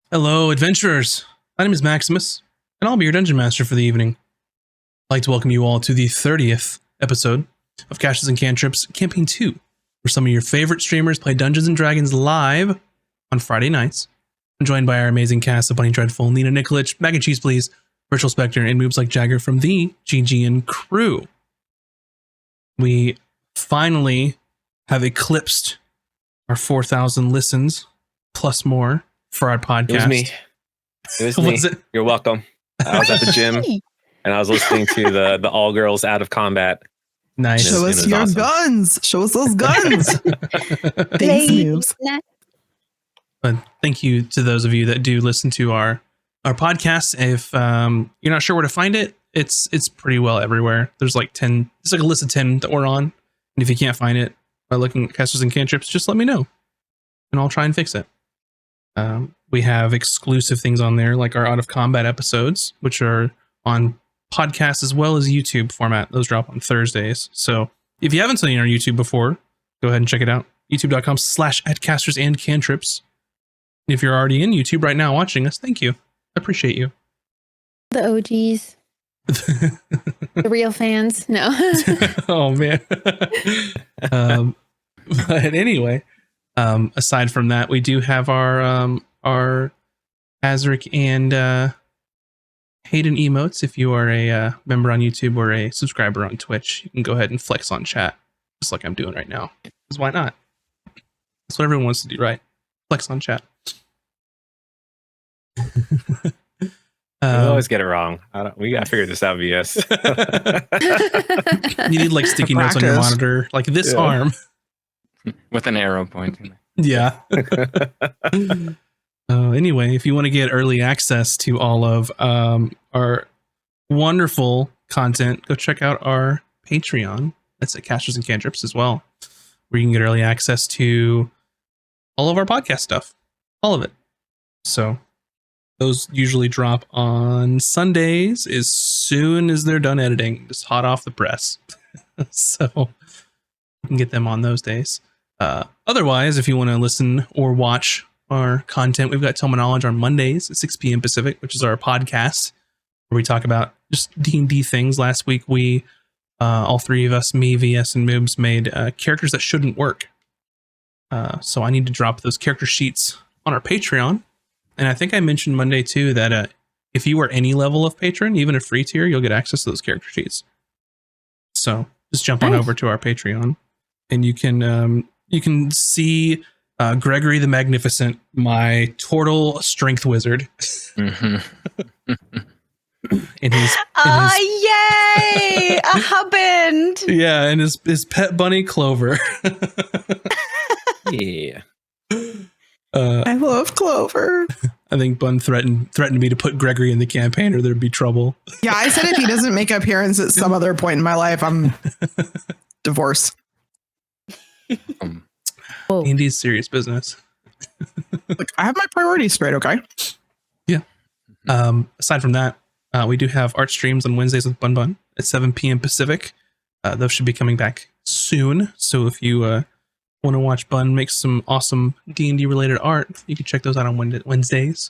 Hello, adventurers. My name is Maximus, and I'll be your dungeon master for the evening. I'd like to welcome you all to the 30th episode of Caches and Cantrips Campaign 2, where some of your favorite streamers play Dungeons & Dragons live on Friday nights. I'm joined by our amazing cast of Bunny Dreadful, Nina Nikolic, Mac and Cheese Please, Virtual Spectre, and moves like Jagger from the GGN crew. We finally have eclipsed our 4,000 listens plus more for our podcast. It was me. It was me. Was it? You're welcome. I was at the gym and I was listening to the All Girls Out of Combat. Nice. Show us your guns. Show us those guns. Thanks, noobs. But thank you to those of you that do listen to our podcast. If you're not sure where to find it, it's pretty well everywhere. There's like 10. It's like a list of 10 that we're on. And if you can't find it by looking at Casters and Cantrips, just let me know, and I'll try and fix it. We have exclusive things on there, like our Out of Combat episodes, which are on podcasts as well as YouTube format. Those drop on Thursdays. So if you haven't seen our YouTube before, go ahead and check it out. youtube.com/@castersandcantrips. If you're already in YouTube right now watching us, thank you. I appreciate you. The OGs. The real fans. No. Oh, man. But anyway, aside from that, we do have our Azric and Hayden emotes. If you are a member on YouTube or a subscriber on Twitch, you can go ahead and flex on chat, just like I'm doing right now. Because why not? That's what everyone wants to do, right? Flex on chat. I always get it wrong. We gotta figure this out, VS. You need like sticky notes on your monitor, like this arm with an arrow pointing. Yeah. Anyway, if you want to get early access to all of our wonderful content, go check out our Patreon. That's at Casters and Cantrips as well, where you can get early access to all of our podcast stuff, all of it. So those usually drop on Sundays as soon as they're done editing, just hot off the press. So you can get them on those days. Otherwise, if you want to listen or watch our content, we've got Tell Me Knowledge on Mondays at 6 p.m. Pacific, which is our podcast where we talk about just D&D things. Last week, we, all three of us, me, VS, and Moobs, made characters that shouldn't work. So I need to drop those character sheets on our Patreon. And I think I mentioned Monday, too, that if you are any level of patron, even a free tier, you'll get access to those character sheets. So just jump on over to our Patreon, and you can see Gregory the Magnificent, my turtle strength wizard. Mm-hmm. Yay! A hubband! Yeah, and his pet bunny Clover. Yeah. I love Clover. I think Bun threatened me to put Gregory in the campaign or there'd be trouble. Yeah, I said if he doesn't make appearance at some other point in my life, I'm divorced. D&D's serious business. Look, I have my priorities straight, okay? Yeah. Aside from that, we do have art streams on Wednesdays with Bun Bun at 7 p.m. Pacific. Those should be coming back soon. So if you want to watch Bun make some awesome D&D related art, you can check those out on Wednesdays.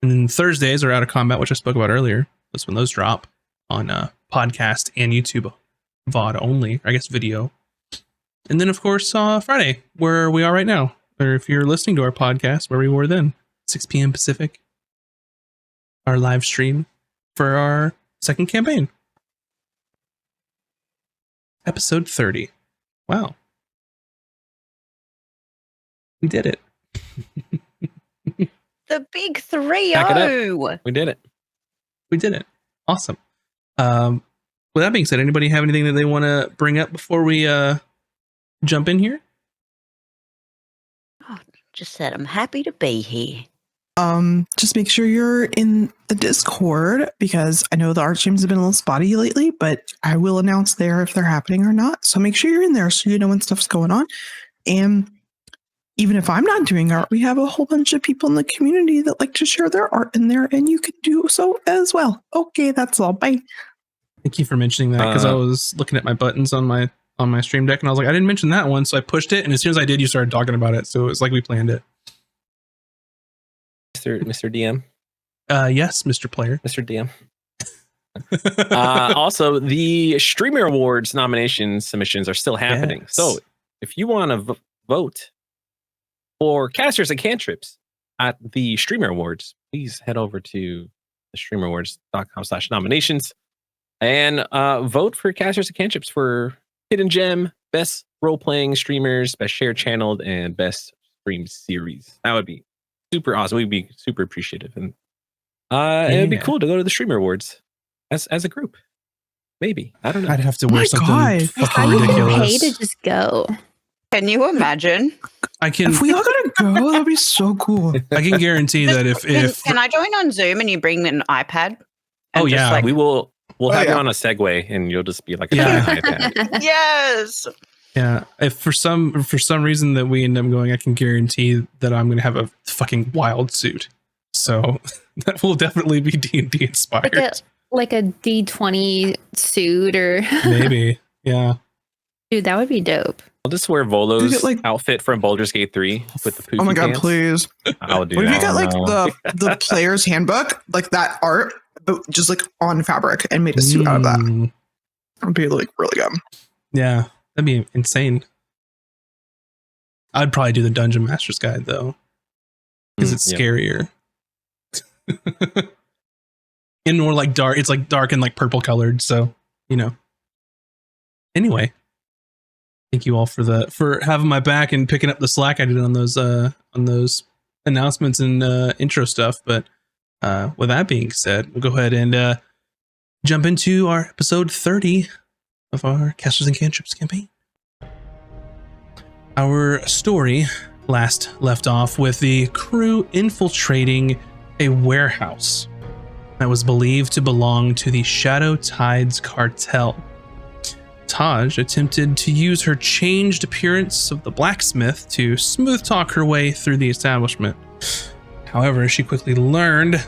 And then Thursdays are Out of Combat, which I spoke about earlier. That's when those drop on podcast and YouTube VOD only, I guess video. And then, of course, Friday, where we are right now, or if you're listening to our podcast, where we were then, 6 p.m. Pacific, our live stream for our second campaign. Episode 30. Wow. We did it. The big 3-0. We did it. We did it. Awesome. With that being said, anybody have anything that they want to bring up before we jump in here? Oh, just said I'm happy to be here. Just make sure you're in the Discord, because I know the art streams have been a little spotty lately, but I will announce there if they're happening or not. So make sure you're in there so you know when stuff's going on. And even if I'm not doing art, we have a whole bunch of people in the community that like to share their art in there, and you can do so as well. Okay, that's all. Bye. Thank you for mentioning that, because I was looking at my buttons on my stream deck and I was like, I didn't mention that one, so I pushed it, and as soon as I did, you started talking about it. So it was like we planned it. Mr. DM. Yes, Mr. Player. Mr. DM. Also, the Streamer Awards nomination submissions are still happening. Yes. So if you want to vote for casters and cantrips at the Streamer Awards, please head over to the streamerawards.com/nominations and vote for casters and cantrips for Hidden Gem, Best Role-Playing Streamers, Best Shared Channeled, and Best Stream Series. That would be super awesome. We'd be super appreciative. And it'd be cool to go to the Streamer Awards as a group. Maybe. I don't know. I'd have to wear My something God. fucking I would ridiculous. pay to just go. Can you imagine? I can If we all gotta go, that'd be so cool. I can guarantee that if Can I join on Zoom and you bring an iPad? Oh, And just, yeah. like, We'll have you yeah. on a Segway and you'll just be like a Yeah. iPad. yes. yeah, if for some reason that we end up going, I can guarantee that I'm going to have a fucking wild suit. So that will definitely be D&D inspired. Like a D20 suit or Maybe. Yeah. dude, that would be dope. I'll just wear You Volo's get, like- outfit from Baldur's Gate 3 with the poofy Oh my god, pants. please. I'll do What if that. you got like No. the player's handbook, like that art, but just like on fabric and made a suit out of that? Mm, It'd be like really good. yeah, that'd be insane. I'd probably do the Dungeon Master's Guide though, because it's Yeah. scarier. And more like dark. It's like dark and like purple colored. So Anyway, thank you all for having my back and picking up the slack I did on those announcements and intro stuff. But with that being said, we'll go ahead and jump into our episode 30 of our Casters and Cantrips campaign. Our story last left off with the crew infiltrating a warehouse that was believed to belong to the Shadow Tides cartel. Taj attempted to use her changed appearance of the blacksmith to smooth talk her way through the establishment. However, she quickly learned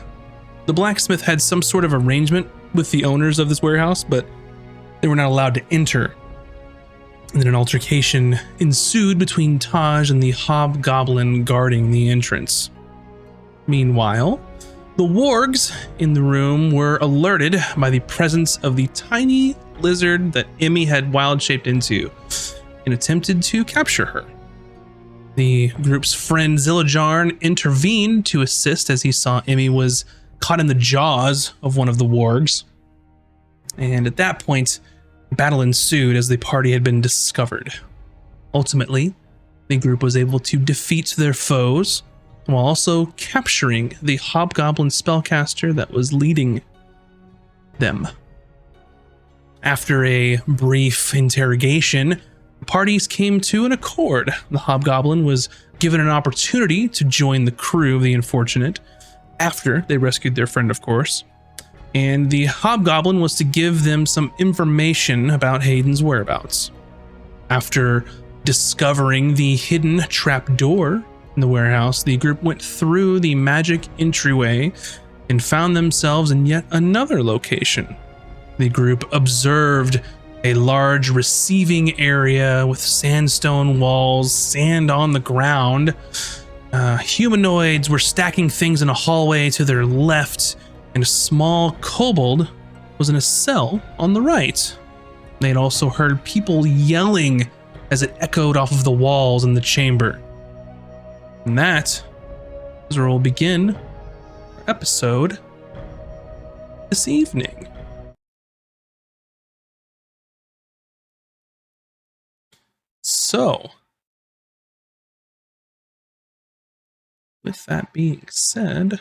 the blacksmith had some sort of arrangement with the owners of this warehouse, but they were not allowed to enter. And then an altercation ensued between Taj and the hobgoblin guarding the entrance. Meanwhile, the wargs in the room were alerted by the presence of the tiny lizard that Emmy had wild-shaped into and attempted to capture her. The group's friend Zillajarn intervened to assist as he saw Emmy was caught in the jaws of one of the wargs. And at that point, battle ensued as the party had been discovered. Ultimately, the group was able to defeat their foes while also capturing the hobgoblin spellcaster that was leading them. After a brief interrogation, parties came to an accord. The hobgoblin was given an opportunity to join the crew of the unfortunate after they rescued their friend, of course. And the hobgoblin was to give them some information about Hayden's whereabouts. After discovering the hidden trapdoor in the warehouse, the group went through the magic entryway and found themselves in yet another location. The group observed a large receiving area with sandstone walls, sand on the ground. Humanoids were stacking things in a hallway to their left, and a small kobold was in a cell on the right. They had also heard people yelling as it echoed off of the walls in the chamber. And that is where we'll begin our episode this evening. So, with that being said,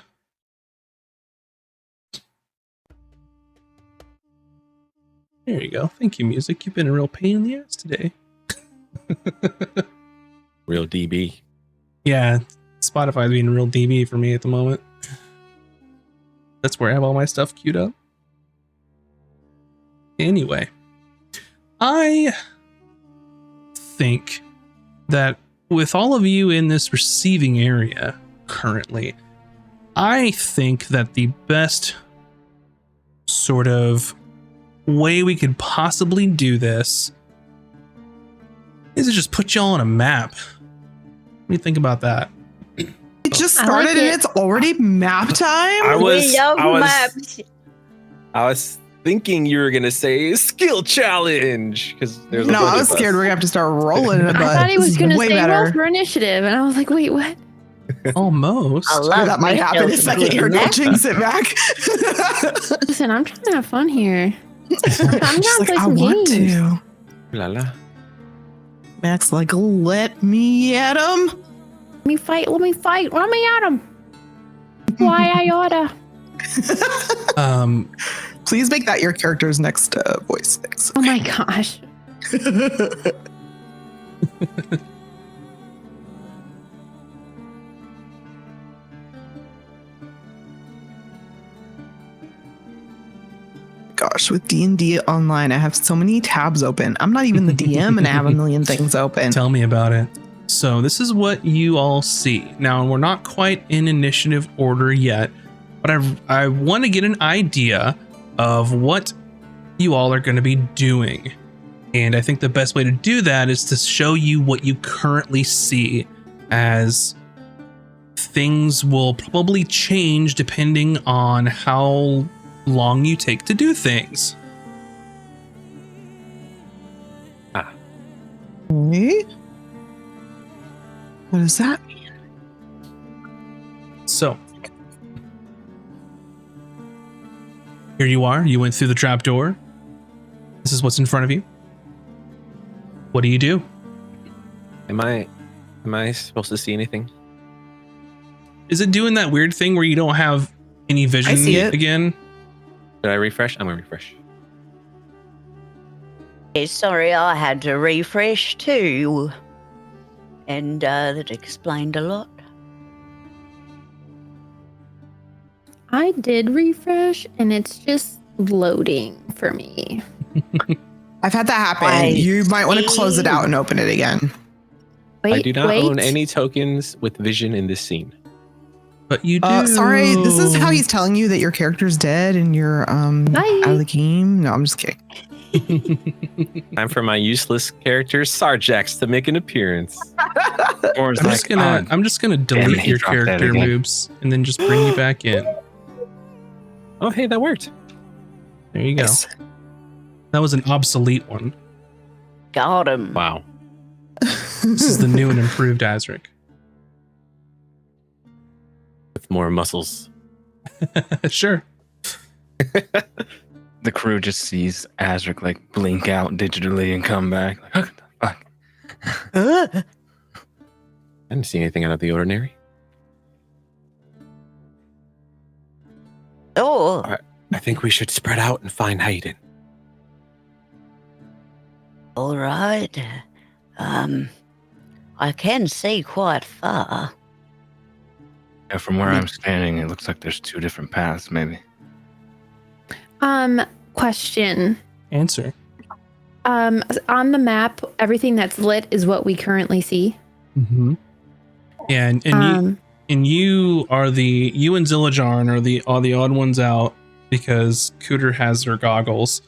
there you go. Thank you, music. You've been a real pain in the ass today. Real DB. Yeah, Spotify's being a real DB for me at the moment. That's where I have all my stuff queued up. Anyway, I think that with all of you in this receiving area currently, I think that the best sort of way we could possibly do this is to just put y'all on a map. What do you think about that? I just I started like and it. it's already map time. We love maps. I was thinking you were gonna say skill challenge because there's a No, bunch I was of scared us. we're gonna have to start rolling. But I thought he this was is going to way say roll better. for initiative. And I was like, wait, what? Almost. I Sure, love that might me happen a some second good here. Don't maps. jinx it back. Listen, I'm trying to have fun here. I'm She's trying to like, play I some want games. to. La la. Max like, let me at him. Let me fight. Let me fight. Let me at him. Why I oughta. Please make that your character's next voice fix. Oh my gosh. Gosh, with D&D online, I have so many tabs open. I'm not even the DM and I have a million things open. Tell me about it. So this is what you all see. Now, we're not quite in initiative order yet, but I want to get an idea of what you all are going to be doing. And I think the best way to do that is to show you what you currently see, as things will probably change depending on how long you take to do things. Okay. What does that mean? So here you are. You went through the trap door. This is what's in front of you. What do you do? Am I supposed to see anything? Is it doing that weird thing where you don't have any vision I see it. again? Did I refresh? I'm gonna refresh. Hey, sorry, I had to refresh too. And that explained a lot. I did refresh and it's just loading for me. I've had that happen. I You might want to close it see. out and open it again. Wait, I do not wait. own any tokens with vision in this scene. But you do. Sorry, this is how he's telling you that your character's dead and you're Bye. out of the game. No, I'm just kidding. Time for my useless character Sarjax to make an appearance. Or it's I'm like, just gonna oh, delete he your dropped that character again. moves and then just bring you back in. Oh, hey, that worked. There you go. Yes. That was an obsolete one. Got him. Wow. This is the new and improved Azric. With more muscles. Sure. the crew just sees Azric like blink out digitally and come back. Like, what the fuck? I didn't see anything out of the ordinary. Oh, I think we should spread out and find Hayden. all right. I can see quite far. Yeah, from where I'm standing, it looks like there's two different paths, maybe. Question. Answer. On the map, everything that's lit is what we currently see. Mm-hmm. Yeah, and you are you and Zillajarn are the odd ones out because Cooter has her goggles.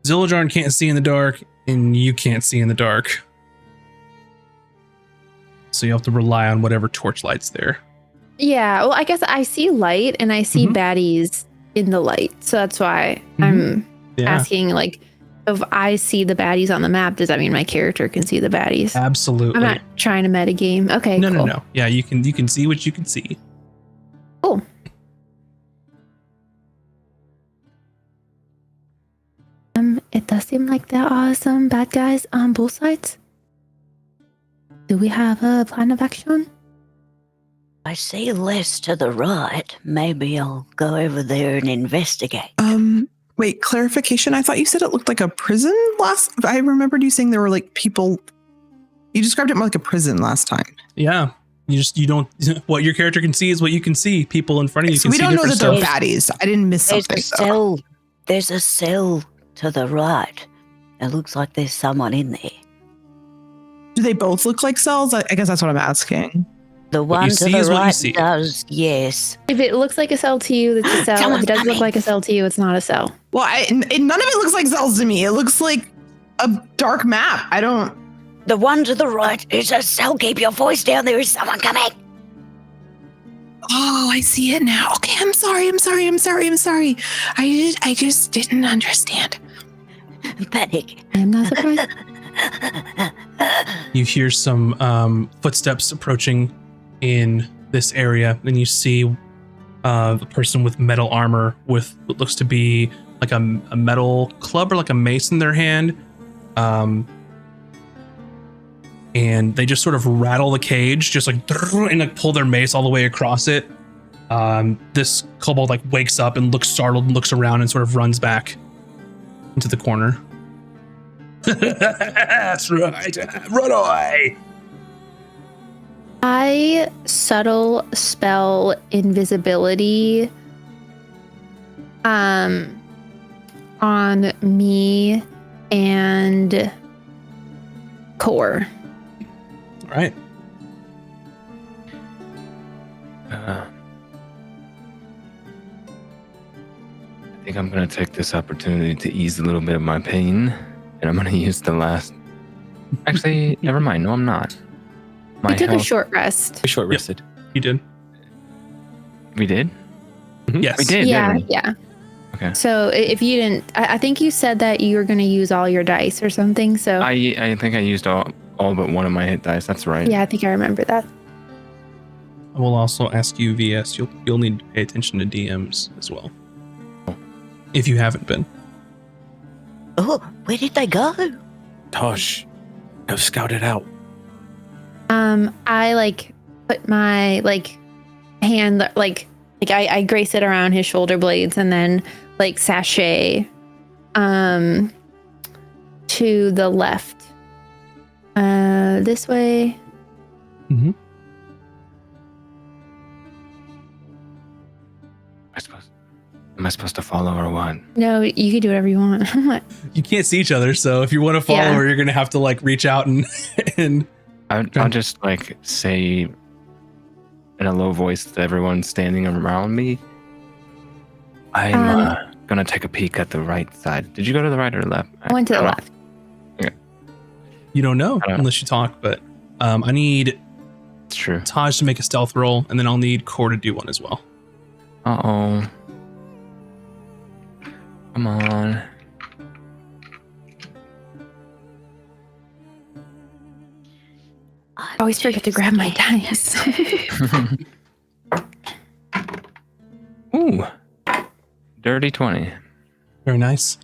Zillajarn can't see in the dark, and you can't see in the dark. So you have to rely on whatever torchlight's there. Yeah, well, I guess I see light and I see baddies in the light. So that's why I'm asking, like, if I see the baddies on the map, does that mean my character can see the baddies? Absolutely. I'm not trying to metagame. Okay, No, cool. no. Yeah, you can see what you can see. Cool. It does seem like there are some bad guys on both sides. Do we have a plan of action? I see less to the right. Maybe I'll go over there and investigate. Wait, clarification. I thought you said it looked like a prison I remembered you saying there were like people. You described it more like a prison last time. Yeah. You don't what your character can see is what you can see. People in front of you So can we see don't know different that they're stuff. baddies. I didn't miss There's something. a cell. There's a cell to the right. It looks like there's someone in there. Do they both look like cells? I guess that's what I'm asking. The What one you to see the is what you right see. does, yes. If it looks like a cell to you, it's a cell. If Someone's it doesn't look coming. like a cell to you, it's not a cell. Well, none of it looks like cells to me. It looks like a dark map. I don't. The one to the right is a cell. Keep your voice down. There is someone coming. Oh, I see it now. Okay, I'm sorry. I just didn't understand. Panic. I'm not surprised. You hear some footsteps approaching in this area, and you see the person with metal armor with what looks to be like a metal club or like a mace in their hand. And they just sort of rattle the cage, just like, and like pull their mace all the way across it. This kobold like wakes up and looks startled and looks around and sort of runs back into the corner. That's right. Run away. I subtle spell invisibility on me and Core. All right. I think I'm going to take this opportunity to ease a little bit of my pain, and I'm going to use the last... Actually, never mind. No, I'm not. We took a short rest. We short rested. You did. We did? Yes. We did, Yeah, didn't we? yeah. Okay. So if you didn't, I think you said that you were going to use all your dice or something. So I think I used all but one of my hit dice. That's right. yeah, I think I remember that. I will also ask you, VS. You'll need to pay attention to DMs as well, if you haven't been. Oh, where did they go? Tosh, go scout it out. I like put my like hand like I grace it around his shoulder blades and then like sashay to the left. This way. Mm-hmm. Am I supposed to follow or what? No, you can do whatever you want. What? You can't see each other, so if you want to follow Yeah. her, you're gonna have to like reach out and I'll just like say in a low voice to everyone standing around me, I'm gonna take a peek at the right side. Did you go to the right or left? I went to the left. you don't know I don't know. unless you talk. But I need It's true. Taj to make a stealth roll, and then I'll need Core to do one as well. Uh-oh. Come on. I always forget to grab my dice. Ooh. Dirty 20. Very nice.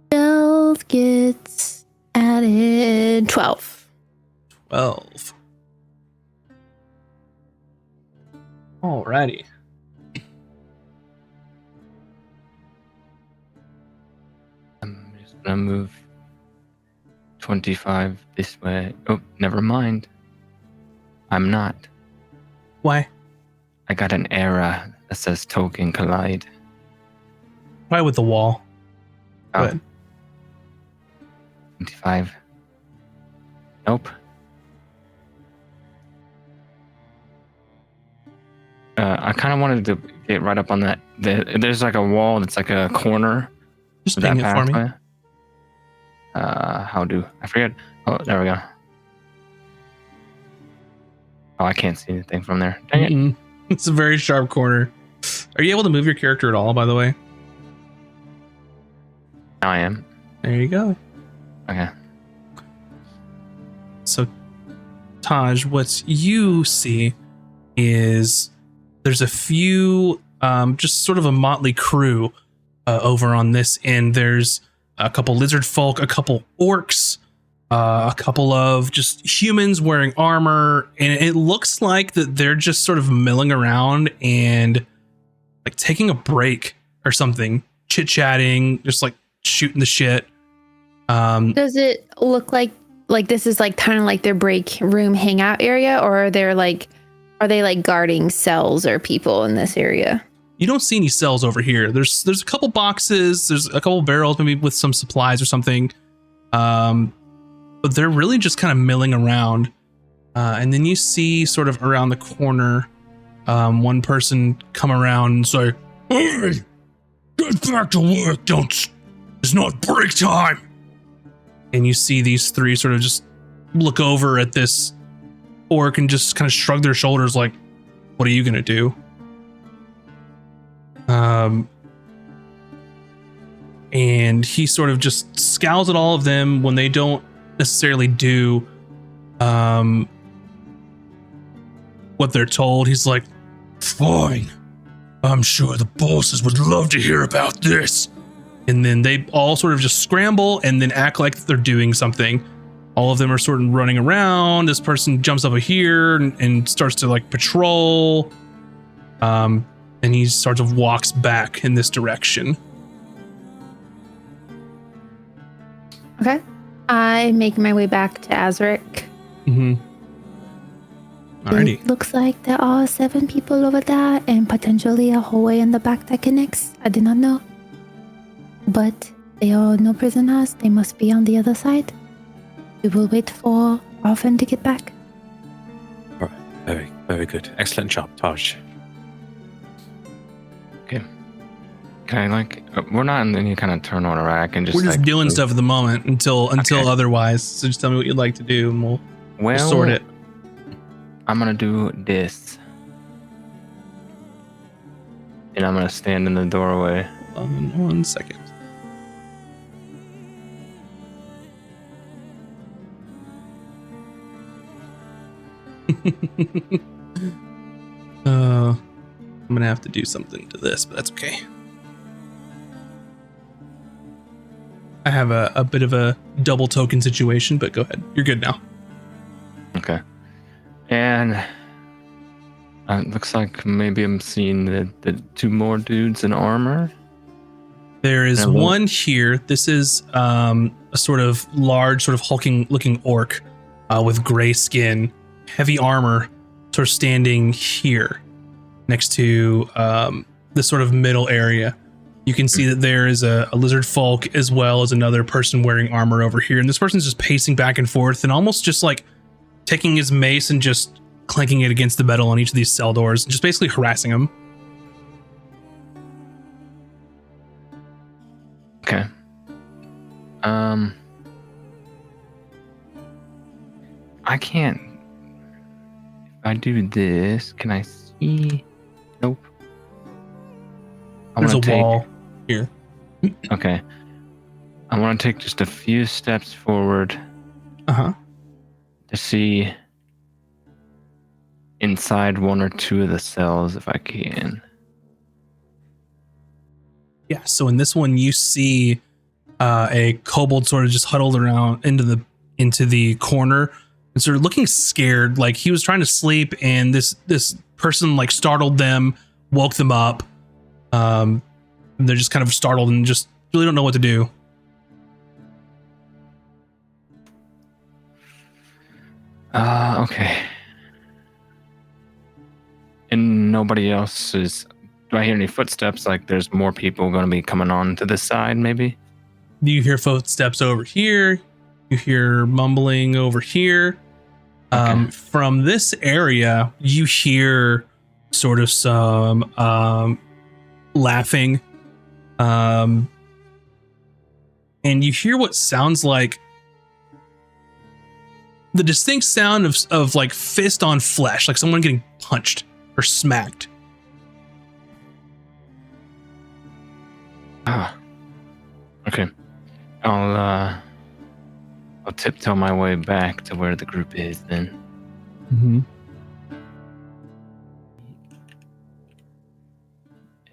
Stealth gets added 12. 12. Alrighty. I'm just gonna move 25 this way. Oh, never mind. I'm not. Why? I got an error that says token collide. Why with the wall? Oh. Good. 25. Nope. I kind of wanted to get right up on that. There's like a wall that's like a corner. Just of that ping it for me. pathway. How do I forget? Oh, there we go. Oh, I can't see anything from there. Dang it. Mm-mm. It's a very sharp corner. Are you able to move your character at all, by the way? Now I am. There you go. Okay. So, Taj, what you see is there's a few, just sort of a motley crew over on this end. There's a couple lizard folk, a couple orcs, a couple of just humans wearing armor, and it looks like that they're just sort of milling around and like taking a break or something, chit-chatting, just like shooting the shit. Does it look like this is like kind of like their break room hangout area, or are they like guarding cells or people in this area? You don't see any cells over here. There's a couple boxes, there's a couple barrels, maybe with some supplies or something. But they're really just kind of milling around. And then you see sort of around the corner, one person come around and say, "Hey, get back to work, it's not break time." And you see these three sort of just look over at this orc and just kind of shrug their shoulders like, what are you gonna do? And he sort of just scowls at all of them when they don't necessarily do what they're told. He's like, fine, I'm sure the bosses would love to hear about this. And then they all sort of just scramble and then act like they're doing something. All of them are sort of running around. This person jumps over here and starts to like patrol. And he sort of walks back in this direction. Okay. I make my way back to Azric. Mm-hmm. Alrighty. It looks like there are 7 people over there and potentially a hallway in the back that connects. I did not know. But they are no prisoners. They must be on the other side. We will wait for our friend to get back. All right. Very, very good. Excellent job, Taj. Okay. Can I we're not in any kind of turn order, right? I can just We're just doing stuff at the moment until Okay. otherwise. So just tell me what you'd like to do and we'll sort it. I'm gonna do this. And I'm gonna stand in the doorway. Hold on 1 second. I'm gonna have to do something to this, but that's okay. I have a bit of a double token situation, but go ahead. You're good now. Okay. And it looks like maybe I'm seeing the 2 more dudes in armor. There is Hello. one here. This is a sort of large, sort of hulking looking orc with gray skin, heavy armor, sort of standing here next to this sort of middle area. You can see that there is a lizard folk as well as another person wearing armor over here. And this person's just pacing back and forth and almost just like taking his mace and just clanking it against the metal on each of these cell doors, just basically harassing them. Okay. I can't. If I do this, can I see? Nope. There's a wall here. Okay. I want to take just a few steps forward Uh-huh. to see inside 1 or 2 of the cells if I can. Yeah, so in this one you see a kobold sort of just huddled around into the corner and sort of looking scared, like he was trying to sleep and this person like startled them, woke them up. And they're just kind of startled and just really don't know what to do. Okay. And nobody else is. Do I hear any footsteps? Like there's more people going to be coming on to this side, maybe? You hear footsteps over here. You hear mumbling over here. Okay. From this area, you hear sort of some laughing. And you hear what sounds like the distinct sound of like fist on flesh, like someone getting punched or smacked. Okay. I'll tiptoe my way back to where the group is then. Mm-hmm.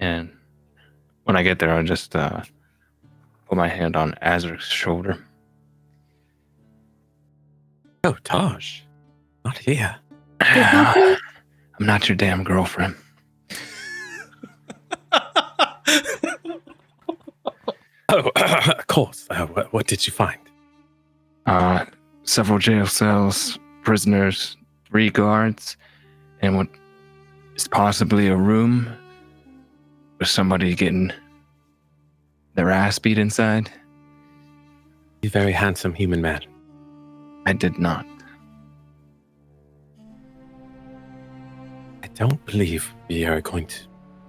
And when I get there, I'll just put my hand on Azric's shoulder. Oh, Taj. Not here. I'm not your damn girlfriend. Oh, of course. What did you find? Several jail cells, prisoners, 3 guards, and what is possibly a room with somebody getting their ass beat inside. You very handsome human man. I did not. I don't believe we are going to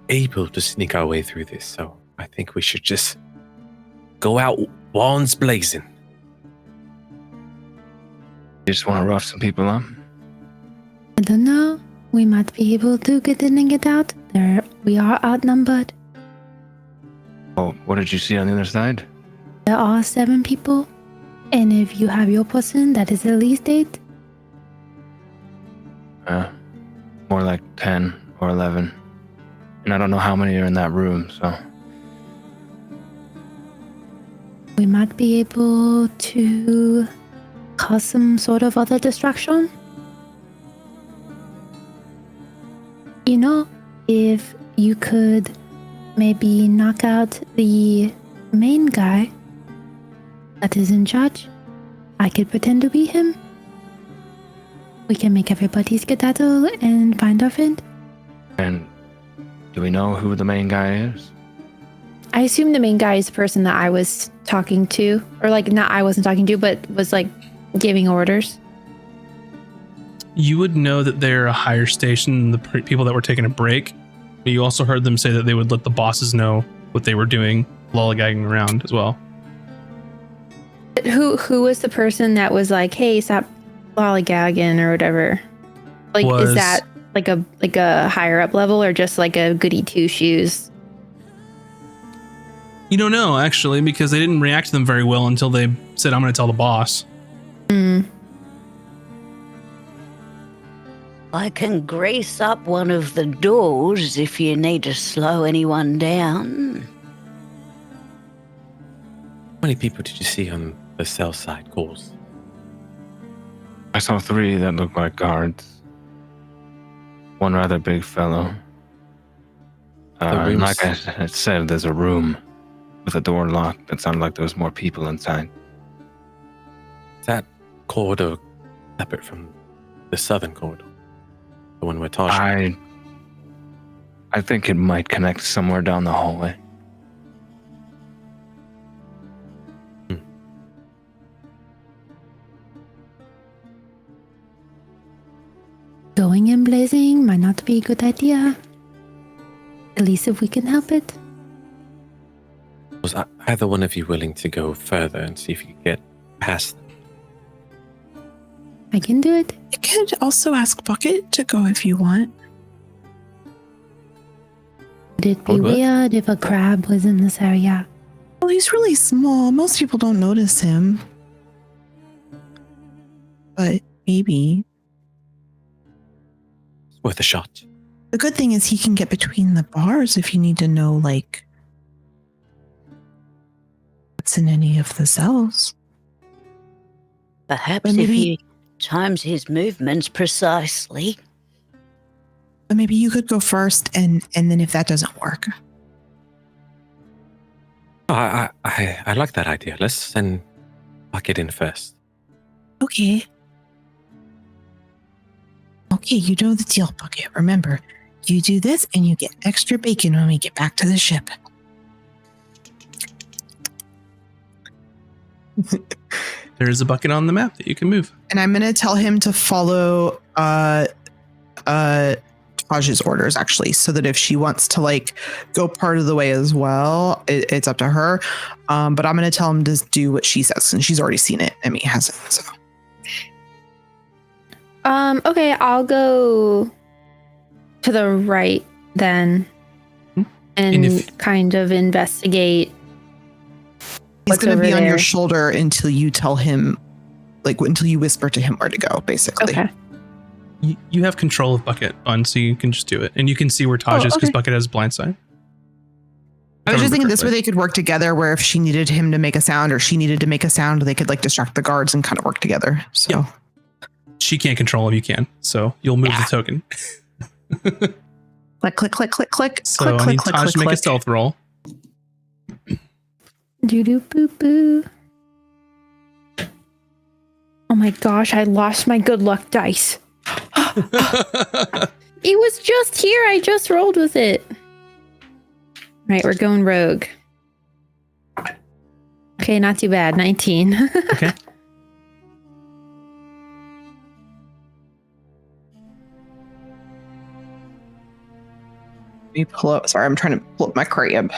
be able to sneak our way through this, so I think we should just go out wands blazing. You just want to rough some people up? I don't know. We might be able to get in and get out. We are outnumbered. Oh, what did you see on the other side? There are 7 people. And if you have your person, that is at least 8. More like 10 or 11. And I don't know how many are in that room, so. We might be able to cause some sort of other distraction. You know, if you could maybe knock out the main guy that is in charge, I could pretend to be him. We can make everybody skedaddle and find our friend. And do we know who the main guy is? I assume the main guy is the person that I was talking to, or like not I wasn't talking to, but was like giving orders. You would know that they're a higher station than the people that were taking a break. But you also heard them say that they would let the bosses know what they were doing, lollygagging around as well. Who was the person that was like, "Hey, stop lollygagging" or whatever? Like, is that like a higher up level or just like a goody two shoes? You don't know, actually, because they didn't react to them very well until they said, "I'm going to tell the boss." I can grease up one of the doors if you need to slow anyone down. How many people did you see on the south side calls? I saw 3 that looked like guards. One rather big fellow. And like I said, there's a room with a door locked that sounded like there was more people inside. Is that corridor separate from the southern corridor? The one where Tasha? I think it might connect somewhere down the hallway. Going in blazing might not be a good idea. At least if we can help it. Was either one of you willing to go further and see if you could get past them? I can do it. You could also ask Bucket to go if you want. Would it be weird if a crab was in this area? Well, he's really small. Most people don't notice him. But maybe. It's worth a shot. The good thing is he can get between the bars if you need to know, like, what's in any of the cells. Perhaps if he times his movements precisely. But maybe you could go first, and then if that doesn't work. I like that idea. Let's send Bucket in first. Okay. Okay, you know the deal, Bucket. Remember, you do this and you get extra bacon when we get back to the ship. There's a bucket on the map that you can move. And I'm going to tell him to follow Taj's orders, actually, so that if she wants to, like, go part of the way as well, it's up to her. But I'm going to tell him to do what she says, and she's already seen it. I mean, hasn't, so. Okay, I'll go to the right then and kind of investigate. He's going to be on your shoulder until you tell him, like, until you whisper to him where to go, basically. Okay. You have control of Bucket on, so you can just do it. And you can see where Taj is because Bucket has blind sight. I was just thinking this way they could work together, where if she needed him to make a sound or she needed to make a sound, they could, like, distract the guards and kind of work together. So. Yeah. She can't control him, you can. So you'll move the token. Click, click, click, click, click. So click, I need click, Taj click, to make click. a stealth roll. Doo-doo boo boo. Oh my gosh, I lost my good luck dice. It was just here. I just rolled with it. Right, we're going rogue. Okay, not too bad. 19. Okay. Let me pull up. Sorry, I'm trying to pull up my crib.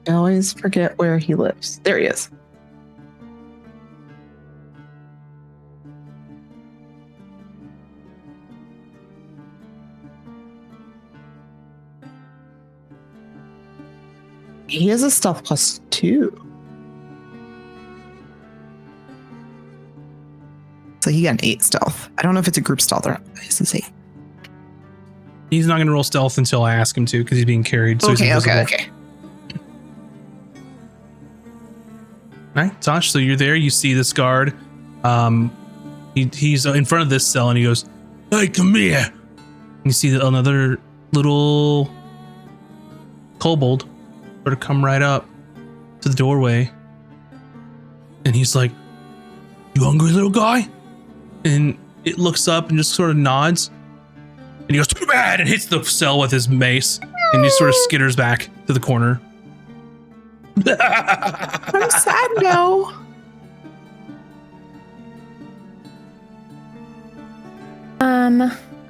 I always forget where he lives. There he is. He has a stealth +2. So he got an 8 stealth. I don't know if it's a group stealth or not. It's an 8. He's not going to roll stealth until I ask him to because he's being carried. So he's invisible. Okay. All right, Tosh, so you're there. You see this guard. He's in front of this cell and he goes, "Hey, come here." And you see another little kobold sort of come right up to the doorway. And he's like, "You hungry, little guy?" And it looks up and just sort of nods. And he goes, "Too bad," and hits the cell with his mace. And he sort of skitters back to the corner. I'm sad now.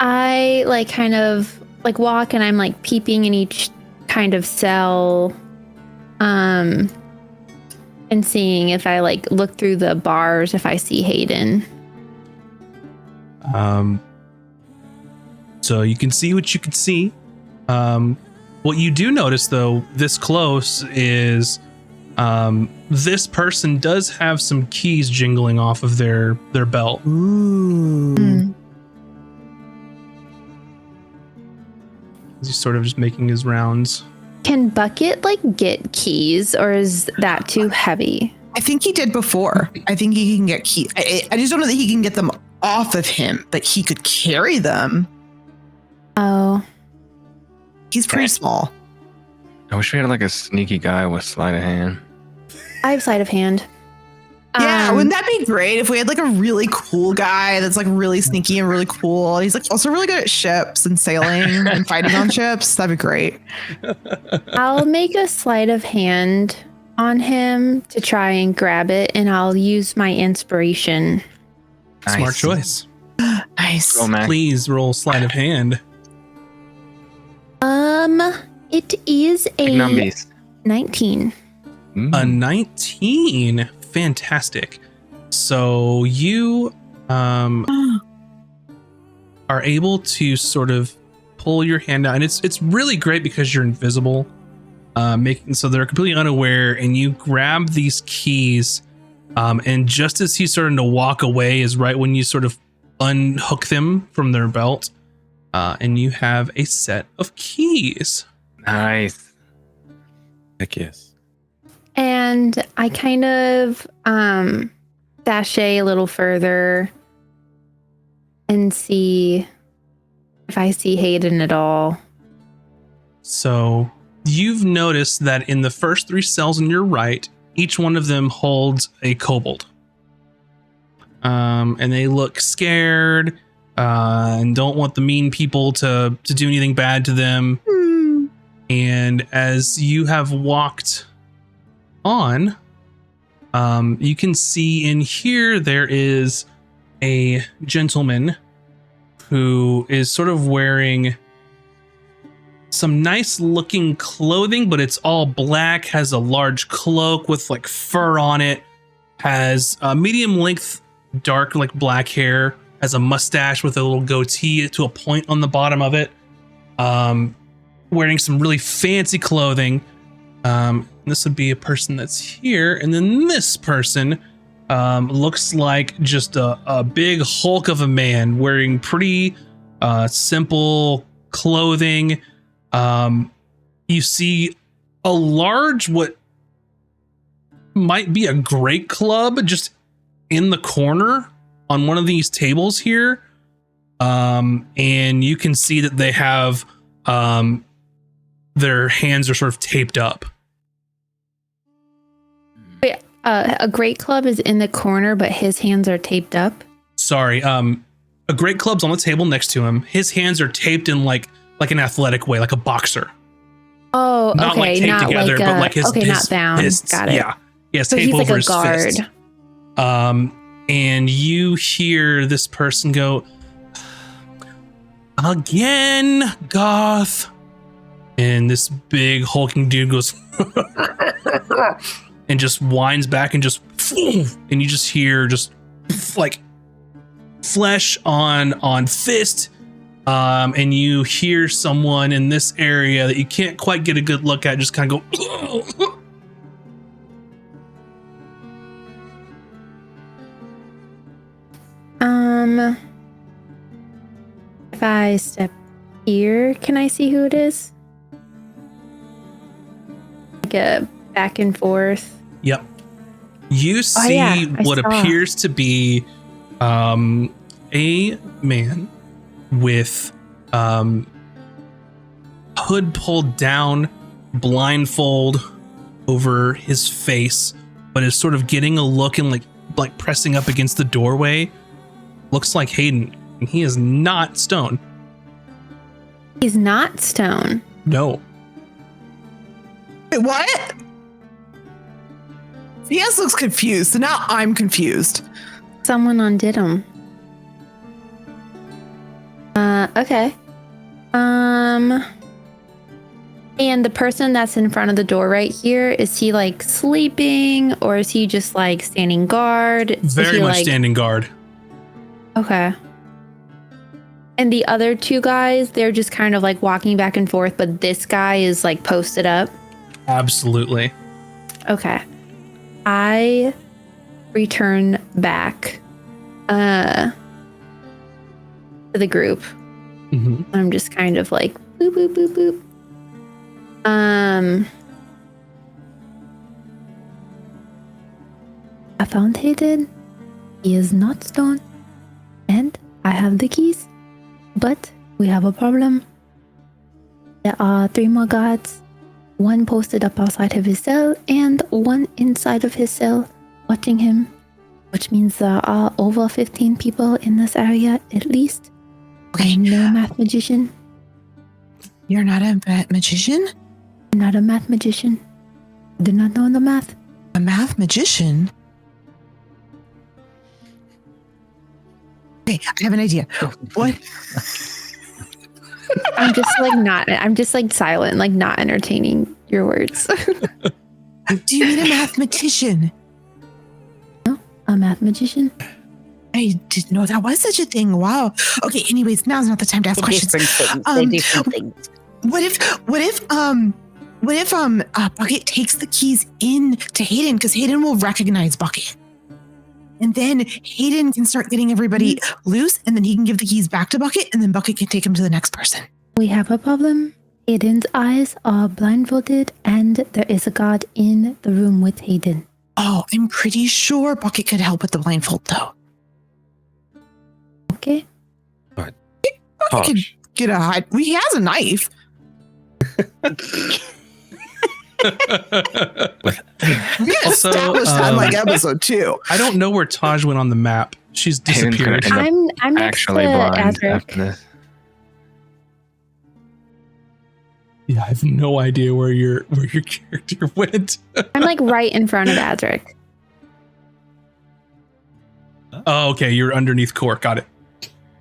I like kind of like walk and I'm like peeping in each kind of cell, and seeing if I like look through the bars if I see Hayden. So you can see what you can see. What you do notice, though, this close is this person does have some keys jingling off of their belt. Ooh. He's sort of just making his rounds. Can Bucket like get keys, or is that too heavy? I think he did before. I think he can get keys. I just don't know that he can get them off of him, but he could carry them. Oh, He's pretty small. I wish we had like a sneaky guy with sleight of hand. I have sleight of hand. Yeah, wouldn't that be great if we had like a really cool guy that's like really sneaky and really cool? He's like also really good at ships and sailing and fighting on ships. That'd be great. I'll make a sleight of hand on him to try and grab it, and I'll use my inspiration. Smart Nice. choice. Nice. Go, Mac. Please roll sleight of hand. It is Big a numbies. 19. A 19. Fantastic. So you are able to sort of pull your hand out, and it's really great because you're invisible, making so they're completely unaware, and you grab these keys, and just as he's starting to walk away is right when you sort of unhook them from their belt, and you have a set of keys. Nice. Heck yes. And I kind of sashay a little further and see if I see Hayden at all. So you've noticed that in the first 3 cells on your right, each one of them holds a kobold. And they look scared and don't want the mean people to do anything bad to them. And as you have walked on, you can see in here there is a gentleman who is sort of wearing some nice looking clothing, but it's all black, has a large cloak with like fur on it, has a medium length dark like black hair, has a mustache with a little goatee to a point on the bottom of it, wearing some really fancy clothing. This would be a person that's here, and then this person looks like just a big hulk of a man wearing pretty simple clothing. You see a large, what might be a great club just in the corner on one of these tables here. And you can see that they have their hands are sort of taped up. Wait, a great club is in the corner, but his hands are taped up. Sorry, a great club's on the table next to him. His hands are taped in like an athletic way, like a boxer. Oh, Not okay, like taped not together, like but like his not bound. fists. Got it. Yeah, yes, So tape he's like over a his guard. fist. And you hear this person go, "Again, Goth." And this big hulking dude goes and just winds back and just, and you just hear just like flesh on fist. And you hear someone in this area that you can't quite get a good look at just kind of go If I step here, can I see who it is? Like a back and forth. Yep. You see I what saw. appears to be a man with hood pulled down, blindfold over his face, but is sort of getting a look and like pressing up against the doorway. Looks like Hayden, and he is not stone. He's not stone. No. Wait, what? CS looks confused, so now I'm confused. Someone undid him. Okay. And the person that's in front of the door right here, is he like sleeping or is he just like standing guard? Very much standing guard. Okay. And the other two guys, they're just kind of like walking back and forth, but this guy is like posted up. Absolutely. Okay. I return back to the group. Mm-hmm. I'm just kind of like boop boop boop boop. I found Hayden. He is not stone. And I have the keys. But we have a problem. There are 3 more guards. 1 posted up outside of his cell and 1 inside of his cell watching him. Which means there are over 15 people in this area at least. Okay. I'm no math magician. You're not a magician? I'm not a math magician. I do not know the math. A math magician? Okay, I have an idea. What? I'm just like silent, like not entertaining your words. Do you mean a mathematician? No, a math magician. I didn't know that was such a thing. Wow. Okay, anyways, now's not the time to ask They're questions. different things. They're different things. What if Bucket takes the keys in to Hayden, because Hayden will recognize Bucket. And then Hayden can start getting everybody loose, and then he can give the keys back to Bucket, and then Bucket can take them to the next person. We have a problem. Hayden's eyes are blindfolded, and there is a guard in the room with Hayden. Oh, I'm pretty sure Bucket could help with the blindfold, though. Okay. Bucket could get a hide. He has a knife. We Also, established that in like episode 2. I don't know where Taj went on the map. She's Hayden's gonna disappeared. end up I'm next actually to blind Azric. after this. Yeah, I have no idea where your character went. I'm like right in front of Azric. Oh, okay, you're underneath Core. Got it.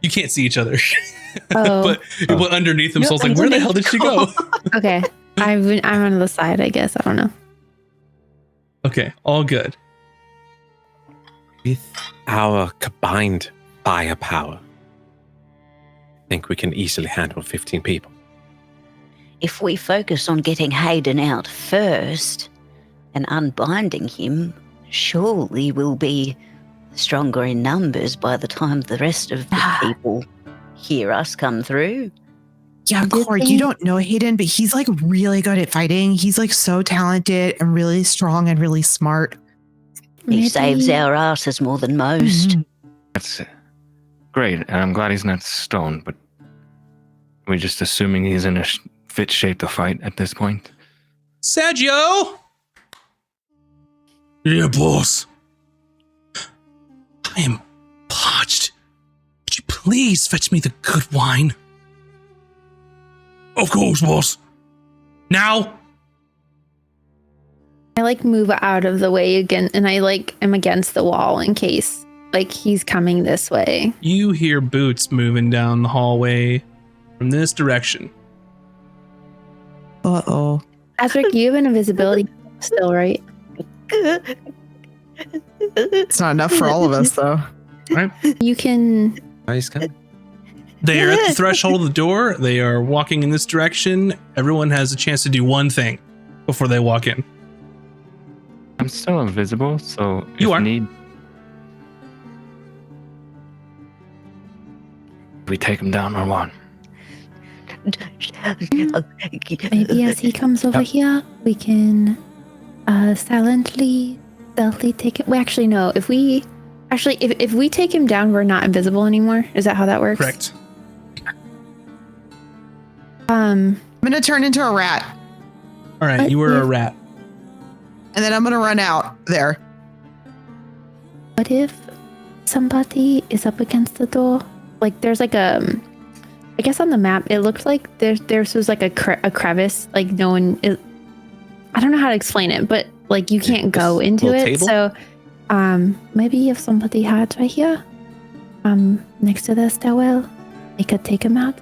You can't see each other. Oh, but it went underneath them, so I was like, where the hell did she go? okay. I'm on the side, I guess. I don't know. Okay, all good. With our combined firepower, I think we can easily handle 15 people. If we focus on getting Hayden out first and unbinding him, surely we'll be stronger in numbers by the time the rest of the people hear us come through. Yeah, Did Cord, they- you don't know Hayden, but he's like really good at fighting. He's like so talented and really strong and really smart. He saves our asses more than most. That's great, and I'm glad he's not stoned, but we're just assuming he's in a fit shape to fight at this point. Sergio! Yeah, boss. I am parched. Could you please fetch me the good wine? Of course, boss. Now! I like move out of the way again, and I like am against the wall in case like he's coming this way. You hear boots moving down the hallway from this direction. Uh-oh. Azric, you have an invisibility still, right? It's not enough for all of us, though. You can. They are at the threshold of the door. They are walking in this direction. Everyone has a chance to do one thing before they walk in. I'm still invisible, so You if are. need. we take him down or what? Maybe as he comes over here, we can silently, stealthily take it. We actually know if we take him down, we're not invisible anymore. Is that how that works? Correct. I'm gonna turn into a rat, All right, you were a rat. and then I'm gonna run out there. What if somebody is up against the door? Like there's like I guess on the map it looked like there was like a crevice. Like no one is. I don't know how to explain it, but like you can't go into little it. table? So maybe if somebody hides right here, next to the stairwell, they could take him out.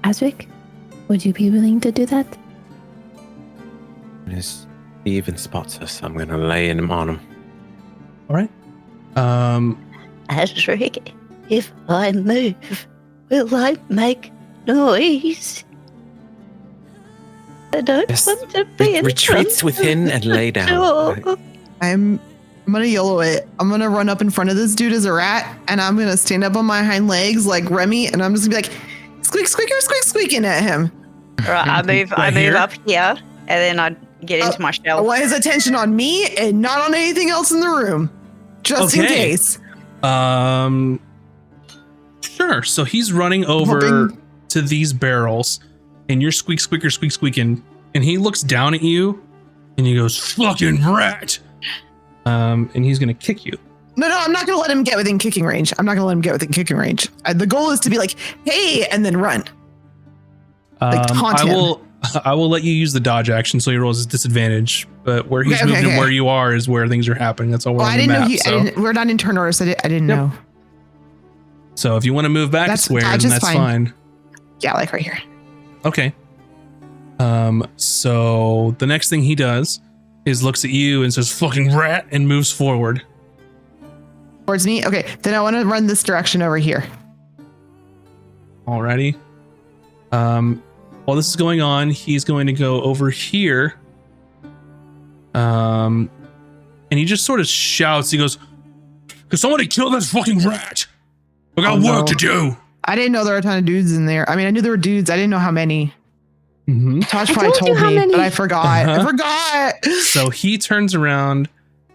Asric, would you be willing to do that? As he even spots us, I'm gonna lay him on him. All right. Asric, if I move, will I make noise? I don't Yes. want to be in Retreats front within of and the lay down. door. I'm gonna yellow it. I'm gonna run up in front of this dude as a rat, and I'm gonna stand up on my hind legs like Remy, and I'm just gonna be like, squeak, squeaker, squeak, squeaking at him. Right, I move here? up here, and then I get into my I shell. want his attention on me and not on anything else in the room, just in Okay. case. Sure. So he's running over Hoping- to these barrels, and you're squeaking, and he looks down at you, and he goes, "Fucking rat!" And he's gonna kick you. No, I'm not gonna let him get within kicking range. The goal is to be like, hey, and then run. Like, taunt him. I will let you use the dodge action, so he rolls his disadvantage. But where he's Okay, moved and okay. where you are is where things are happening. That's all we're Oh, on I the didn't map. know we're not in turn order, so I didn't Yep. know. So if you want to move back a square, Dodge then is that's fine. fine. Yeah, like right here. Okay. So the next thing he does is looks at you and says, "Fucking rat," and moves forward. Towards me? Okay, then I want to run this direction over here. Alrighty. While this is going on, he's going to go over here. And he just sort of shouts. He goes, "Could somebody kill this fucking rat? I got Oh, work no. to do." I didn't know there were a ton of dudes in there. I mean, I knew there were dudes. I didn't know how many. Mm-hmm. Tosh I probably told you told how me, many. but I forgot. Uh-huh. I forgot. So he turns around,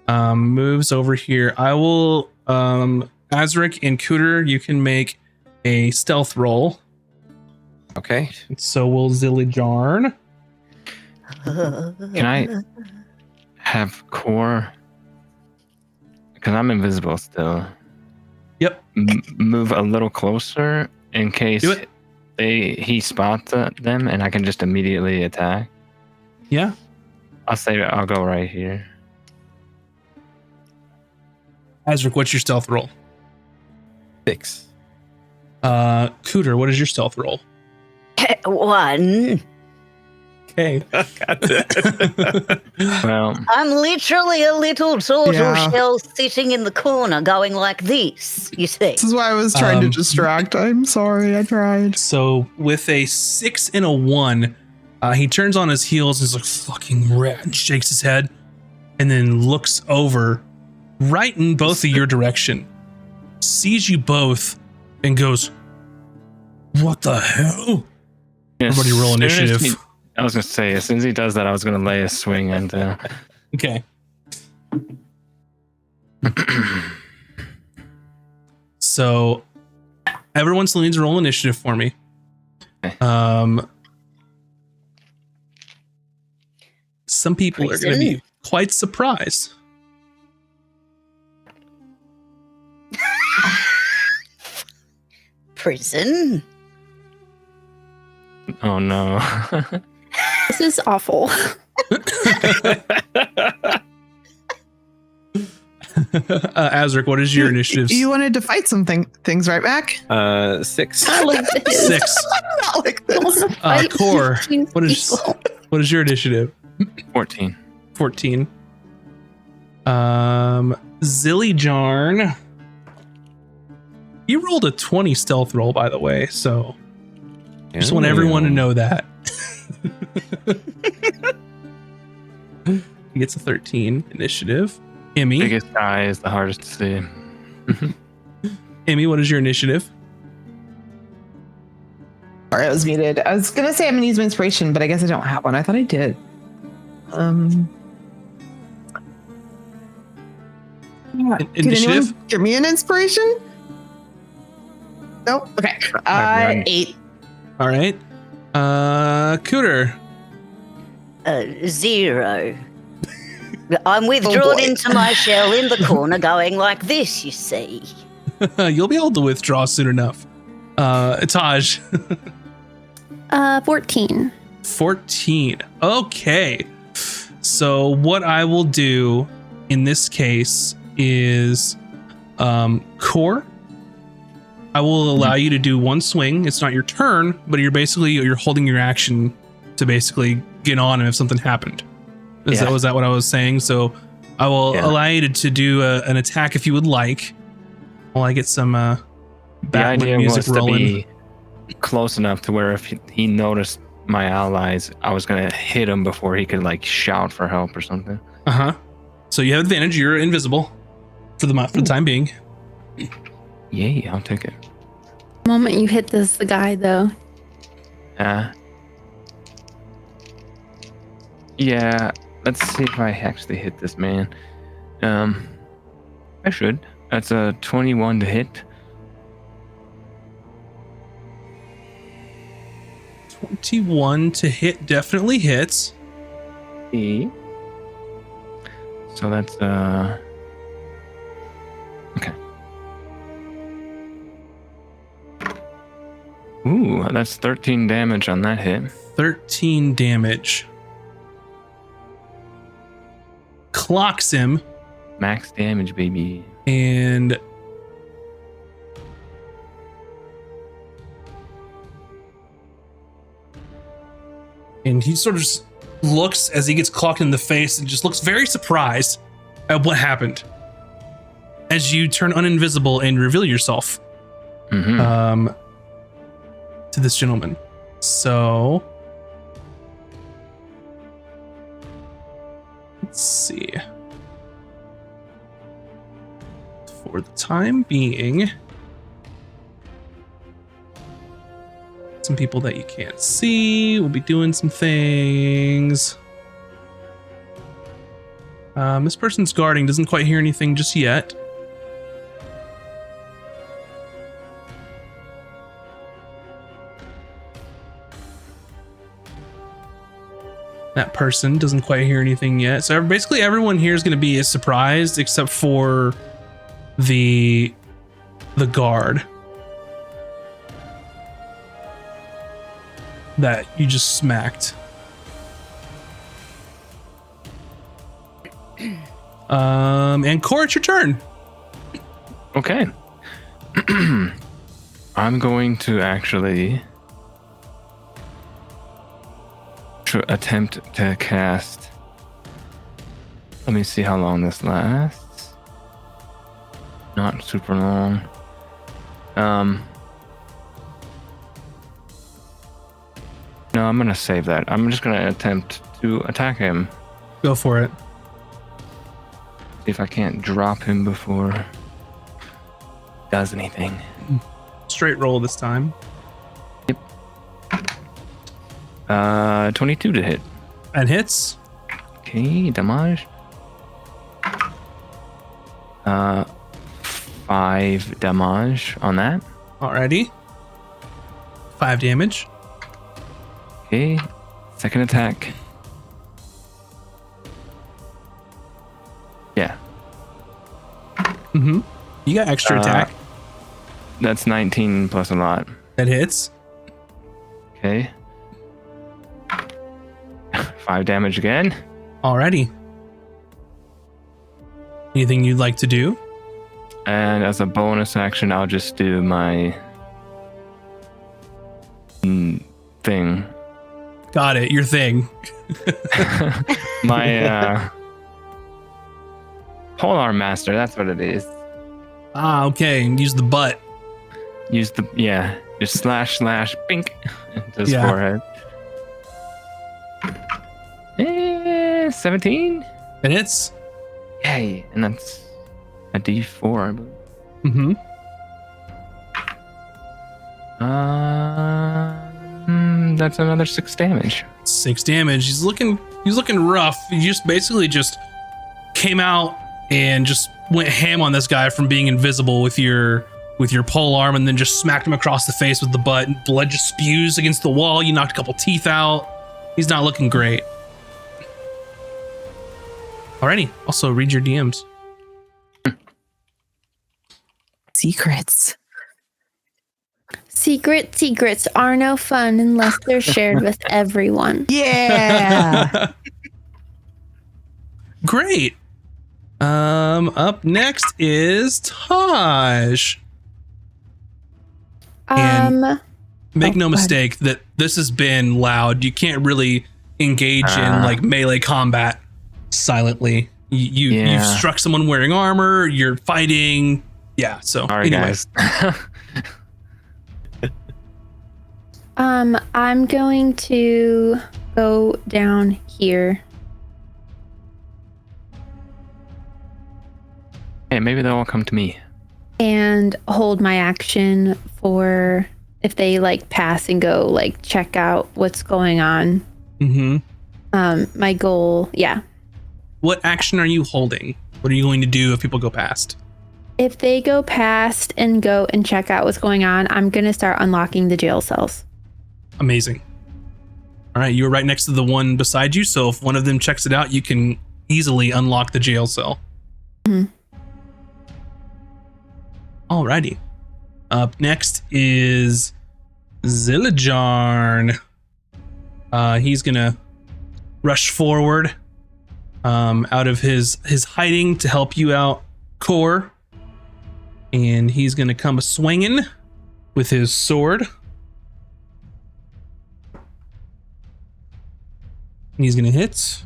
moves over here. I will, Azric and Cooter, you can make a stealth roll. Okay. So will Zillijarn. Can I have core? Because I'm invisible still. Yep. Move a little closer in case Do it. he spots them, and I can just immediately attack. Yeah. I'll go right here. Azric, what's your stealth roll? 6. Cooter, what is your stealth roll? 1. Okay. Well, I'm literally a little turtle Yeah. shell sitting in the corner going like this, you see. This is why I was trying to Um, distract. I'm sorry. I tried. So with a 6 and a 1, he turns on his heels and is like, "Fucking rat," and shakes his head, and then looks over right in both of your direction, sees you both, and goes, "What the hell?" Everybody roll as soon as initiative. I was gonna say, as soon as he does that, I was gonna lay a swing into. Okay. So everyone still needs to roll initiative for me. Some people are going to be quite surprised. Prison? Oh no. This is awful. Azric, what is your initiative? You wanted to fight some things right back? 6. Not like this. 6. Not like I don't this. wanna fight Core, 15 what is people. what is your initiative? 14. 14. Zillijarn. You rolled a 20 stealth roll, by the way, so just want everyone to know that. He gets a 13 initiative. Emmy, Biggest guy is the hardest to see. Emmy, what is your initiative? Sorry, I was muted. I was gonna say I'm gonna use my inspiration, but I guess I don't have one. I thought I did. Did Initiative. anyone give me an inspiration? Nope. Okay. none. 8. All right. Cooter. 0. I'm withdrawn boy. into my shell in the corner going like this, you see. You'll be able to withdraw soon enough. Taj. 14. 14. Okay. So what I will do in this case is core. I will allow you to do one swing. It's not your turn, but you're holding your action to basically get on if something happened. Was that what I was saying? So I will allow you to do an attack if you would like. While I get some The background idea music was to rolling. be close enough to where if he noticed my allies, I was gonna hit him before he could like shout for help or something. So you have advantage. You're invisible for the time being. Yay, I'll take it. The moment you hit the guy, though. Yeah, let's see if I actually hit this man. I should. That's a 21 to hit. 21 to hit definitely hits. So that's okay. Ooh, that's 13 damage on that hit. 13 damage. Clocks him Max damage, baby. and he sort of just looks as he gets clocked in the face and just looks very surprised at what happened as you turn uninvisible and reveal yourself Mm-hmm. to this gentleman. So let's see. For the time being, some people that you can't see will be doing some things. This person's guarding, doesn't quite hear anything just yet. That person doesn't quite hear anything yet. So basically everyone here is going to be as surprised except for the guard that you just smacked. And Core, it's your turn. Okay. I'm going to actually attempt to cast. Let me see how long this lasts. Not super long. No, I'm gonna save that. I'm just gonna attempt to attack him. Go for it. See if I can't drop him before he does anything. Straight roll this time. 22 to hit. And hits. Okay, damage. 5 damage on that. Alrighty. 5 damage. Okay, second attack. Yeah, Mm-hmm. You got extra attack. that's 19 plus a lot. That hits. Okay. 5 damage again. Alrighty. Anything you'd like to do? And as a bonus action, I'll just do my thing. Got it. Your thing. My Polar Master, that's what it is. Ah, okay. Use the butt. Use the, just slash, bink, into his Yeah. forehead. 17? And hits. Yay, and that's a D4, I believe. Mm-hmm. that's another 6 damage. 6 damage. He's looking rough. You just basically just came out and just went ham on this guy from being invisible with your pole arm, and then just smacked him across the face with the butt. And blood just spews against the wall. You knocked a couple teeth out. He's not looking great. Alrighty. Also, read your DMs. Secrets. Secrets are no fun unless they're shared with everyone. Yeah. Great. Up next is Taj. Make no mistake that this has been loud. You can't really engage in like melee combat silently. You've struck someone wearing armor. You're fighting. Yeah. So Sorry, anyway. guys. I'm going to go down here. Hey, maybe they'll all come to me. And hold my action for if they like pass and go like check out what's going on. Mm-hmm. My goal, yeah. What action are you holding? What are you going to do if people go past? If they go past and go and check out what's going on, I'm going to start unlocking the jail cells. Amazing. All right, you were right next to the one beside you, so if one of them checks it out, you can easily unlock the jail cell. Mm-hmm. Alrighty. Up next is Zillajarn. He's gonna rush forward out of his hiding to help you out, Core. And he's gonna come swinging with his sword. And he's gonna hit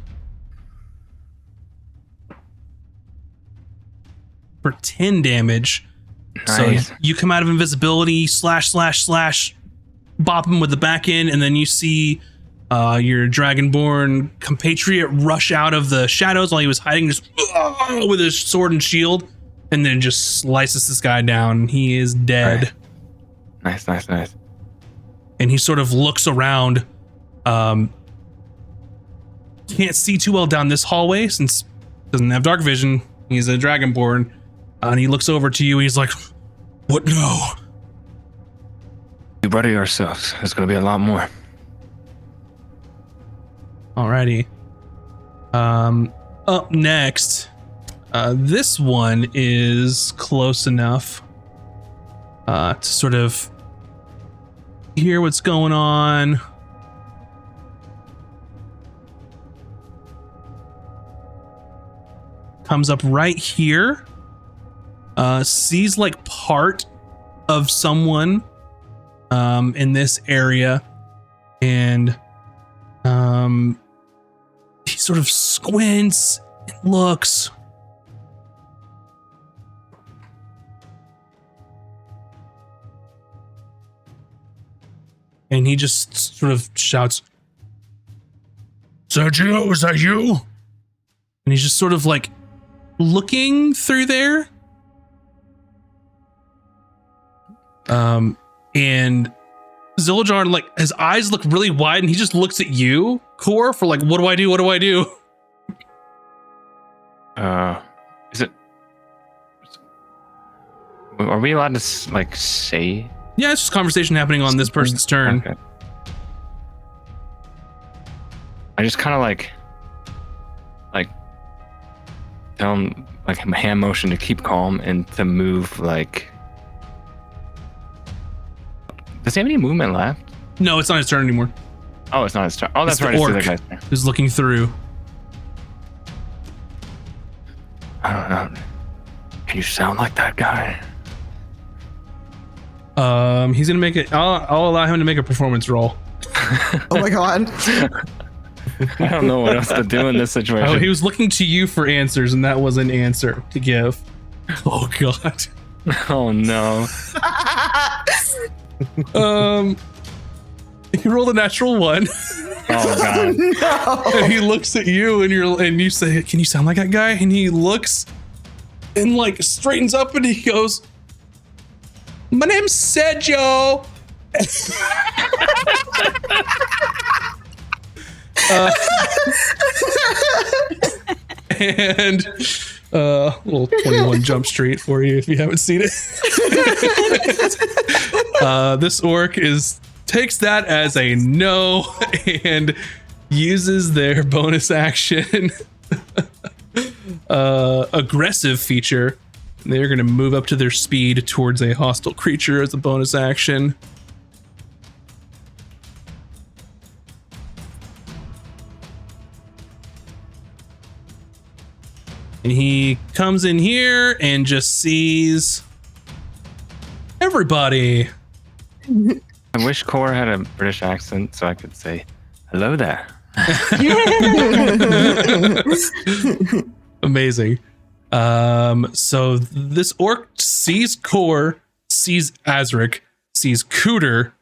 for 10 damage. Nice. So you come out of invisibility, slash, bop him with the back end, and then you see your Dragonborn compatriot rush out of the shadows while he was hiding, just with his sword and shield, and then just slices this guy down. He is dead. Right. Nice. And he sort of looks around. Can't see too well down this hallway since he doesn't have dark vision. He's a Dragonborn. And he looks over to you and he's like, what now? We ready ourselves. There's going to be a lot more. Alrighty. Up next, this one is close enough to sort of hear what's going on. Comes up right here. Sees like part of someone in this area, and he sort of squints and looks. And he just sort of shouts, Sergio, is that you? And he's just sort of like looking through there. And Zillajarn, like, his eyes look really wide and he just looks at you, Core, for like, what do I do? What do I do? Is it... Are we allowed to, like, say... Yeah, it's just conversation happening on this person's turn. Okay. I just kind of like tell him, like, hand motion to keep calm and to move, like... Does he have any movement left? No, it's not his turn anymore. Oh, it's not his turn. Oh, that's It's the right. It's the orc other guy's turn. who's looking through. I don't know. Can you sound like that guy? He's gonna make it. I'll allow him to make a performance roll. Oh my god. I don't know what else to do in this situation. Oh, he was looking to you for answers, and that was an answer to give. Oh god. Oh no. He rolled a natural 1. Oh god. No. And he looks at you, and you say, "Can you sound like that guy?" And he looks and like straightens up, and he goes, "My name's Sergio." And little 21 Jump Street for you if you haven't seen it. This orc takes that as a no and uses their bonus action aggressive feature. They're going to move up to their speed towards a hostile creature as a bonus action. And he comes in here and just sees everybody. I wish Core had a British accent so I could say, hello there. Amazing. So this orc sees Core, sees Azric, sees Cooter,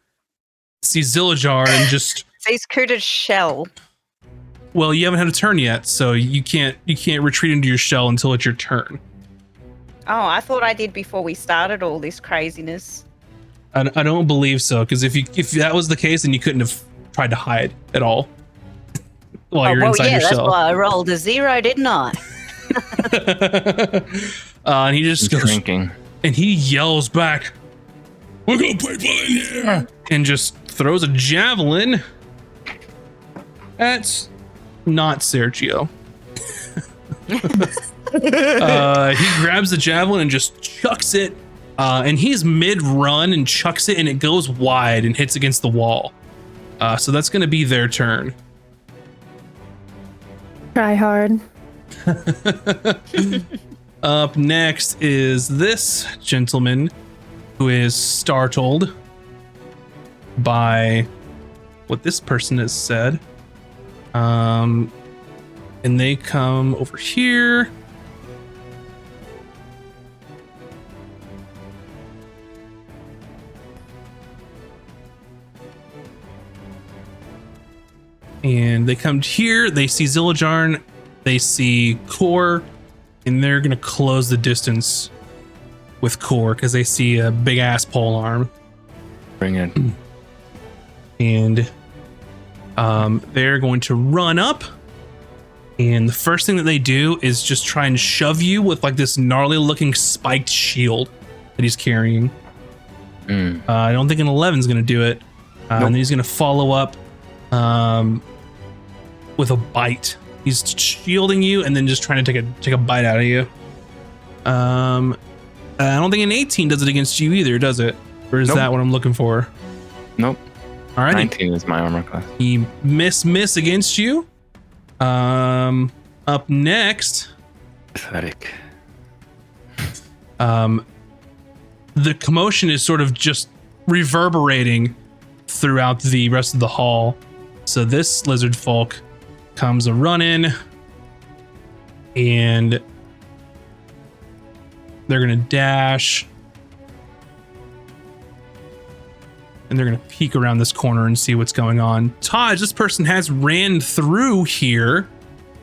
sees Zillajar, and just Sees Cooter's shell. well, you haven't had a turn yet, so you can't retreat into your shell until it's your turn. Oh, I thought I did before we started all this craziness. I don't believe so, because if that was the case, then you couldn't have tried to hide at all while you're inside your that's shell. why I rolled a 0, didn't I? And he just goes, Drinking. and he yells back, "We're gonna people in here!" and just throws a javelin at not Sergio. He grabs the javelin and just chucks it, and he's mid-run and chucks it, and it goes wide and hits against the wall. So that's going to be their turn. Try hard. Up next is this gentleman who is startled by what this person has said. And they come over here. And they come here, they see Zillajarn, they see Core, and they're gonna close the distance with Core because they see a big ass pole arm. Bring it. And they're going to run up, and the first thing that they do is just try and shove you with like this gnarly looking spiked shield that he's carrying. I don't think an 11 is going to do it. And then he's going to follow up with a bite. He's shielding you and then just trying to take a bite out of you. I don't think an 18 does it against you either, does it? Or is that what I'm looking for? Nope. All right. 19 is my armor class. He miss against you. Up next, Pathetic. the commotion is sort of just reverberating throughout the rest of the hall. So this lizard folk comes a running, and they're gonna dash, and they're gonna peek around this corner and see what's going on. Taj, this person has ran through here,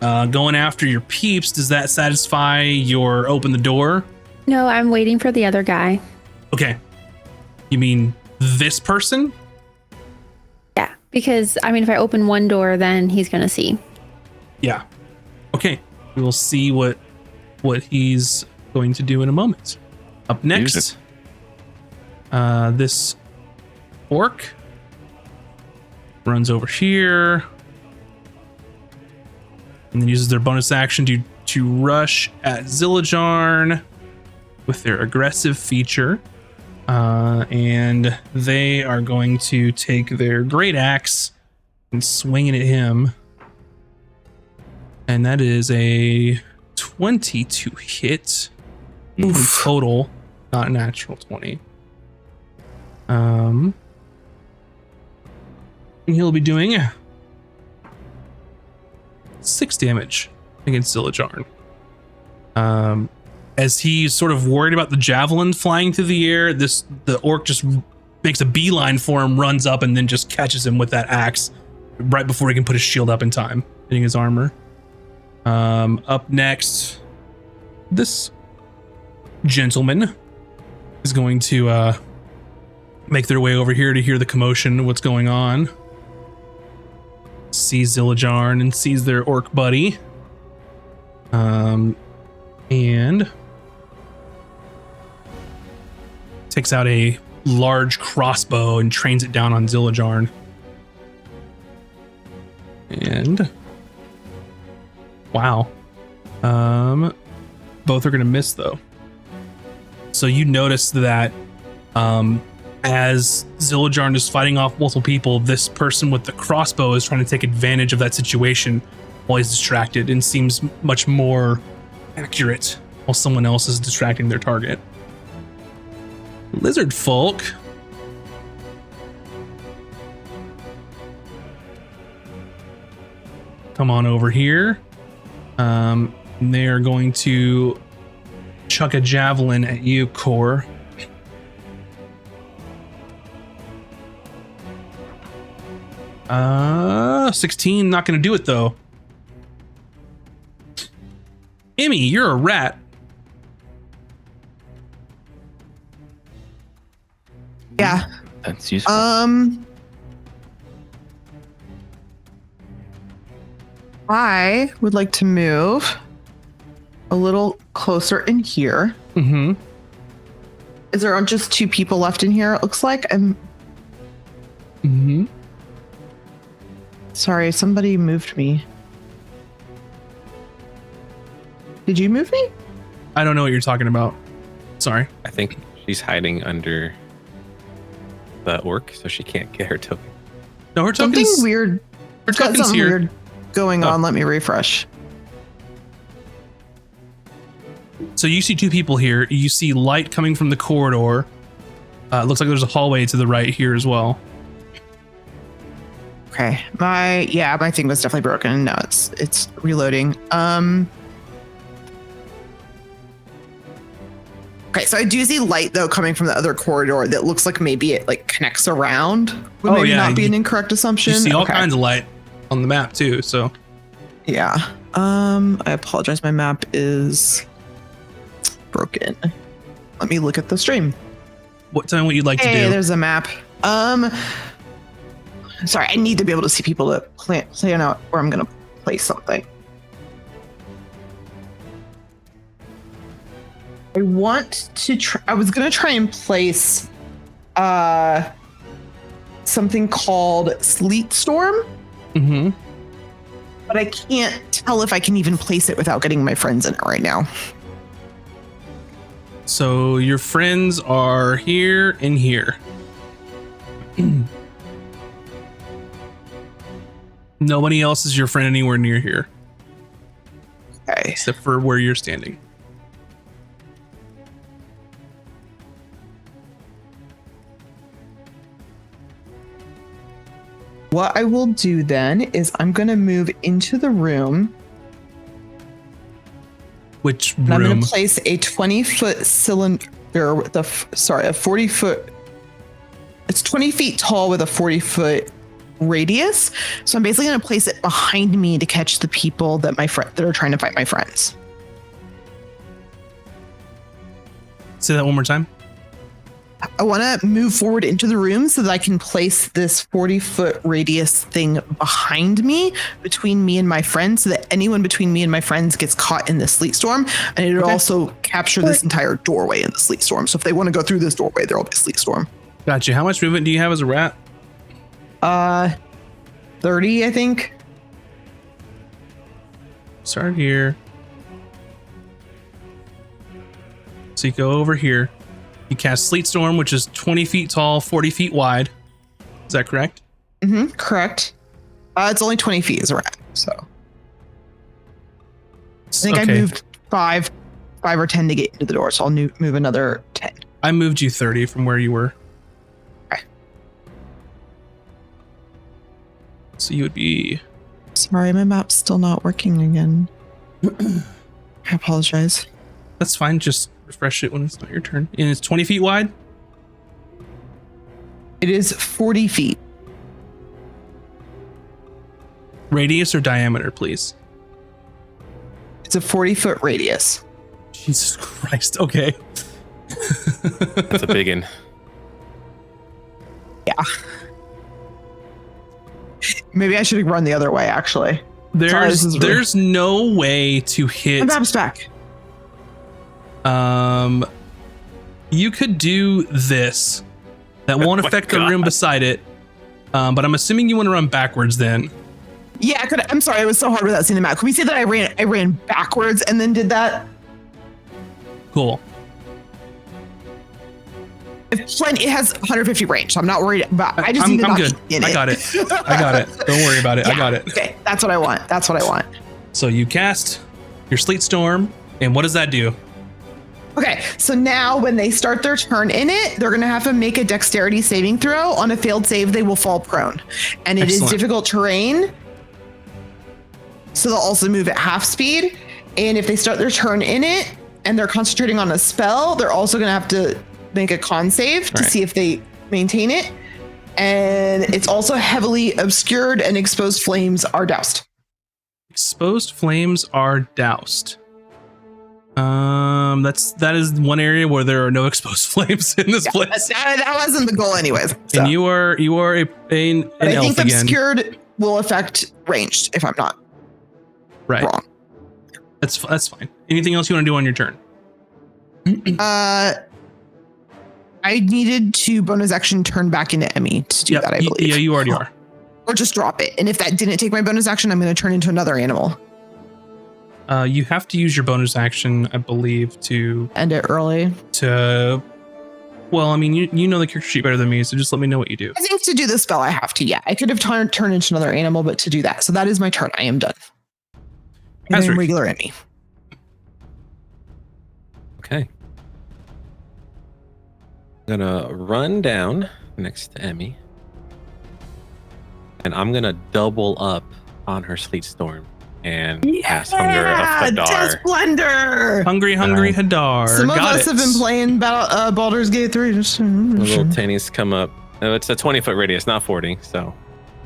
going after your peeps. Does that satisfy your open the door? No, I'm waiting for the other guy. Okay. You mean this person? Yeah, because I mean, if I open one door, then he's gonna see. Yeah. Okay. We will see what he's going to do in a moment. Up next, this orc runs over here and then uses their bonus action to rush at Zillajarn with their aggressive feature. And they are going to take their great axe and swing it at him. And that is a 20 to hit. Total, not natural 20. And he'll be doing 6 damage against Zillajarn. As he's sort of worried about the javelin flying through the air, the orc just makes a beeline for him, runs up, and then just catches him with that axe right before he can put his shield up in time, hitting his armor. Up next, this gentleman is going to make their way over here to hear the commotion, what's going on. sees Zillajarn and sees their orc buddy. And takes out a large crossbow and trains it down on Zillajarn. And wow. Both are gonna miss though. So you notice that as Zillajarn is fighting off multiple people, this person with the crossbow is trying to take advantage of that situation while he's distracted and seems much more accurate while someone else is distracting their target. Lizard folk. Come on over here. They are going to chuck a javelin at you, Core. Uh, 16, not going to do it though. Emmy, you're a rat. Yeah. That's useful. I would like to move a little closer in here. Mm-hmm. Is there just two people left in here? It looks like Mm-hmm. Sorry, somebody moved me. Did you move me? I don't know what you're talking about. Sorry. I think she's hiding under the orc, so she can't get her token. No, her Something token's weird. her Got token's something here. weird going Oh. on. Let me refresh. So you see two people here. You see light coming from the corridor. It looks like there's a hallway to the right here as well. Okay. My thing was definitely broken. No, it's reloading. Okay, so I do see light though coming from the other corridor that looks like maybe it like connects around. Would Oh, maybe yeah, not be an incorrect assumption. You see all Okay. kinds of light on the map too. So Yeah. I apologize. My map is broken. Let me look at the stream. tell me what you'd like to Hey, do. there's a map. Sorry, I need to be able to see people to plan out where I'm gonna place something. I want to try. I was gonna try and place something called Sleet Storm, Mm-hmm. but I can't tell if I can even place it without getting my friends in it right now. So your friends are here and here. Nobody else is your friend anywhere near here, Okay. except for where you're standing. What I will do then is I'm gonna move into the room. Which And I'm room? going to place a 20-foot cylinder with a 40-foot. It's 20 feet tall with a 40-foot radius. So I'm basically going to place it behind me to catch the people that that are trying to fight my friends. Say that one more time. I want to move forward into the room so that I can place this 40-foot radius thing behind me, between me and my friends, so that anyone between me and my friends gets caught in the sleet storm. And it would also capture this entire doorway in the sleet storm. So if they want to go through this doorway, there'll be a sleet storm. Gotcha. How much movement do you have as a rat? 30, I think. Start here. So you go over here. You cast Sleet Storm, which is 20 feet tall, 40 feet wide. Is that correct? Mm-hmm, correct. It's only 20 feet as a rat, so I think I moved five or 10 to get into the door, so I'll move another 10. I moved you 30 from where you were. Okay. So you would be... Sorry, my map's still not working again. I apologize. That's fine. Just refresh it when it's not your turn. And it's 20 feet wide? It is 40 feet. Radius or diameter, please? It's a 40-foot radius. Jesus Christ. Okay. That's a big one. Yeah. Maybe I should run the other way, actually. There's no way to hit. My map's back. You could do this. That won't affect the room beside it. But I'm assuming you want to run backwards then. Yeah, I'm sorry, it was so hard without seeing the map. Can we say that I ran backwards and then did that? Cool. It has 150 range, so I'm not worried about. I just need to I'm not good. in I got it. Don't worry about it. Yeah, I got it. Okay, that's what I want. So you cast your Sleet Storm, and what does that do? Okay, so now when they start their turn in it, they're going to have to make a dexterity saving throw. On a failed save, they will fall prone. And it is difficult terrain, so they'll also move at half speed. And if they start their turn in it and they're concentrating on a spell, they're also going to have to make a con save to see if they maintain it. And it's also heavily obscured, and exposed flames are doused. Exposed flames are doused. That is one area where there are no exposed flames in this place. That wasn't the goal, anyways. So. And you are an I elf think again. obscured will affect ranged, if I'm not wrong. That's fine. Anything else you want to do on your turn? I needed to bonus action turn back into Emmy to do that, I believe. Yeah, you already are. Or just drop it. And if that didn't take my bonus action, I'm going to turn into another animal. You have to use your bonus action, I believe, to end it early. Well, I mean, you know the character sheet better than me, so just let me know what you do. I think to do the spell, I have to. Yeah, I could have turned into another animal, but to do that, so that is my turn. I am done. And then regular Emmy. Okay. I'm gonna run down next to Emmy, and I'm gonna double up on her Sleet Storm and cast Hunger of Hadar. Death Blender! Hungry Hadar. Some of us have been playing Baldur's Gate 3. The little tannies come up. No, it's a 20-foot radius, not 40. So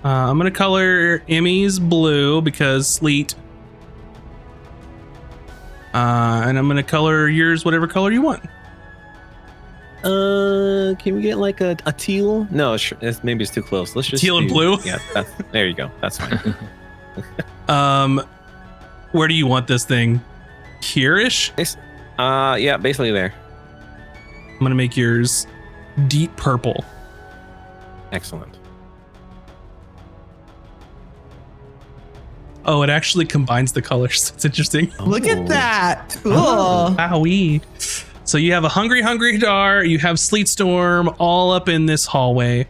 I'm gonna color Emmy's blue because sleet. And I'm gonna color yours whatever color you want. Can we get like a teal? No, maybe it's too close. Let's just teal and blue. Yeah, there you go. That's fine. Where do you want this thing? Here-ish? Yeah, basically there. I'm gonna make yours deep purple. Excellent. Oh, it actually combines the colors. It's interesting. Look at that. Cool. Wowee. So you have a Hungry Hadar, you have Sleet Storm all up in this hallway.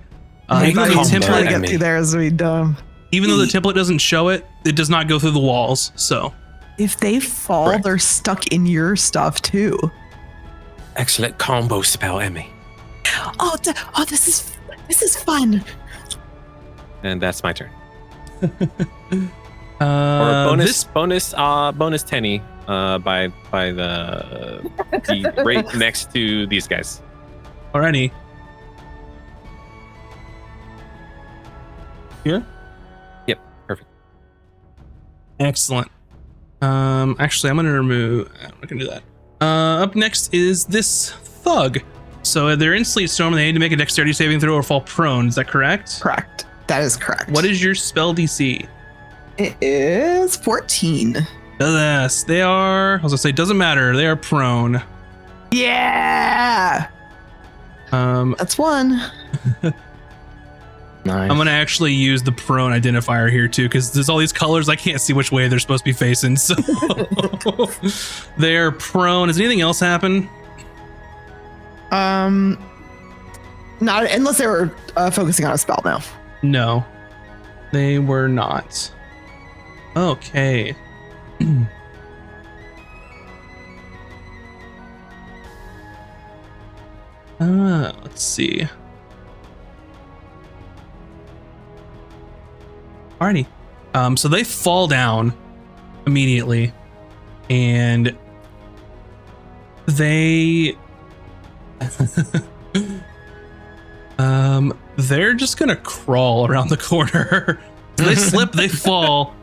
Even though the template get through there as we dumb. Even though the template doesn't show it, it does not go through the walls. So if they fall, they're stuck in your stuff too. Excellent combo spell, Emmy. Oh, this is fun. And that's my turn. Or bonus tenny by the right next to these guys. Alrighty. Here? Yep, perfect. Excellent. Actually, I'm gonna remove. I'm not gonna do that. Up next is this thug. So they're in Sleet Storm. They need to make a dexterity saving throw or fall prone. Is that correct? Correct. That is correct. What is your spell DC? It is 14. Yes, they are. I was gonna say, doesn't matter. They are prone. Yeah. That's one. Nice. I'm gonna actually use the prone identifier here too, because there's all these colors. I can't see which way they're supposed to be facing. So they're prone. Has anything else happen? Not unless they were focusing on a spell. No, they were not. Okay. Let's see. Alrighty. So they fall down immediately, and they're just gonna crawl around the corner. They slip, they fall,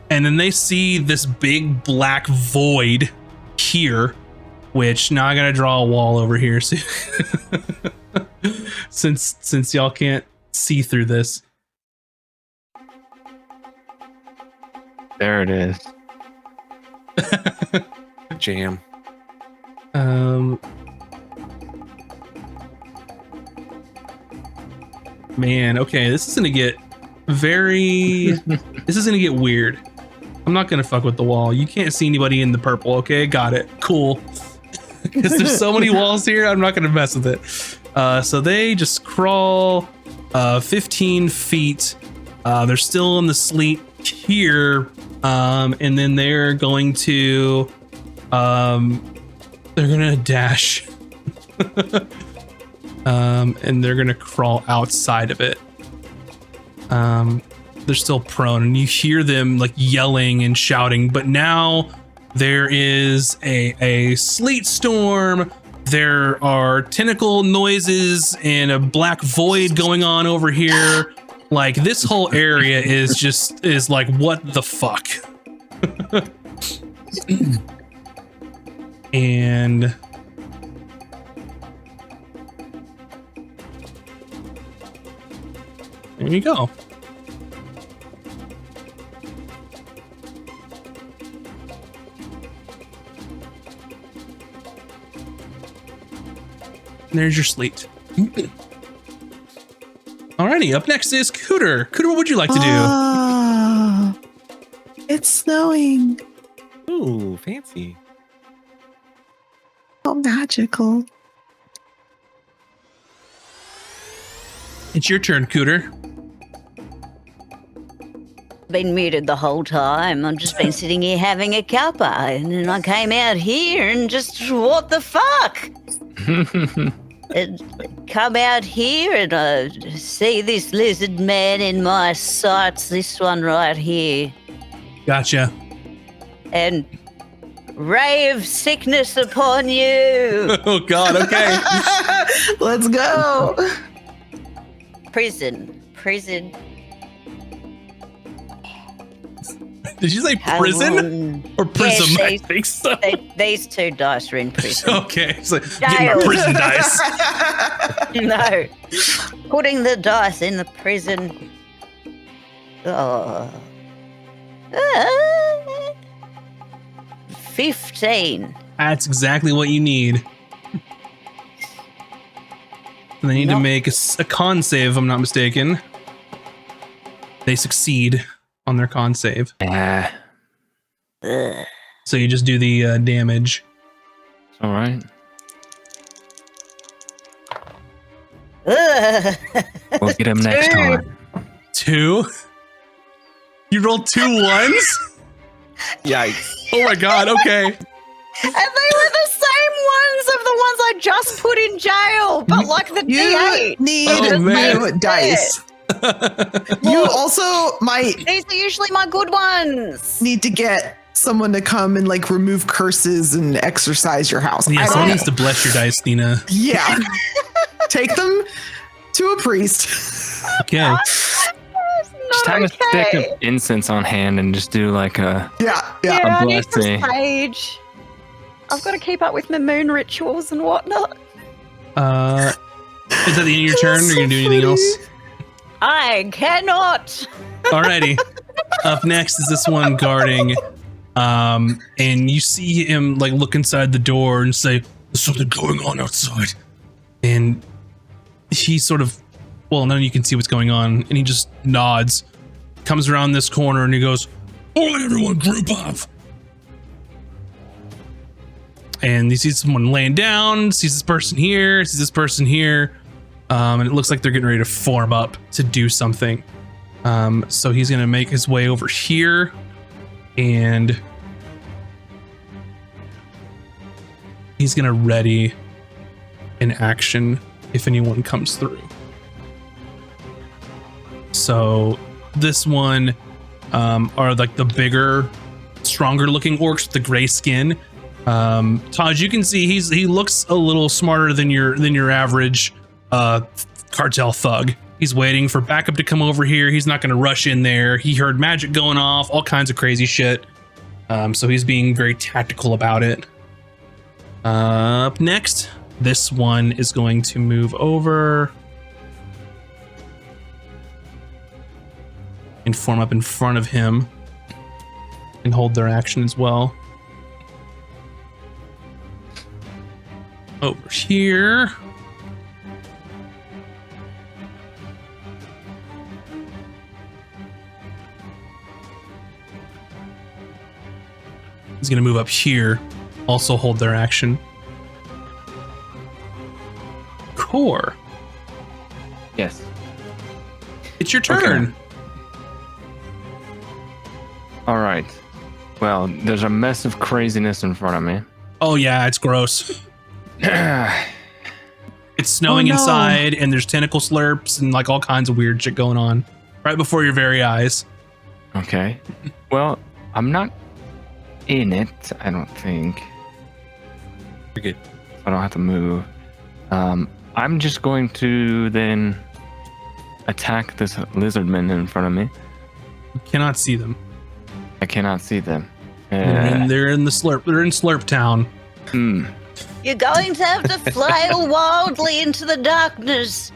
and then they see this big black void here, which now I gotta draw a wall over here, so since y'all can't see through this. There it is. Jam. Man, okay, this is gonna get this is gonna get weird. I'm not gonna fuck with the wall. You can't see anybody in the purple, okay? Got it. Cool. Because there's so many walls here, I'm not gonna mess with it. So they just crawl 15 feet. They're still in the sleet here. And then they're going to they're gonna dash. And they're gonna crawl outside of it. They're still prone, and you hear them like yelling and shouting, but now there is a sleet storm. There are tentacle noises and a black void going on over here. Like, this whole area is like, what the fuck? And there you go. There's your sleet. Alrighty, up next is Cooter. Cooter, what would you like to do? It's snowing. Ooh, fancy. Oh, magical. It's your turn, Cooter. Been muted the whole time. I've just been sitting here having a cuppa, and then I came out here and just, what the fuck? Come out here and see this lizard man in my sights, this one right here. Gotcha. And ray of sickness upon you. Oh God, okay. Let's go. Prison. Did you say prison or prism? Yes, I think so. These two dice are in prison. Okay, it's like getting my Jail. prison dice. No. Putting the dice in the prison. Oh. 15. That's exactly what you need. And they need to make a con save, if I'm not mistaken. They succeed on their con save. Yeah. Ugh. So you just do the damage. All right. Ugh. We'll get him next time. 2? You rolled 2 ones? Yikes. Oh my God, okay. And they were the same ones of the ones I just put in jail, but like the You D8. need Oh, man. new dice. You also might These are usually my good ones. need to get someone to come and like remove curses and exorcise your house. Yeah, I someone don't needs to bless your dice, Nina. Yeah. Take them to a priest. Okay. Just have a stick of incense on hand and just do like a Yeah. Yeah, Yeah. I need some blessing. sage. I've got to keep up with my moon rituals and whatnot. Is that the end of your turn? Or are you gonna do anything else? I cannot. Alrighty. Up next is this one guarding. And you see him like look inside the door and say, "There's something going on outside." And he sort of, well, none of you can see what's going on, and he just nods, comes around this corner, and he goes, "All right, everyone, group up." And he sees someone laying down, sees this person here, sees this person here, and it looks like they're getting ready to form up to do something. So he's gonna make his way over here, and he's gonna ready an action if anyone comes through. So this one are like the bigger, stronger looking orcs with the gray skin. Taj, you can see he looks a little smarter than your average cartel thug. He's waiting for backup to come over here. He's not going to rush in there. He heard magic going off, all kinds of crazy shit. So he's being very tactical about it. Up next, this one is going to move over and can form up in front of him and hold their action as well. Over here. He's going to move up here, also hold their action. Core, Yes. it's your turn. Okay. All right. Well, there's a mess of craziness in front of me. Oh yeah, it's gross. It's snowing Oh, no. inside, and there's tentacle slurps and like all kinds of weird shit going on right before your very eyes. Okay. Well, I'm not in it, I don't think. You're good. I don't have to move. I'm just going to then attack this lizardman in front of me. You cannot see them. I cannot see them. They're in the slurp. They're in Slurp Town. You're going to have to flail wildly into the darkness.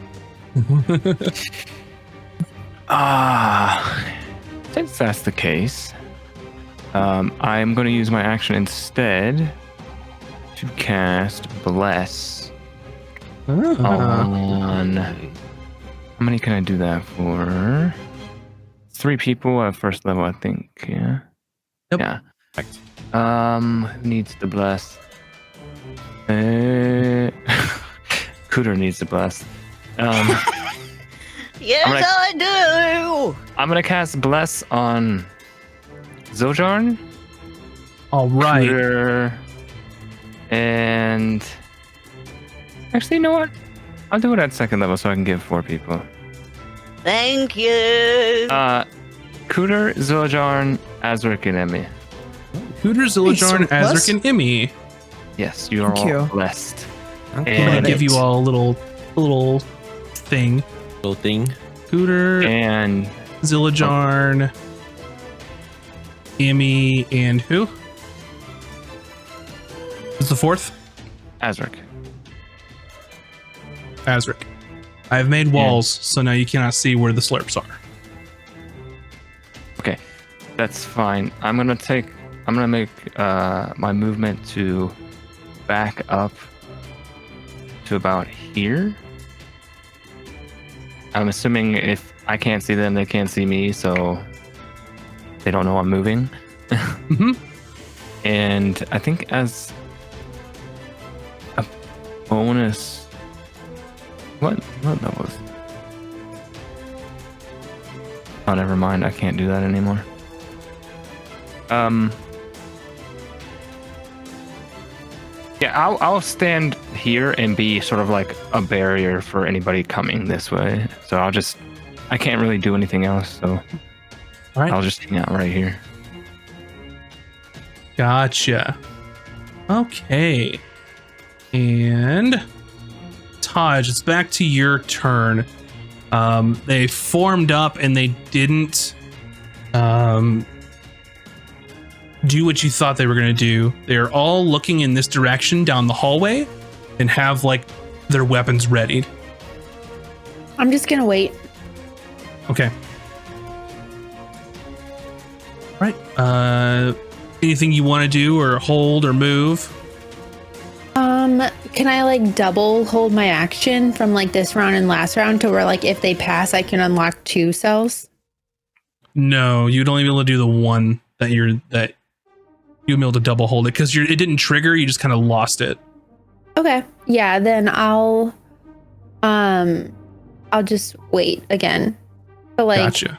Since that's the case, I'm going to use my action instead to cast Bless on... How many can I do that for? 3 people at first level, I think. Yeah. Yep. Yeah. Perfect. Who needs to bless? Cooter needs to bless. Yes, I do. I'm gonna cast Bless on Zojarn, All right. Cooter, and actually, you know what? I'll do it at 2nd level so I can give 4 people. Thank you. Cooter, Zojarn, Azric, and Emmy. Cooter, Zillajarn, Nice. Azric, and Emmy. Yes, you are Thank all you. blessed. I'm gonna And, give you all a little thing. Little thing. Cooter, and Zillajarn, Emmy, and who? Who's the 4th? Azric. Azric. I've made walls, so now you cannot see where the slurps are. Okay, that's fine. I'm gonna make my movement to back up to about here. I'm assuming if I can't see them, they can't see me, so they don't know I'm moving. Mm-hmm. And I think as a bonus, what level is? Oh, never mind. I can't do that anymore. Yeah, I'll stand here and be sort of like a barrier for anybody coming this way. So I can't really do anything else. So All right. I'll just hang out right here. Gotcha. Okay. And Taj, it's back to your turn. They formed up and they didn't do what you thought they were going to do. They're all looking in this direction down the hallway and have like their weapons readied. I'm just gonna wait. Okay. All right. Anything you want to do or hold or move? Can I like double hold my action from like this round and last round to where like if they pass, I can unlock 2 cells? No, you'd only be able to do the one that you'd be able to double hold it because it didn't trigger. You just kind of lost it. Okay. Yeah, then I'll just wait again. But like, Gotcha.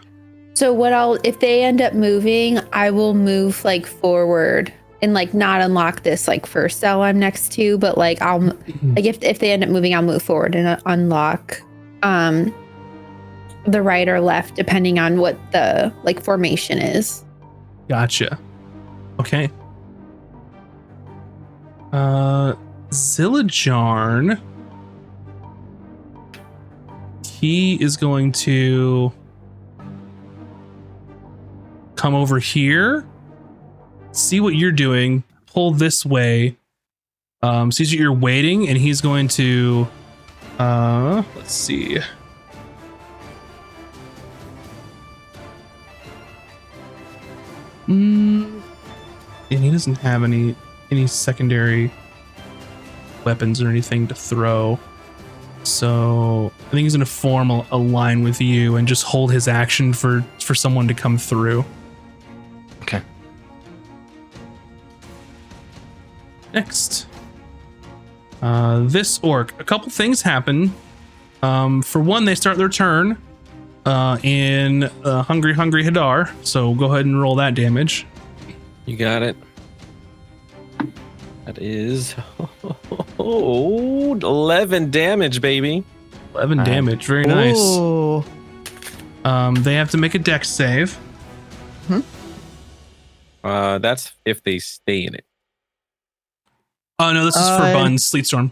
so if they end up moving, I will move like forward and like not unlock this like first cell I'm next to, but like I'll like if they end up moving, I'll move forward and unlock the right or left depending on what the like formation is. Gotcha. Okay. Zillajarn. He is going to come over here, see what you're doing, pull this way, sees that you're waiting, and he's going to let's see. And he doesn't have any secondary weapons or anything to throw. So I think he's gonna form a line with you and just hold his action for someone to come through. Okay. Next. This orc. A couple things happen. For one, they start their turn in Hungry Hadar. So go ahead and roll that damage. You got it. That is 11 damage, baby. 11 damage. Very nice. Oh. They have to make a dex save. That's if they stay in it. Oh no, this is for Bun's Sleetstorm.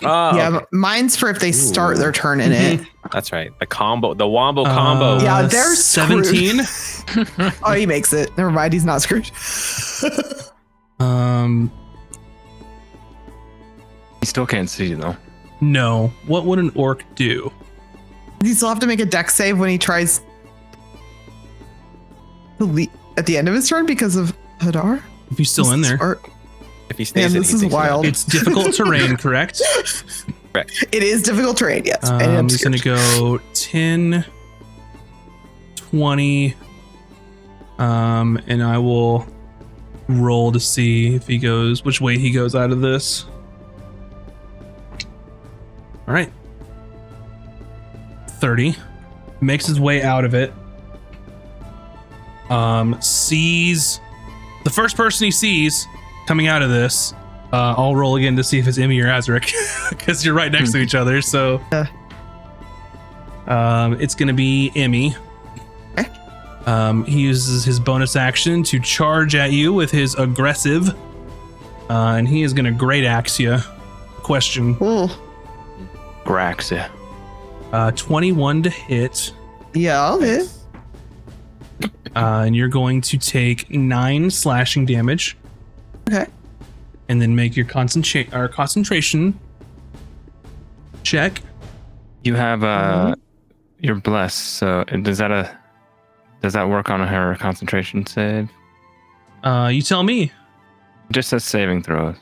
Oh, Yeah, okay. but mine's for if they start their turn in it. That's right. The wombo combo. Yeah, they're 17. Oh, he makes it. Never mind, he's not screwed. He still can't see though. No. What would an orc do? Does he still have to make a dex save when he tries to leap at the end of his turn because of Hadar? If he's still in there. Or, If he stays Man, in, this he is takes it out. wild. It's difficult terrain, correct? it is difficult terrain, yes. and I'm He's going to scared. go 10, 20, and I will roll to see if he goes, which way he goes out of this. All right. 30. Makes his way out of it. Sees the first person he sees coming out of this. I'll roll again to see if it's Emmy or Azric because you're right next to each other. So it's going to be Emmy. Okay. He uses his bonus action to charge at you with his aggressive, and he is going to great axe you. Question: Ooh. Graxia. 21 to hit, Yeah, I'll hit. and you're going to take 9 slashing damage. Okay. And then make your concentration check. You have you're blessed. So does that work on her concentration save? You tell me. Just says saving throws.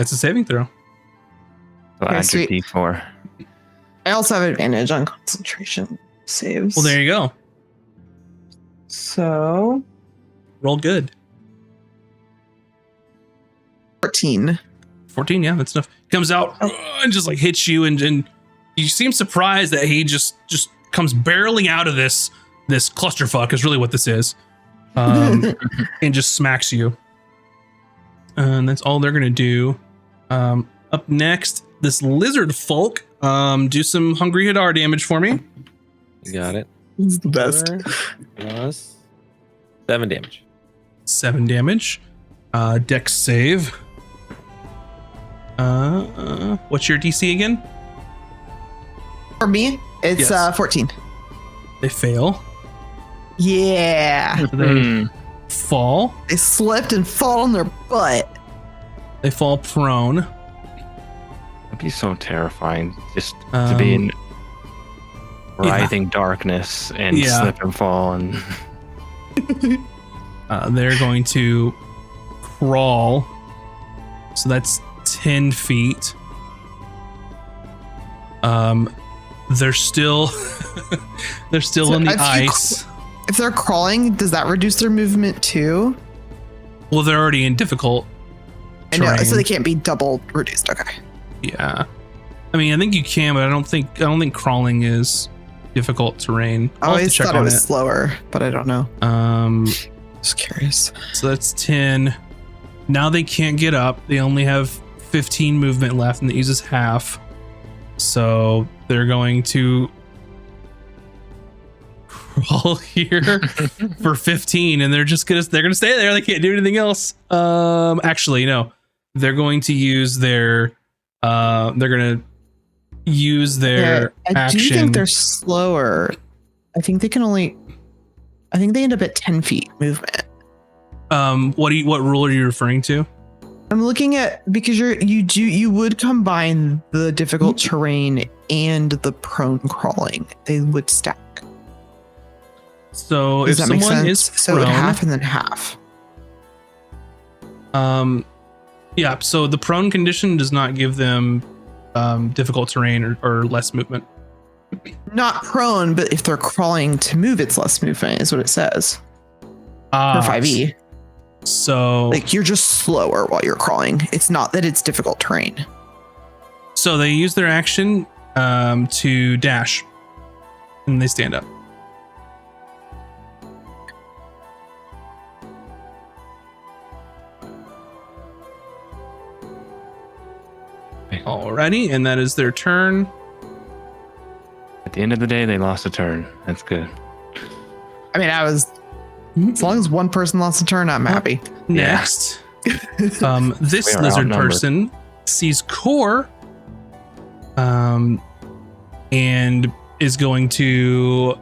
It's a saving throw. So Okay, add your sweet. D4. I also have advantage on concentration saves. Well, there you go. So Roll good. 14. 14, yeah, that's enough. Comes out and just like hits you, and you seem surprised that he just comes barreling out of this clusterfuck is really what this is, and just smacks you. And that's all they're gonna do. Up next, this lizard folk. Do some Hungry Hadar damage for me. You got it. It's the best. Plus 7 damage. 7 damage. Dex save. What's your DC again? For me, it's Yes. 14. They fail. Yeah. So they fall. They slipped and fall on their butt. They fall prone. That'd be so terrifying just to be in writhing darkness and Yeah. slip and fall and They're going to crawl. So that's 10 feet. They're still So in the if you ice. If they're crawling, does that reduce their movement too? Well, they're already in difficult I know, terrain. so they can't be double reduced. Okay. Yeah. I mean, I think you can, but I don't think crawling is difficult terrain. I I'll have to always check thought it on was slower, but I don't know. Just curious. So that's 10. Now they can't get up. They only have 15 movement left, and it uses half. So they're going to crawl here for 15, and they're gonna stay there. They can't do anything else. Actually, no. They're going to use their Yeah, I action. do think they're slower. I think they end up at 10 feet movement. What rule are you referring to? I'm looking at, because you would combine the difficult terrain and the prone crawling. They would stack. So Does if that make someone sense? is So prone, half and then half. Yeah, so the prone condition does not give them difficult terrain or less movement. Not prone, but if they're crawling to move, it's less movement, is what it says. For Ah, 5e. so Like you're just slower while you're crawling. It's not that it's difficult terrain. so they use their action to dash, and they stand up. Alrighty, and that is their turn. At the end of the day, they lost a turn. That's good. I mean, as long as one person lost a turn, I'm happy. Next, this We are lizard outnumbered. person sees Core, and is going to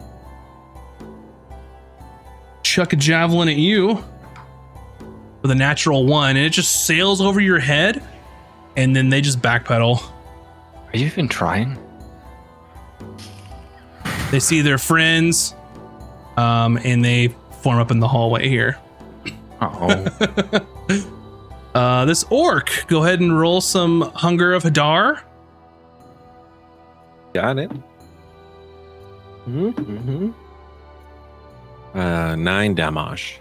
chuck a javelin at you with a natural 1, and it just sails over your head, and then they just backpedal. Are you even trying? They see their friends, and they form up in the hallway here. Oh, This orc, go ahead and roll some Hunger of Hadar. Got it. Mm-hmm. 9 damage.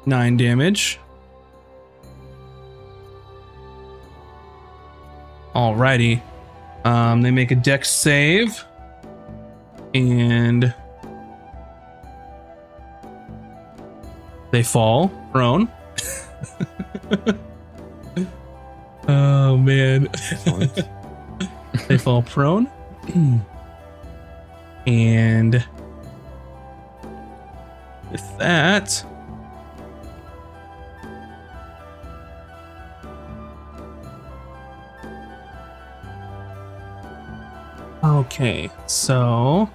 9 damage. Alrighty. They make a dex save. And they fall prone. Oh man. They fall prone. And with that, okay, so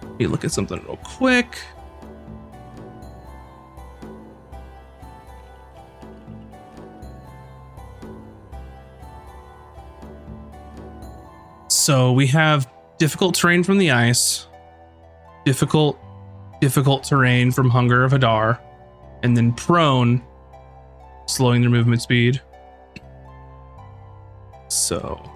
let me look at something real quick. So we have difficult terrain from the ice, difficult terrain from Hunger of Hadar, and then prone, slowing their movement speed. So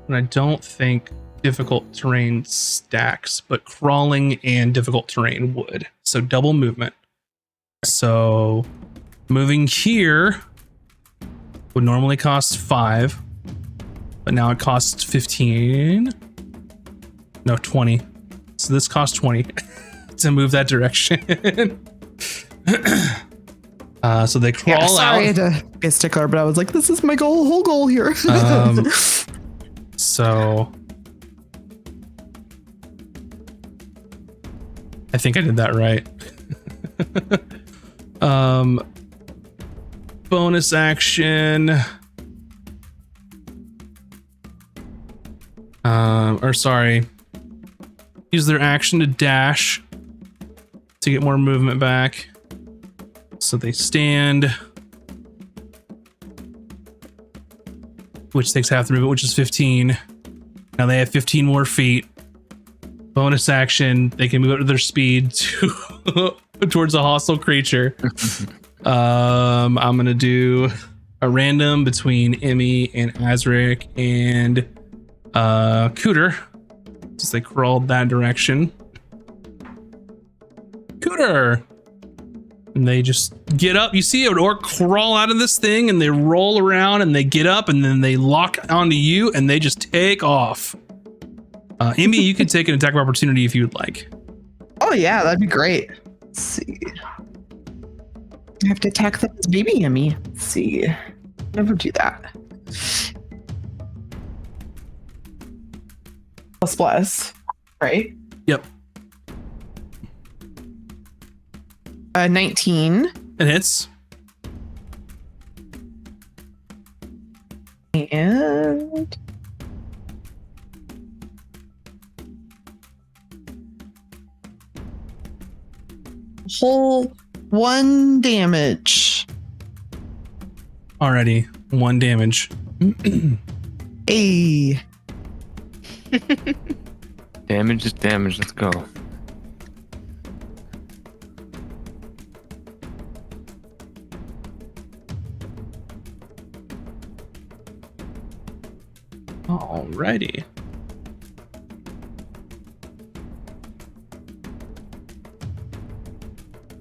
and I don't think difficult terrain stacks, but crawling and difficult terrain would. So double movement. So moving here would normally cost 5, but now it costs 15. No, 20. So this costs 20 to move that direction. So they crawl Yeah, sorry, I out. had to be a stickler, but I was like, this is my whole goal here. So I think I did that right. Bonus action. Or sorry. Use their action to dash to get more movement back. So they stand, which takes half the movement, which is 15. Now they have 15 more feet. Bonus action, they can move up to their speed to towards a hostile creature. I'm gonna do a random between Emmy and Azric and Cooter, since they crawled that direction. Cooter! And they just get up. You see an orc crawl out of this thing, and they roll around, and they get up, and then they lock onto you, and they just take off. Emmy, you can take an attack of opportunity if you would like. Oh yeah, that'd be great. Let's see. I have to attack them as baby Yummy. Let's see. Never do that. Plus, right? Yep. 19. It hits. And whole 1 damage. Already 1 damage. A Damage is damage. Let's go. Alrighty.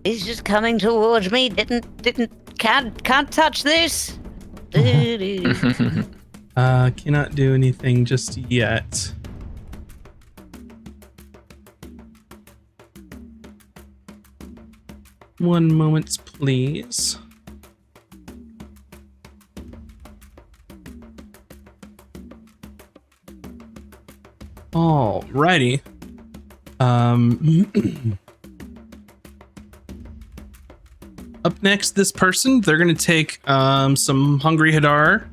He's just coming towards me. Can't touch this. Cannot do anything just yet. One moment, please. Alrighty. Up next, this person, they're gonna take some Hungry Hadar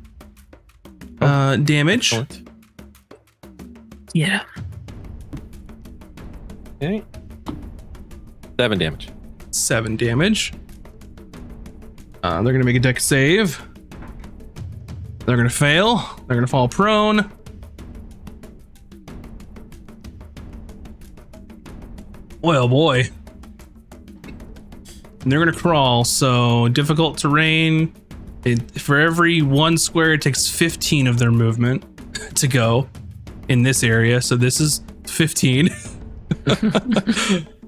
damage. Excellent. Yeah. Okay. 7 damage. 7 damage. They're gonna make a dex save. They're gonna fail. They're gonna fall prone. Well, boy. And they're gonna crawl, so difficult terrain. For every 1 square, it takes 15 of their movement to go in this area. So this is 15.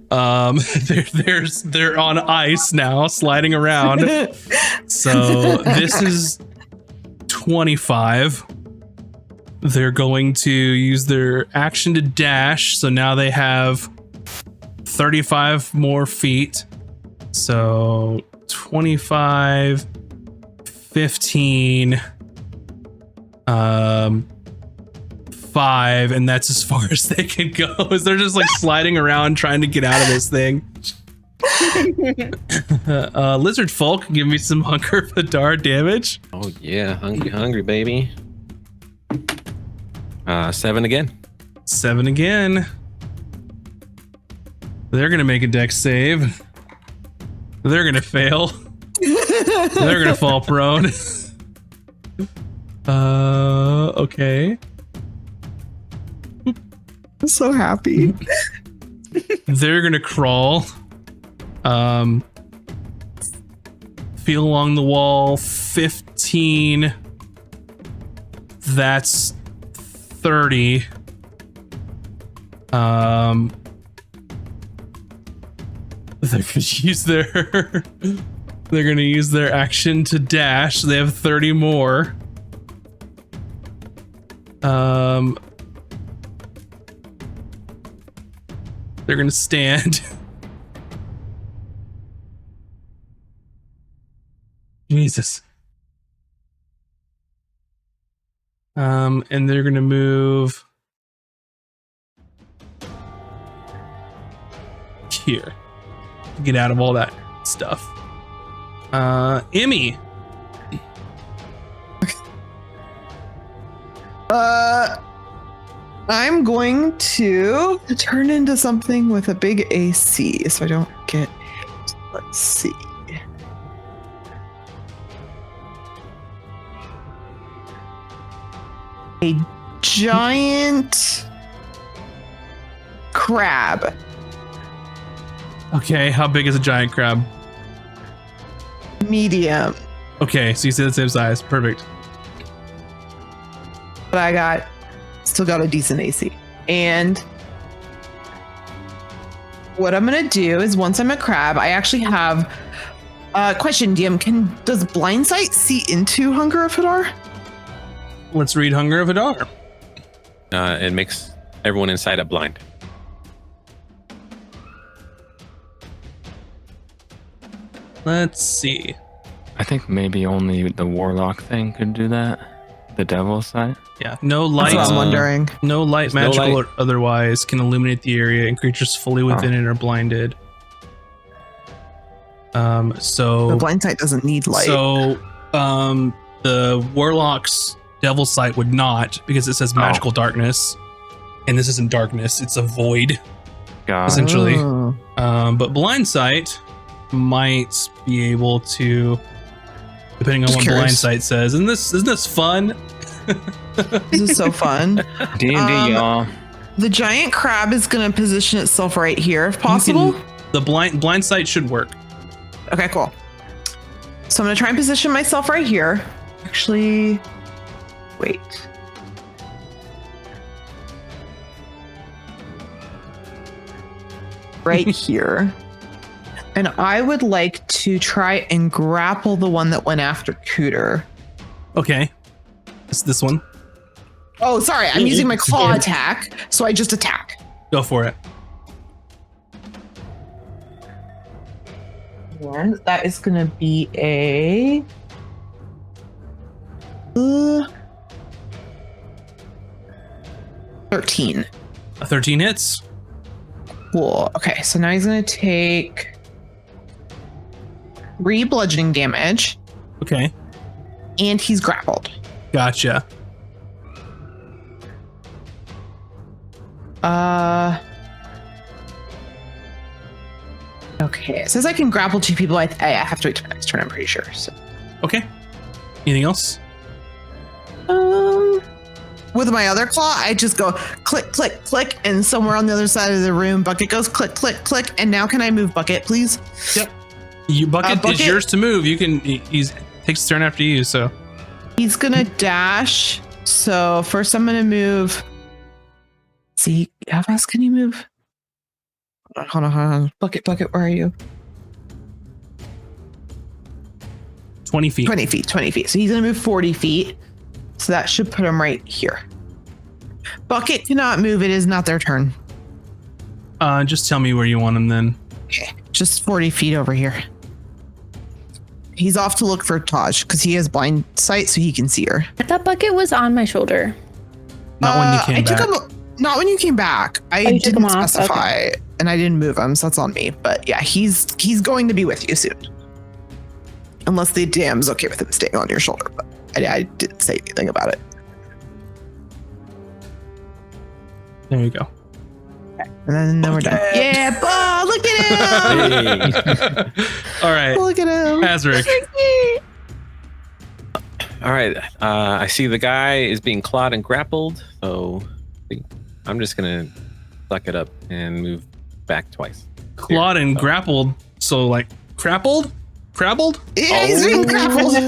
They're on ice now, sliding around. So this is 25. They're going to use their action to dash. So now they have 35 more feet. So 25, 15, 5, and that's as far as they can go. Is they're just like sliding around trying to get out of this thing. Lizard folk, give me some Hunger Hadar damage. Oh yeah, hungry baby. 7 again. 7 again. They're gonna make a dex save. They're gonna fail. They're gonna fall prone. Okay. I'm so happy. They're gonna crawl. Feel along the wall. 15. That's 30. They're gonna use their action to dash. They have 30 more. They're gonna stand. Jesus. And they're gonna move here. Get out of all that stuff. Emmy. I'm going to turn into something with a big AC so I don't get. Let's see. A giant crab. Okay, how big is a giant crab? Medium. Okay, so you say the same size. Perfect. But I still got a decent AC. And what I'm gonna do is once I'm a crab, I actually have a question, DM. Does blind sight see into Hunger of Hadar? Let's read Hunger of Hadar. It makes everyone inside a blind. Let's see. I think maybe only the warlock thing could do that. The devil's sight. Yeah, no light. That's what I'm wondering. No light, There's no magical light. or otherwise, can illuminate the area, and creatures fully within it are blinded. The So blind sight doesn't need light. the warlock's devil sight would not, because it says magical darkness, and this isn't darkness; it's a void, God. essentially. Oh. But blind sight might be able to, depending on Just what blind curious. sight says. And isn't this fun? This is so fun. D&D, y'all. The giant crab is going to position itself right here if possible. The blind sight should work. Okay, cool. So I'm going to try and position myself right here. Actually, wait. Right here. And I would like to try and grapple the one that went after Cooter. Okay. It's this one. Oh, sorry. I'm using my claw attack. So I just attack. Go for it. And that is going to be a 13. A 13 hits. Cool. Okay, so now he's going to take 3 bludgeoning damage, Okay. and he's grappled. Gotcha. Okay, it says I can grapple 2 people. I have to wait till my next turn, I'm pretty sure. So, Okay. Anything else? with my other claw, I just go click, click, click, and somewhere on the other side of the room, Bucket goes click, click, click. And now can I move Bucket, please? Yep. You Bucket is Bucket- yours to move. You can. He's takes a turn after you. So He's gonna dash. So first I'm gonna move. See, how fast can you move? Hold on. Bucket, where are you? 20 feet. 20 feet. So he's gonna move 40 feet. So that should put him right here. Bucket cannot move. It is not their turn. Just tell me where you want him then. Okay, just 40 feet over here. He's off to look for Taj because he has blind sight, so he can see her. I thought Bucket was on my shoulder. Not when you came I back. took him. Not when you came back. I you took didn't him off? specify, and I didn't move him, so that's on me. But yeah, he's going to be with you soon, unless the DM's okay with him staying on your shoulder. But I didn't say anything about it. There you go. And then we're done. Yeah, Bo, look at him! All right. Look at him! Azric. All right. I see the guy is being clawed and grappled, so I think I'm just gonna suck it up and move back twice. Clawed and grappled. So like crappled? Crabbled? Yeah, he's being grappled. They're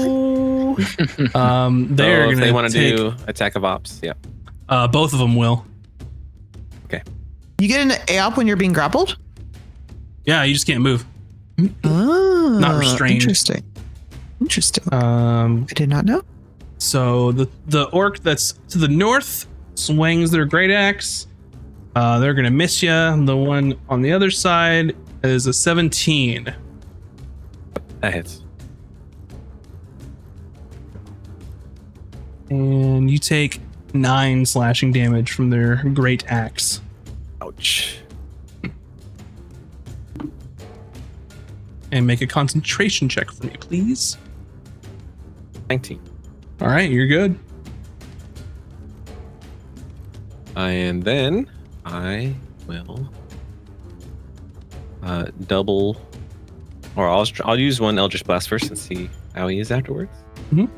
So if gonna they want to take, do attack of ops. Yeah. both of them will. You get an A up when you're being grappled? Yeah, you just can't move. Oh, Not restrained. Interesting. I I did not know. So the orc that's to the north swings their great axe. They're gonna miss you. The one on the other side is a 17. That hits. And you take 9 slashing damage from their great axe. Ouch. And make a concentration check for me, please. 19. All right, you're good. And then I will double, or I'll use one Eldritch Blast first and see how he is afterwards. Mhm.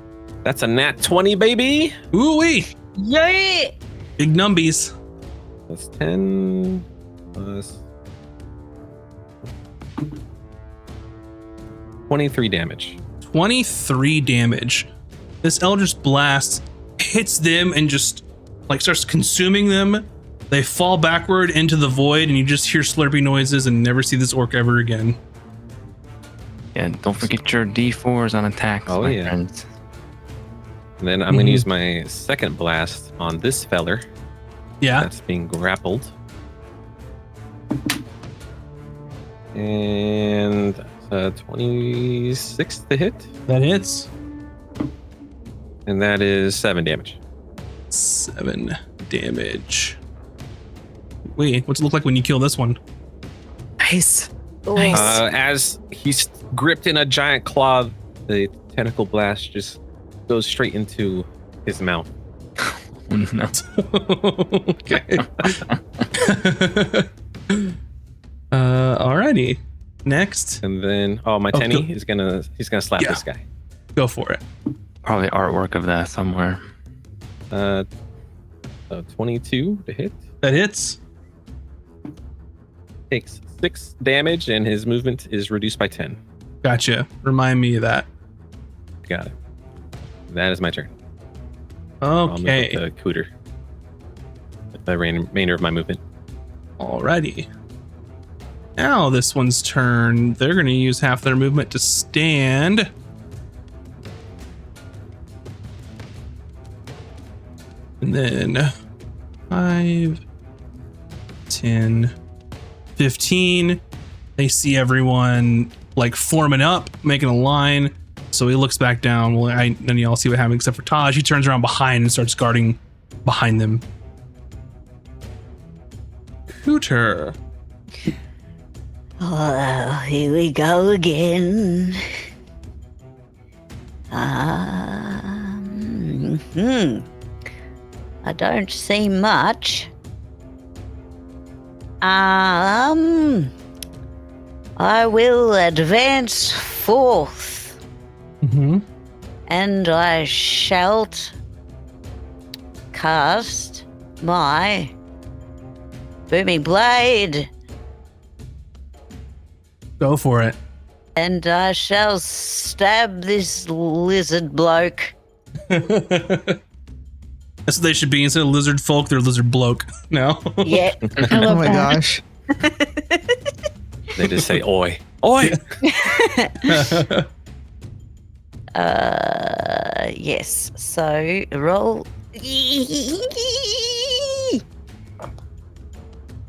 That's a nat 20, baby. Ooh wee! Yeah. Big numbies. That's 10 plus 23 damage. 23 damage. This Eldritch Blast hits them and just like starts consuming them. They fall backward into the void, and you just hear slurpy noises and never see this orc ever again. Yeah, don't forget your D4s on attacks, Oh, my yeah. friends. And then I'm going to use my second blast on this feller Yeah. that's being grappled. And 26 to hit. That hits. And that is 7 damage. 7 damage. Wait, what's it look like when you kill this one? Nice. As he's gripped in a giant claw, the tentacle blast just goes straight into his mouth. No. Okay. Alrighty. Next, And then, my Oh, Tenny go- is he's gonna slap Yeah. this guy. go for it. Probably artwork of that somewhere. So 22 to hit. That hits. Takes 6 damage, and his movement is reduced by 10. Gotcha. Remind me of that. Got it. That is my turn. I'll move Okay. up to Cooter with the remainder of my movement. Alrighty. Now this one's turn. They're going to use half their movement to stand. And then 5, 10, 15. They see everyone like forming up, making a line. So he looks back down. Well, none of y'all see what happened except for Taj. He turns around behind and starts guarding behind them. Cooter. Oh, here we go again. I don't see much. I will advance forth, Mm-hmm. and I shall cast my booming blade, Go for it. and I shall stab this lizard bloke. That's what they should be. Instead of lizard folk, they're lizard bloke. No. Yeah. I love Oh my that. gosh. They just say, oi. Oi! Yes. So roll.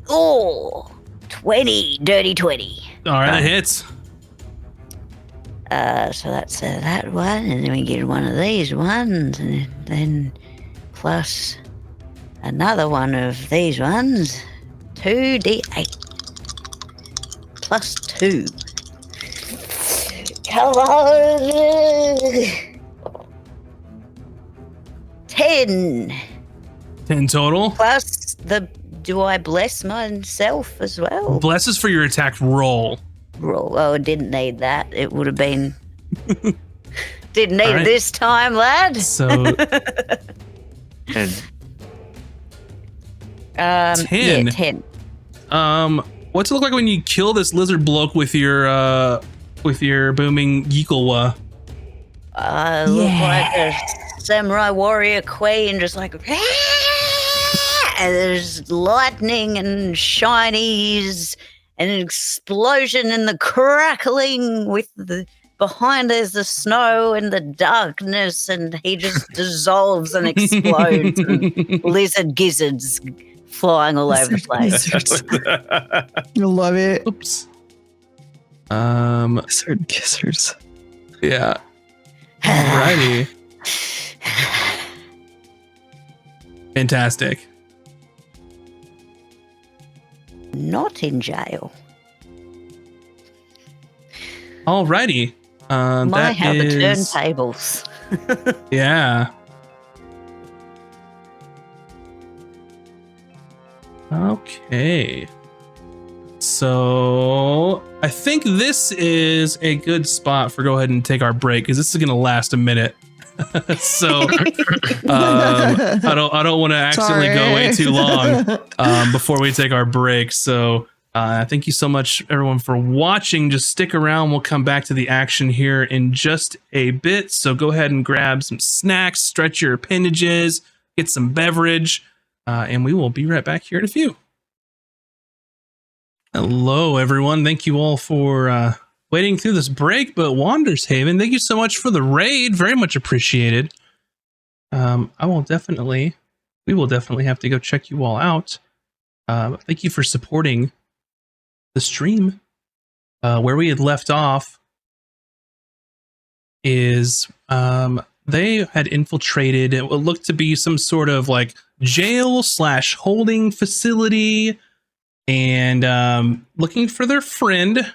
Oh, 20, dirty 20. All right, that hits. So that's that one, and then we get one of these ones, and then plus another one of these ones. 2d8 plus 2. Come on. 10 10 total. plus the. Do I bless myself as well? Blesses for your attack roll. Roll. Oh, didn't need that. It would have been. Didn't need All right. it this time, lad. So And 10. Yeah, 10. What's it look like when you kill this lizard bloke with your booming Yeekalwa? Look like a samurai warrior queen, just like. And there's lightning and shinies, and an explosion and the crackling with the behind there's the snow and the darkness, and he just dissolves and explodes, and lizard gizzards flying all over the place. You'll love it. Oops. Lizard kissers. Yeah. Alrighty. Fantastic. Not in jail. Alrighty. My, That how the is- turntables. Yeah. Okay. So I think this is a good spot for go ahead and take our break because this is going to last a minute. So I don't want to accidentally go way too long before we take our break. So thank you so much, everyone, for watching. Just stick around. We'll come back to the action here in just a bit. So go ahead and grab some snacks, stretch your appendages, get some beverage, and we will be right back here in a few. Hello, everyone. Thank you all for waiting through this break. But Wander's Haven, thank you so much for the raid. Very much appreciated. We will definitely have to go check you all out. Thank you for supporting the stream. Where we had left off is they had infiltrated what looked to be some sort of like jail / holding facility, and looking for their friend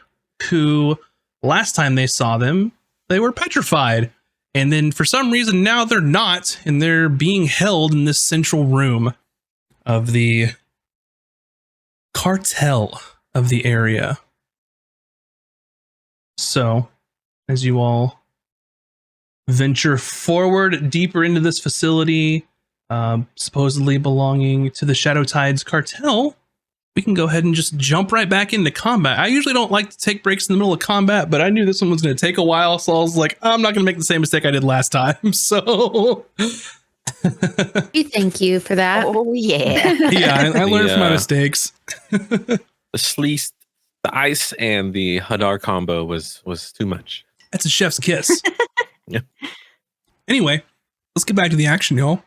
who last time they saw them, they were petrified. And then for some reason now they're not, and they're being held in this central room of the cartel of the area. So, as you all venture forward deeper into this facility, supposedly belonging to the Shadow Tides cartel, we can go ahead and just jump right back into combat. I usually don't like to take breaks in the middle of combat, but I knew this one was going to take a while, so I was like, I'm not going to make the same mistake I did last time. So We thank you for that. Oh, yeah. yeah, I learned from my mistakes. The Sleece, the ice, and the Hadar combo was too much. That's a chef's kiss. Yeah. Anyway, let's get back to the action, y'all.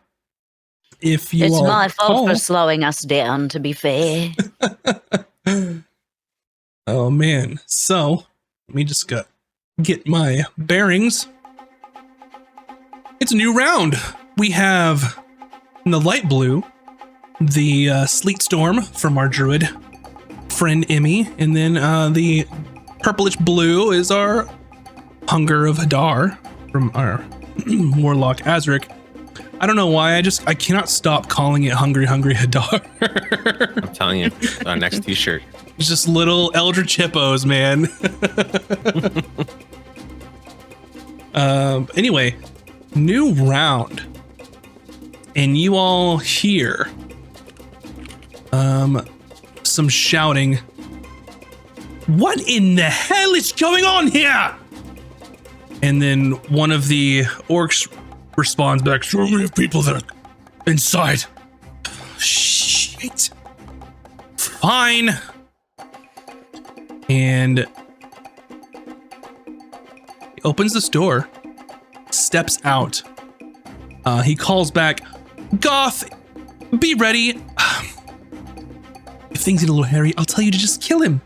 If you It's all my fault recall- for slowing us down, to be fair. Oh man. So let me just get my bearings. It's a new round. We have in the light blue the Sleet Storm from our druid friend Emmy, and then the purplish blue is our Hunger of Hadar from our warlock Azric. I don't know why, I cannot stop calling it Hungry Hadar. I'm telling you, our next t-shirt. It's just little eldritch hippos, man. Anyway, new round. And you all hear some shouting. What in the hell is going on here? And then one of the orcs responds back, so many people that are inside. Shit. Fine. And he opens this door, steps out. He calls back, Goth, be ready. If things get a little hairy, I'll tell you to just kill him.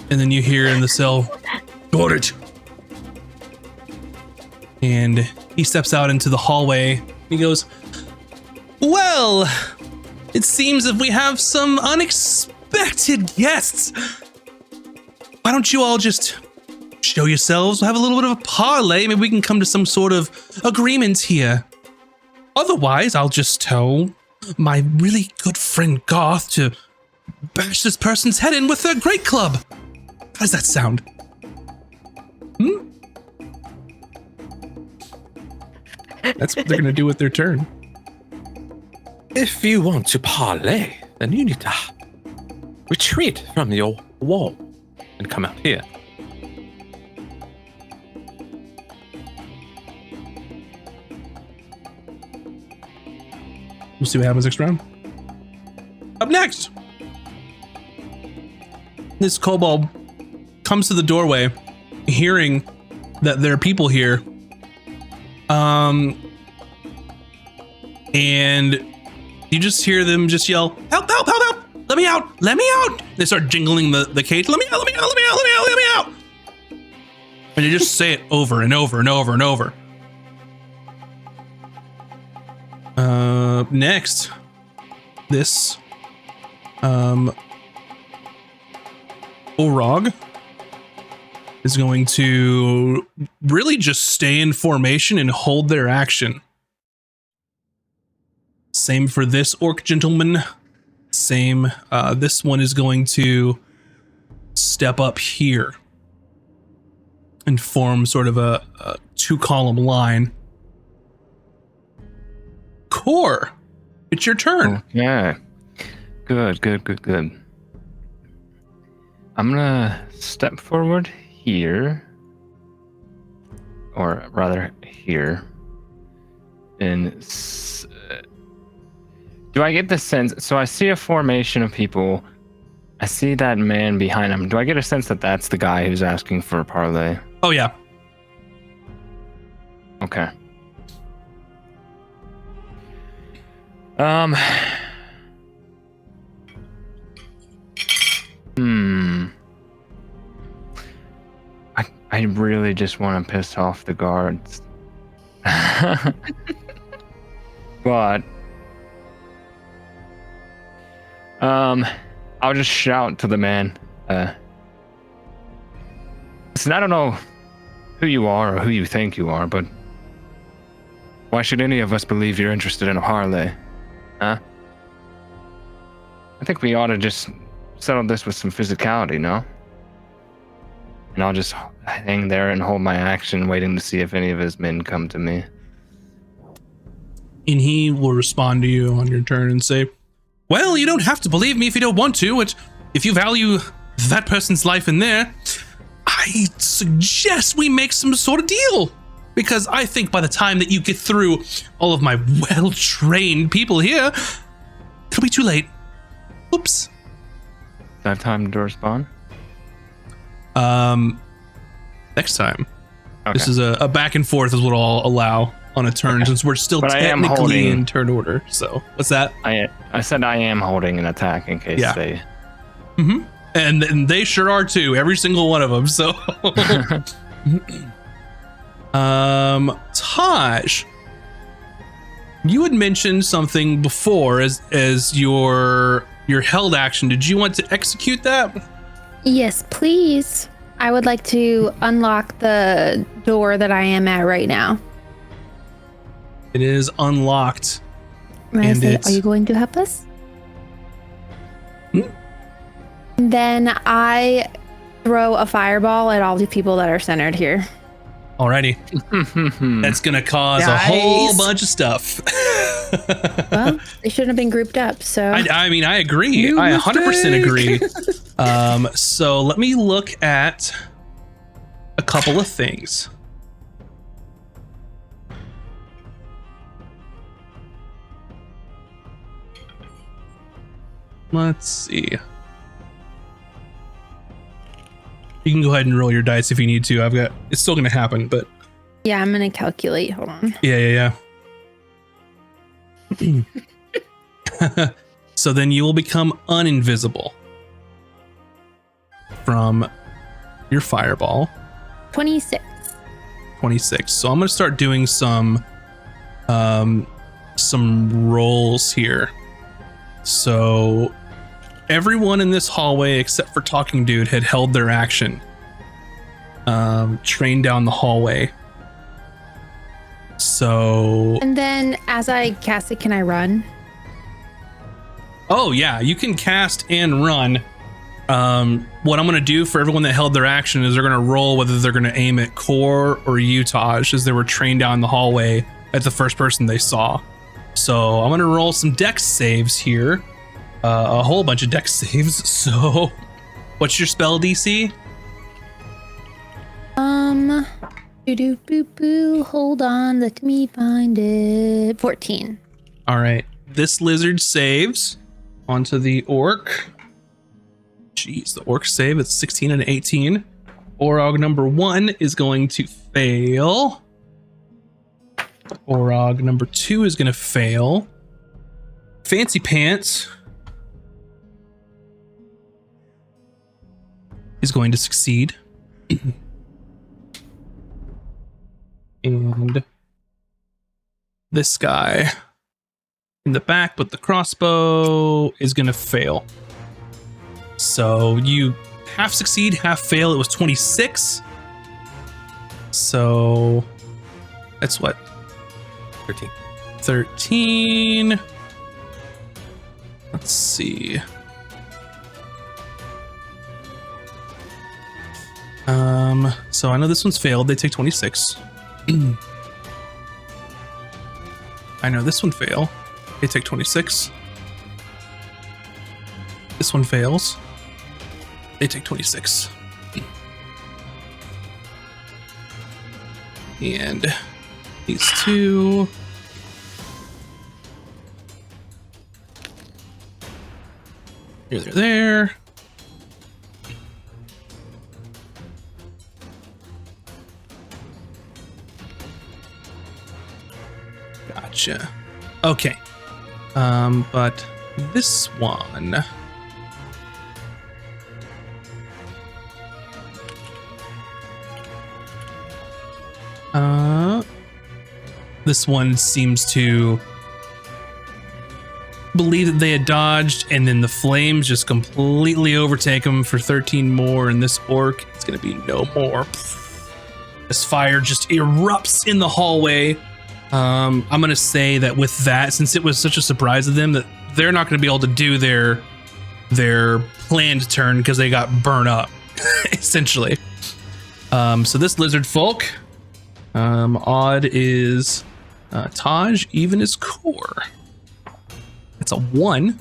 And then you hear in the cell, got it. And he steps out into the hallway. He goes, well, it seems that we have some unexpected guests. Why don't you all just show yourselves, have a little bit of a parlay, maybe we can come to some sort of agreement here. Otherwise, I'll just tell my really good friend Garth to bash this person's head in with a great club. How does that sound? That's what they're gonna do with their turn. If you want to parlay, then you need to retreat from your wall and come out here. We'll see what happens next round. Up next, this kobold comes to the doorway, hearing that there are people here. And you just hear them just yell, help, help, help, help, let me out, let me out. They start jingling the cage, let me out, let me out, let me out, let me out, let me out. And you just say it over and over and over and over. Next, this, Orog is going to really just stay in formation and hold their action. Same for this orc gentleman. Same. This one is going to step up here and form sort of a two-column line. Core, it's your turn. Yeah. Good. I'm gonna step forward here, or rather here, and do I get the sense? So I see a formation of people. I see that man behind him. Do I get a sense that that's the guy who's asking for a parlay? Oh yeah. Okay. I really just want to piss off the guards. But I'll just shout to the man. Listen, I don't know who you are or who you think you are, but why should any of us believe you're interested in a parlay? Huh? I think we ought to just settle this with some physicality, no? And I'll just hang there and hold my action, waiting to see if any of his men come to me. And he will respond to you on your turn and say, well, you don't have to believe me if you don't want to. If you value that person's life in there, I suggest we make some sort of deal. Because I think by the time that you get through all of my well-trained people here, it'll be too late. Oops. Do I have time to respond? Next time. Okay. This is a back and forth is what I'll allow on a turn, since we're still But I am technically holding- in turn order. So what's that? I said I am holding an attack in case they. Mm-hmm. And they sure are too. Every single one of them. So, Taj, you had mentioned something before as your held action. Did you want to execute that? Yes, please. I would like to unlock the door that I am at right now. It is unlocked. May I And say, it's- are you going to help us? Hmm? Then I throw a fireball at all the people that are centered here. Alrighty. That's gonna cause a whole bunch of stuff. Well, they shouldn't have been grouped up, so I mean, I agree. I 100% agree. So let me look at a couple of things. Let's see. You can go ahead and roll your dice if you need to. It's still going to happen, but yeah, I'm gonna calculate. Hold on. yeah. So then you will become uninvisible from your fireball. 26. 26. So I'm going to start doing some rolls here. So everyone in this hallway except for Talking Dude had held their action. Trained down the hallway. So And then as I cast it, can I run? oh yeah, you can cast and run. What I'm going to do for everyone that held their action is they're going to roll whether they're going to aim at Core or Utah, as they were trained down the hallway at the first person they saw. So I'm going to roll some dex saves here. A whole bunch of dex saves. So what's your spell DC? Hold on, let me find it. 14. All right. This lizard saves onto the orc. Jeez, the orc save is 16 and 18. Orog number 1 is going to fail. Orog number 2 is going to fail. Fancy Pants is going to succeed. And this guy in the back with the crossbow is going to fail. So you half succeed, half fail. It was 26. So that's what? 13. 13. Let's see. So I know this one's failed. They take 26. I know this one fail. They take 26. This one fails. They take 26. And these two. Here, they're there. Gotcha. Okay. But this one. This one seems to believe that they had dodged, and then the flames just completely overtake them for 13 more, and this orc is going to be no more. This fire just erupts in the hallway. I'm going to say that with that, since it was such a surprise to them, that they're not going to be able to do their planned turn because they got burned up, essentially. So this lizard folk, odd is Taj, even is core. It's a 1.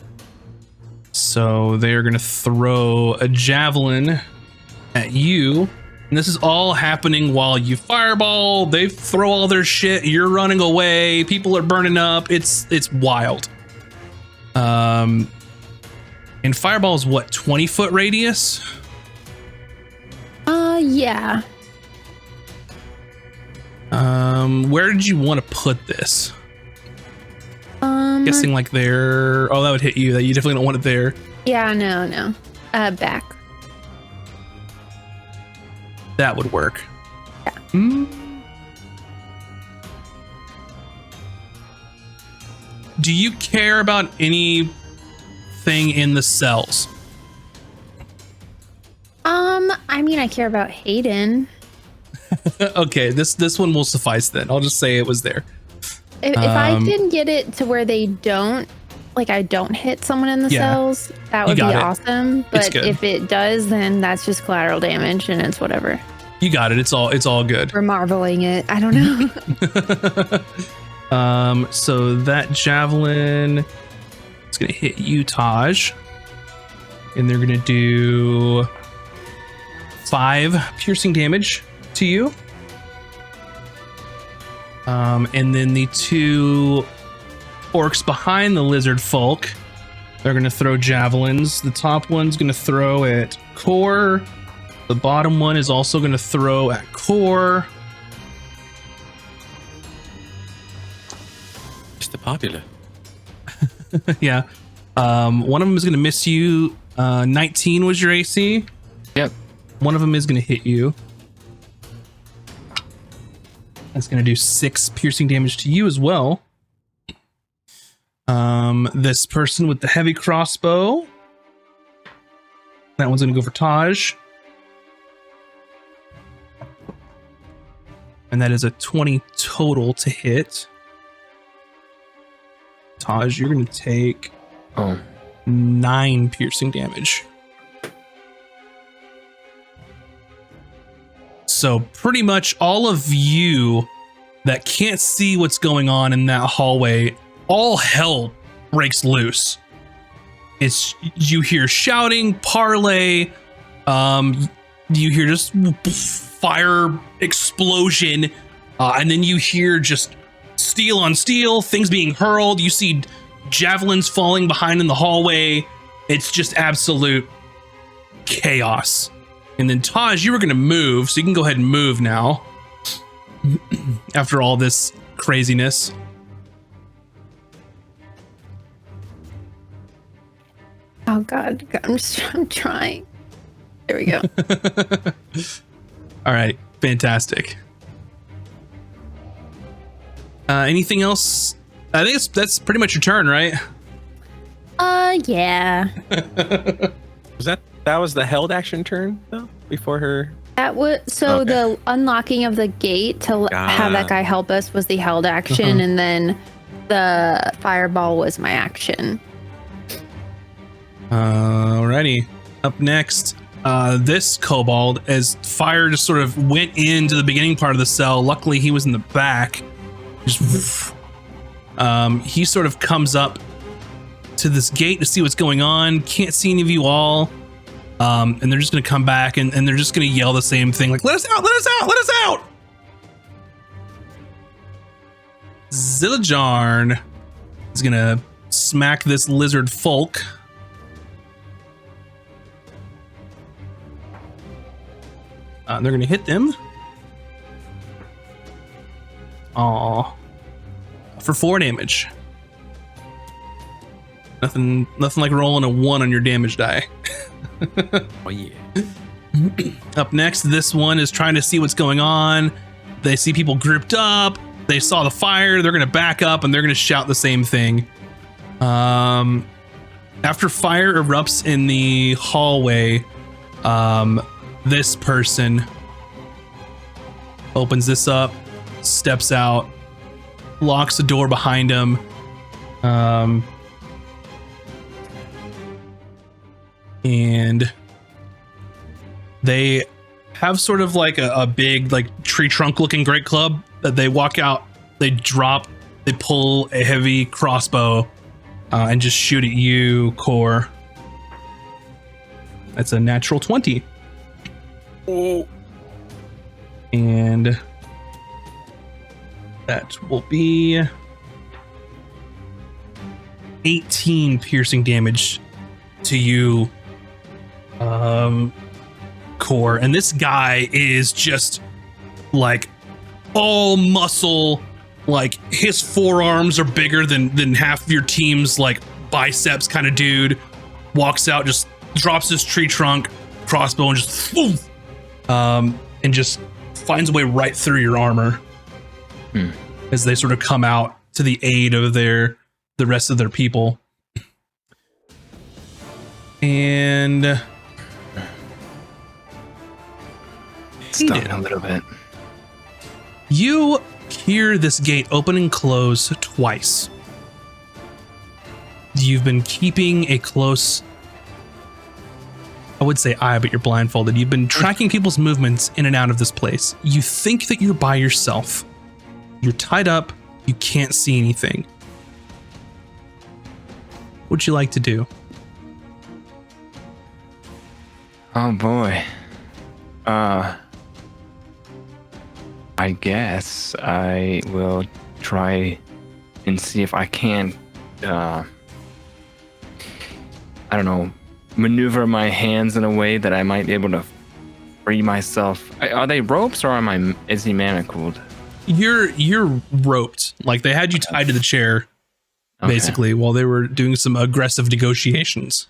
So they're going to throw a javelin at you. And this is all happening while you fireball. They throw all their shit. You're running away. People are burning up. It's wild. And fireball is what, 20-foot radius? Yeah. Where did you want to put this? Guessing like there. Oh, that would hit you. That you definitely don't want it there. Yeah, no. Back. That would work. Yeah. Do you care about anything in the cells? I mean, I care about Hayden. Okay, this one will suffice then. I'll just say it was there. If I can get it to where they don't, like, I don't hit someone in the cells, that would be awesome. But if it does, then that's just collateral damage, and it's whatever. You got it. It's all good. We're marveling it. I don't know. So that javelin is gonna hit you, Taj, and they're gonna do 5 piercing damage to you. And then the 2 orcs behind the lizard folk, they're gonna throw javelins. The top one's gonna throw at core. The bottom one is also gonna throw at core. Mr. Popular. Yeah. One of them is gonna miss you. 19 was your AC. Yep. One of them is gonna hit you. That's gonna do 6 piercing damage to you as well. This person with the heavy crossbow, that one's gonna go for Taj. And that is a 20 total to hit. Taj, you're gonna take 9 piercing damage. So pretty much all of you that can't see what's going on in that hallway, all hell breaks loose. You hear shouting, parlay, you hear just fire explosion, and then you hear just steel on steel, things being hurled. You see javelins falling behind in the hallway. It's just absolute chaos. And then Taj, you were going to move, so you can go ahead and move now. After all this craziness. Oh God, I'm trying. There we go. All right, fantastic. Anything else? I think that's pretty much your turn, right? Yeah. That was the held action turn though before her. That was the unlocking of the gate to have that guy help us was the held action, and then the fireball was my action. Alrighty. Up next, this kobold, as fire just sort of went into the beginning part of the cell. Luckily, he was in the back. Just, he sort of comes up to this gate to see what's going on. Can't see any of you all. And they're just going to come back and they're just going to yell the same thing, like, let us out, let us out, let us out. Zillajarn is going to smack this lizard folk. They're going to hit them. Aw. For 4 damage. Nothing like rolling a 1 on your damage die. Oh yeah. Up next, this one is trying to see what's going on. They see people grouped up. They saw the fire. They're going to back up and they're going to shout the same thing. After fire erupts in the hallway, this person opens this up, steps out, locks the door behind him. And they have sort of like a big like tree trunk looking great club that they walk out, they drop They pull a heavy crossbow and just shoot at you, Core. That's a natural 20. Oh. And that will be 18 piercing damage to you, Core. And this guy is just like all muscle. Like his forearms are bigger than half of your team's like biceps kind of dude. Walks out, just drops his tree trunk, crossbow, and just and just finds a way right through your armor as they sort of come out to the aid of the rest of their people. And Stunned a little bit. You hear this gate open and close twice. You've been keeping a close, I would say eye, but you're blindfolded. You've been tracking people's movements in and out of this place. You think that you're by yourself. You're tied up. You can't see anything. What would you like to do? Oh boy. I guess I will try and see if I can, I don't know, maneuver my hands in a way that I might be able to free myself. Are they ropes or is he manacled? You're roped. Like they had you tied to the chair, basically, while they were doing some aggressive negotiations.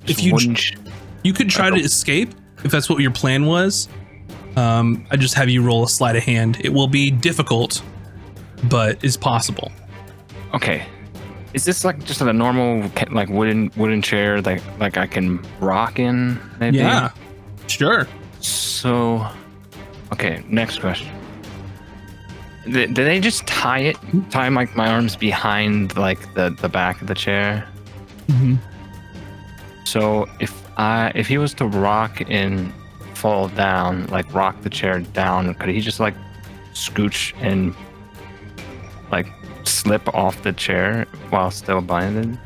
If you could try to escape, if that's what your plan was. I just have you roll a sleight of hand. It will be difficult, but it's possible. Okay. Is this like just a normal like wooden chair that like I can rock in? Maybe? Yeah, sure. So, okay. Next question. Did they just tie like my arms behind like the back of the chair? Mm-hmm. So if he was to rock and fall down, like rock the chair down, could he just like scooch and like slip off the chair while still blinded?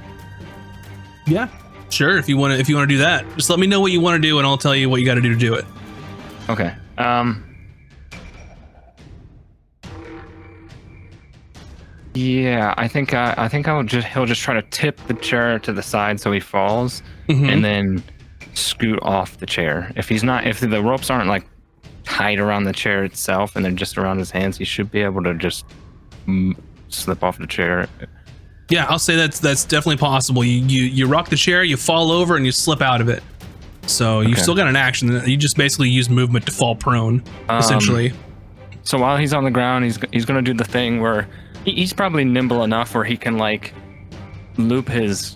Yeah, sure. If you want to do that, just let me know what you want to do, and I'll tell you what you got to do to do it. Okay. Yeah, I think he'll just try to tip the chair to the side so he falls, and then scoot off the chair. If the ropes aren't like tied around the chair itself and they're just around his hands, he should be able to just slip off the chair. Yeah, I'll say that's definitely possible. You rock the chair, you fall over, and you slip out of it. So you've still got an action. You just basically use movement to fall prone, essentially. So while he's on the ground, he's gonna do the thing where he's probably nimble enough where he can like loop his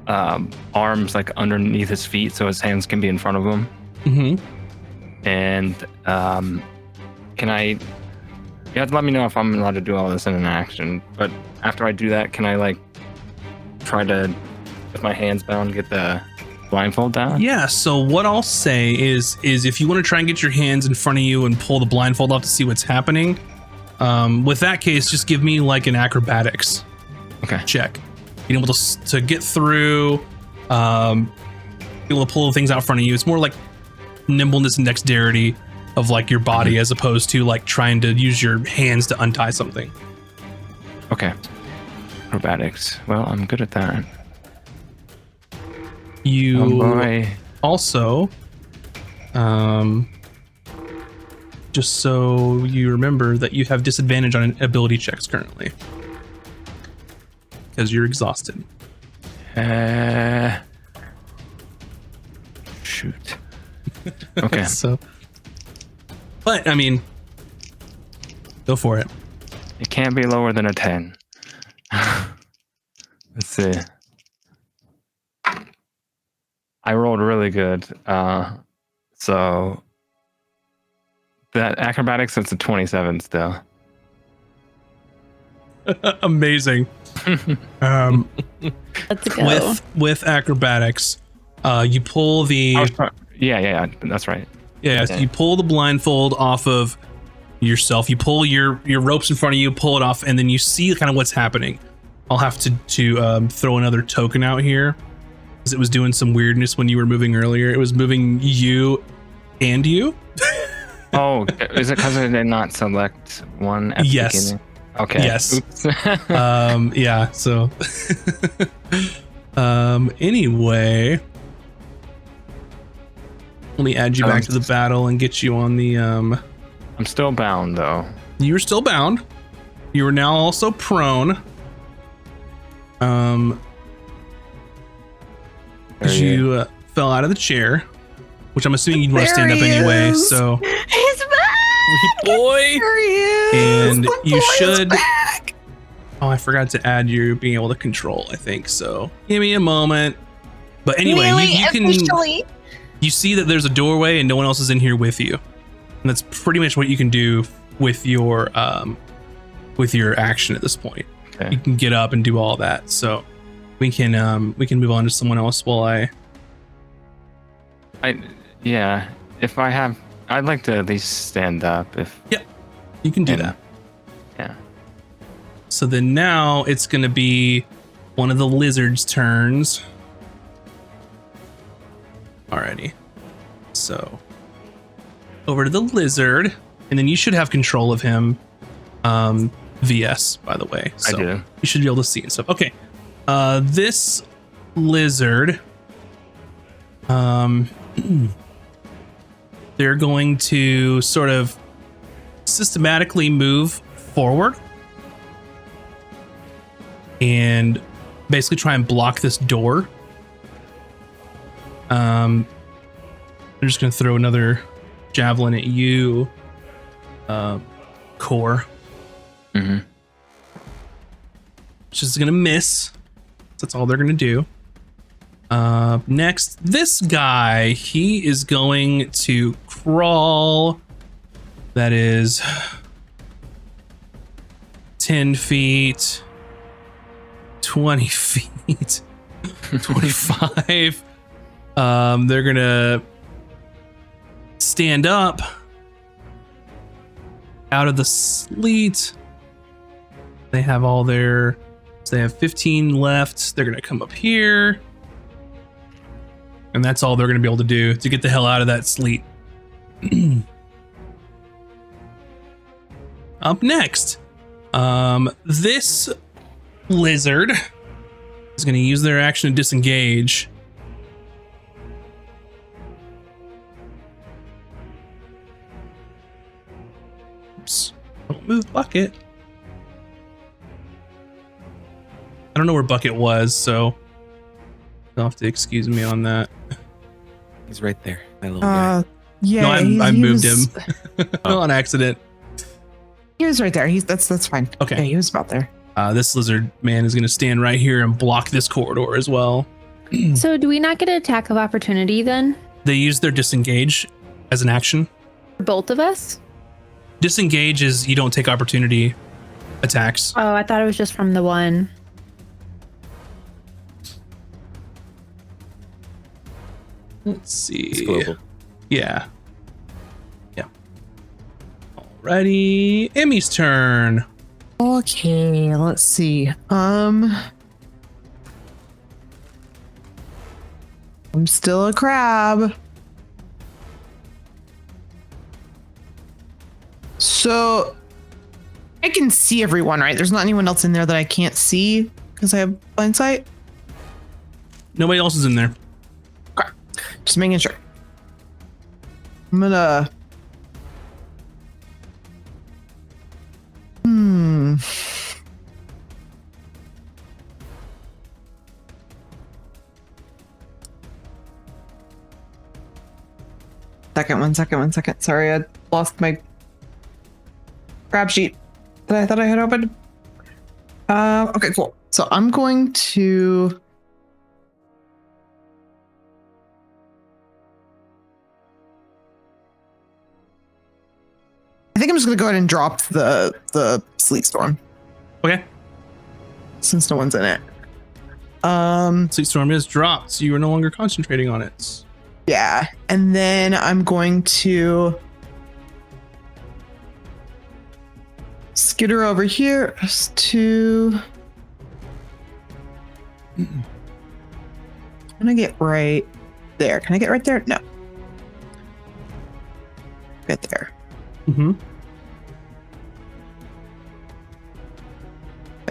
arms like underneath his feet so his hands can be in front of him. Mm-hmm. And can I? You have to let me know if I'm allowed to do all this in an action. But after I do that, can I like try to, with my hands bound, get the blindfold down? Yeah. So what I'll say is if you want to try and get your hands in front of you and pull the blindfold off to see what's happening. With that case, just give me like an acrobatics check. Being able to get through, be able to pull things out in front of you. It's more like nimbleness and dexterity of like your body as opposed to like trying to use your hands to untie something. Okay. Acrobatics. Well, I'm good at that. You also, just so you remember that you have disadvantage on ability checks currently because you're exhausted. Shoot. Okay. So, but I mean, go for it. It can't be lower than a 10. Let's see. I rolled really good. So that acrobatics, it's a 27 still. Amazing. Let's go. With acrobatics, you pull the. Yeah. That's right. Yeah, so Okay. you pull the blindfold off of yourself. You pull your ropes in front of you, pull it off, and then you see kind of what's happening. I'll have to throw another token out here because it was doing some weirdness when you were moving earlier. It was moving you and you. Oh, is it because I did not select one at the Yes. beginning? Okay. Yes. Oops. Yeah. So, anyway, let me add you back to the battle and get you on the. I'm still bound though. You were still bound. You are now also prone. As you fell out of the chair, which I'm assuming you'd want to stand up anyway. So, He's back. Boy. There he is. and My you boy is should. back. Oh, I forgot to add you being able to control. I think so. Give me a moment. But anyway, Really you can. officially. You see that there's a doorway and no one else is in here with you. And that's pretty much what you can do with your action at this point. Okay. You can get up and do all that. So we can move on to someone else while Yeah. If I have, I'd like to at least stand up. If you can do And- that. yeah. So then now it's gonna be one of the lizards' turns. Alrighty. So over to the lizard, and then you should have control of him. VS, by the way. So I do. you should be able to see and stuff. Okay. This lizard, they're going to sort of systematically move forward and basically try and block this door. I'm just going to throw another javelin at you, Core. Mm-hmm. Which is going to miss. That's all they're going to do. Next, this guy, he is going to crawl. That is 10 feet, 20 feet, 25. They're going to stand up out of the sleet. They have all their, so they have 15 left. They're going to come up here. And that's all they're going to be able to do to get the hell out of that sleet. Up next, this lizard is going to use their action to disengage. Oops. Don't move Bucket. I don't know where Bucket was, so you'll have to excuse me on that. He's right there. My little guy. Yeah, No, I he moved was- him on accident. He was right there. That's fine. Okay. Yeah, he was about there. This lizard man is going to stand right here and block this corridor as well. So do we not get an attack of opportunity then? They use their disengage as an action. For both of us? Disengage is you don't take opportunity attacks. Oh, I thought it was just from the one. Let's see. It's global. Yeah. Yeah. Alrighty. Emmy's turn. Okay, let's see. I'm still a crab. So I can see everyone, right? There's not anyone else in there that I can't see because I have blind sight. Nobody else is in there. Just making sure. I'm gonna. One second. Sorry, I lost my grab sheet that I thought I had opened. Okay, cool. So I'm going to. I think I'm just gonna go ahead and drop the sleet storm Okay. since no one's in it. Sleet Storm is dropped, so you are no longer concentrating on it. Yeah. And then I'm going to skitter over here to. Can I get right there? Can I get right there? No. Get there. Mm-hmm.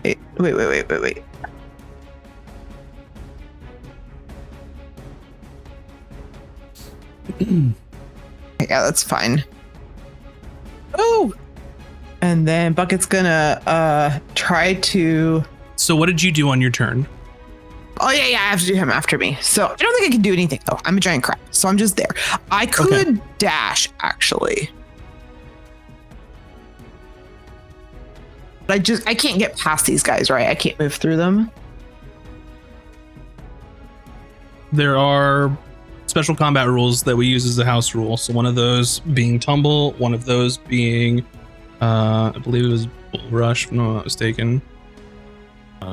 Wait. Yeah, that's fine. Oh! And then Bucket's gonna try to. So what did you do on your turn? Oh yeah, I have to do him after me. So I don't think I can do anything though. I'm a giant crab, so I'm just there. I could dash actually. But I can't get past these guys, right? I can't move through them. There are special combat rules that we use as a house rule. So one of those being tumble, one of those being, I believe it was bull rush, if I'm not mistaken.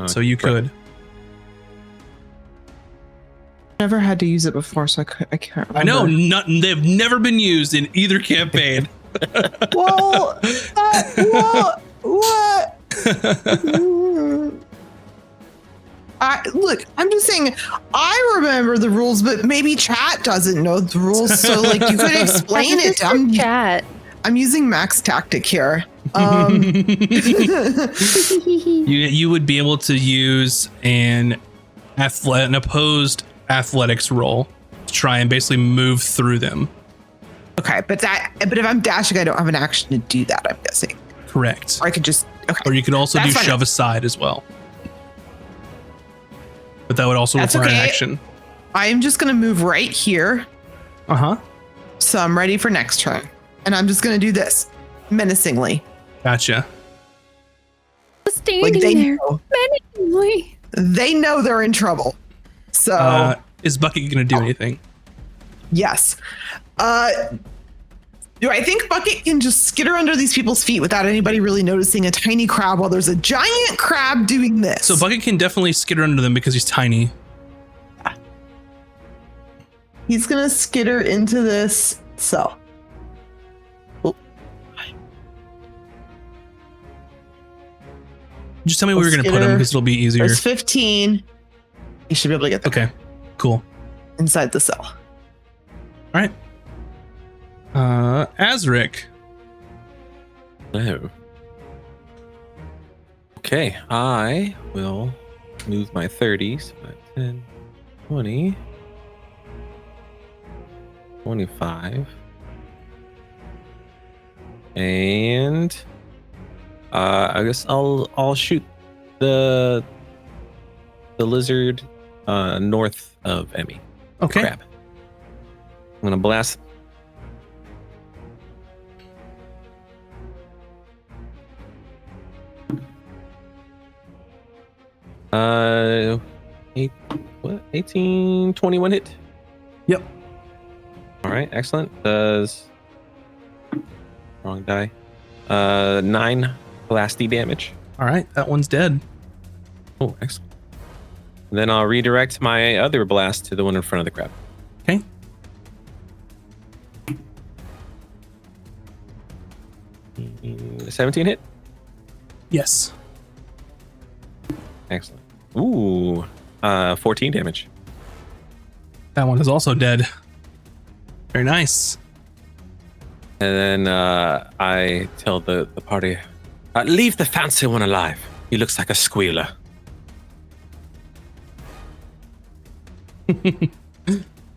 So you could. Never had to use it before, so I can't remember. I know, they've never been used in either campaign. Well, what? Look, I'm just saying, I remember the rules, but maybe chat doesn't know the rules. So, like, you could explain it. Chat. I'm using max tactic here. You would be able to use an opposed athletics roll to try and basically move through them. Okay, but if I'm dashing, I don't have an action to do that, I'm guessing. Correct. Or I could just Or you could also That's do fine. shove aside as well. But that would also require an action. I'm just gonna move right here. Uh-huh. So I'm ready for next turn. And I'm just gonna do this menacingly. Gotcha. Standing Like they there know. menacingly. They know they're in trouble. So Is Bucket gonna do anything? yes. Do I think Bucket can just skitter under these people's feet without anybody really noticing a tiny crab while there's a giant crab doing this? So Bucket can definitely skitter under them because he's tiny. He's gonna skitter into this cell. Just tell me where you're gonna put him Skitter. because it'll be easier. There's 15. You should be able to get there Okay. Cool. inside the cell. All right. Azric. Oh. Okay, I will move my 30s. 10, 20, 25. And I guess I'll shoot the lizard north of Emmy. Okay. Crab. I'm gonna blast. Uh, 18, 21 hit. Yep. All right, excellent. Does wrong die. 9 blasty damage. All right. That one's dead. Oh, excellent. And then I'll redirect my other blast to the one in front of the crab. Okay. Mm, 17 hit. Yes. Excellent. Ooh, 14 damage. That one is also dead. Very nice. And then I tell the party, leave the fancy one alive. He looks like a squealer. All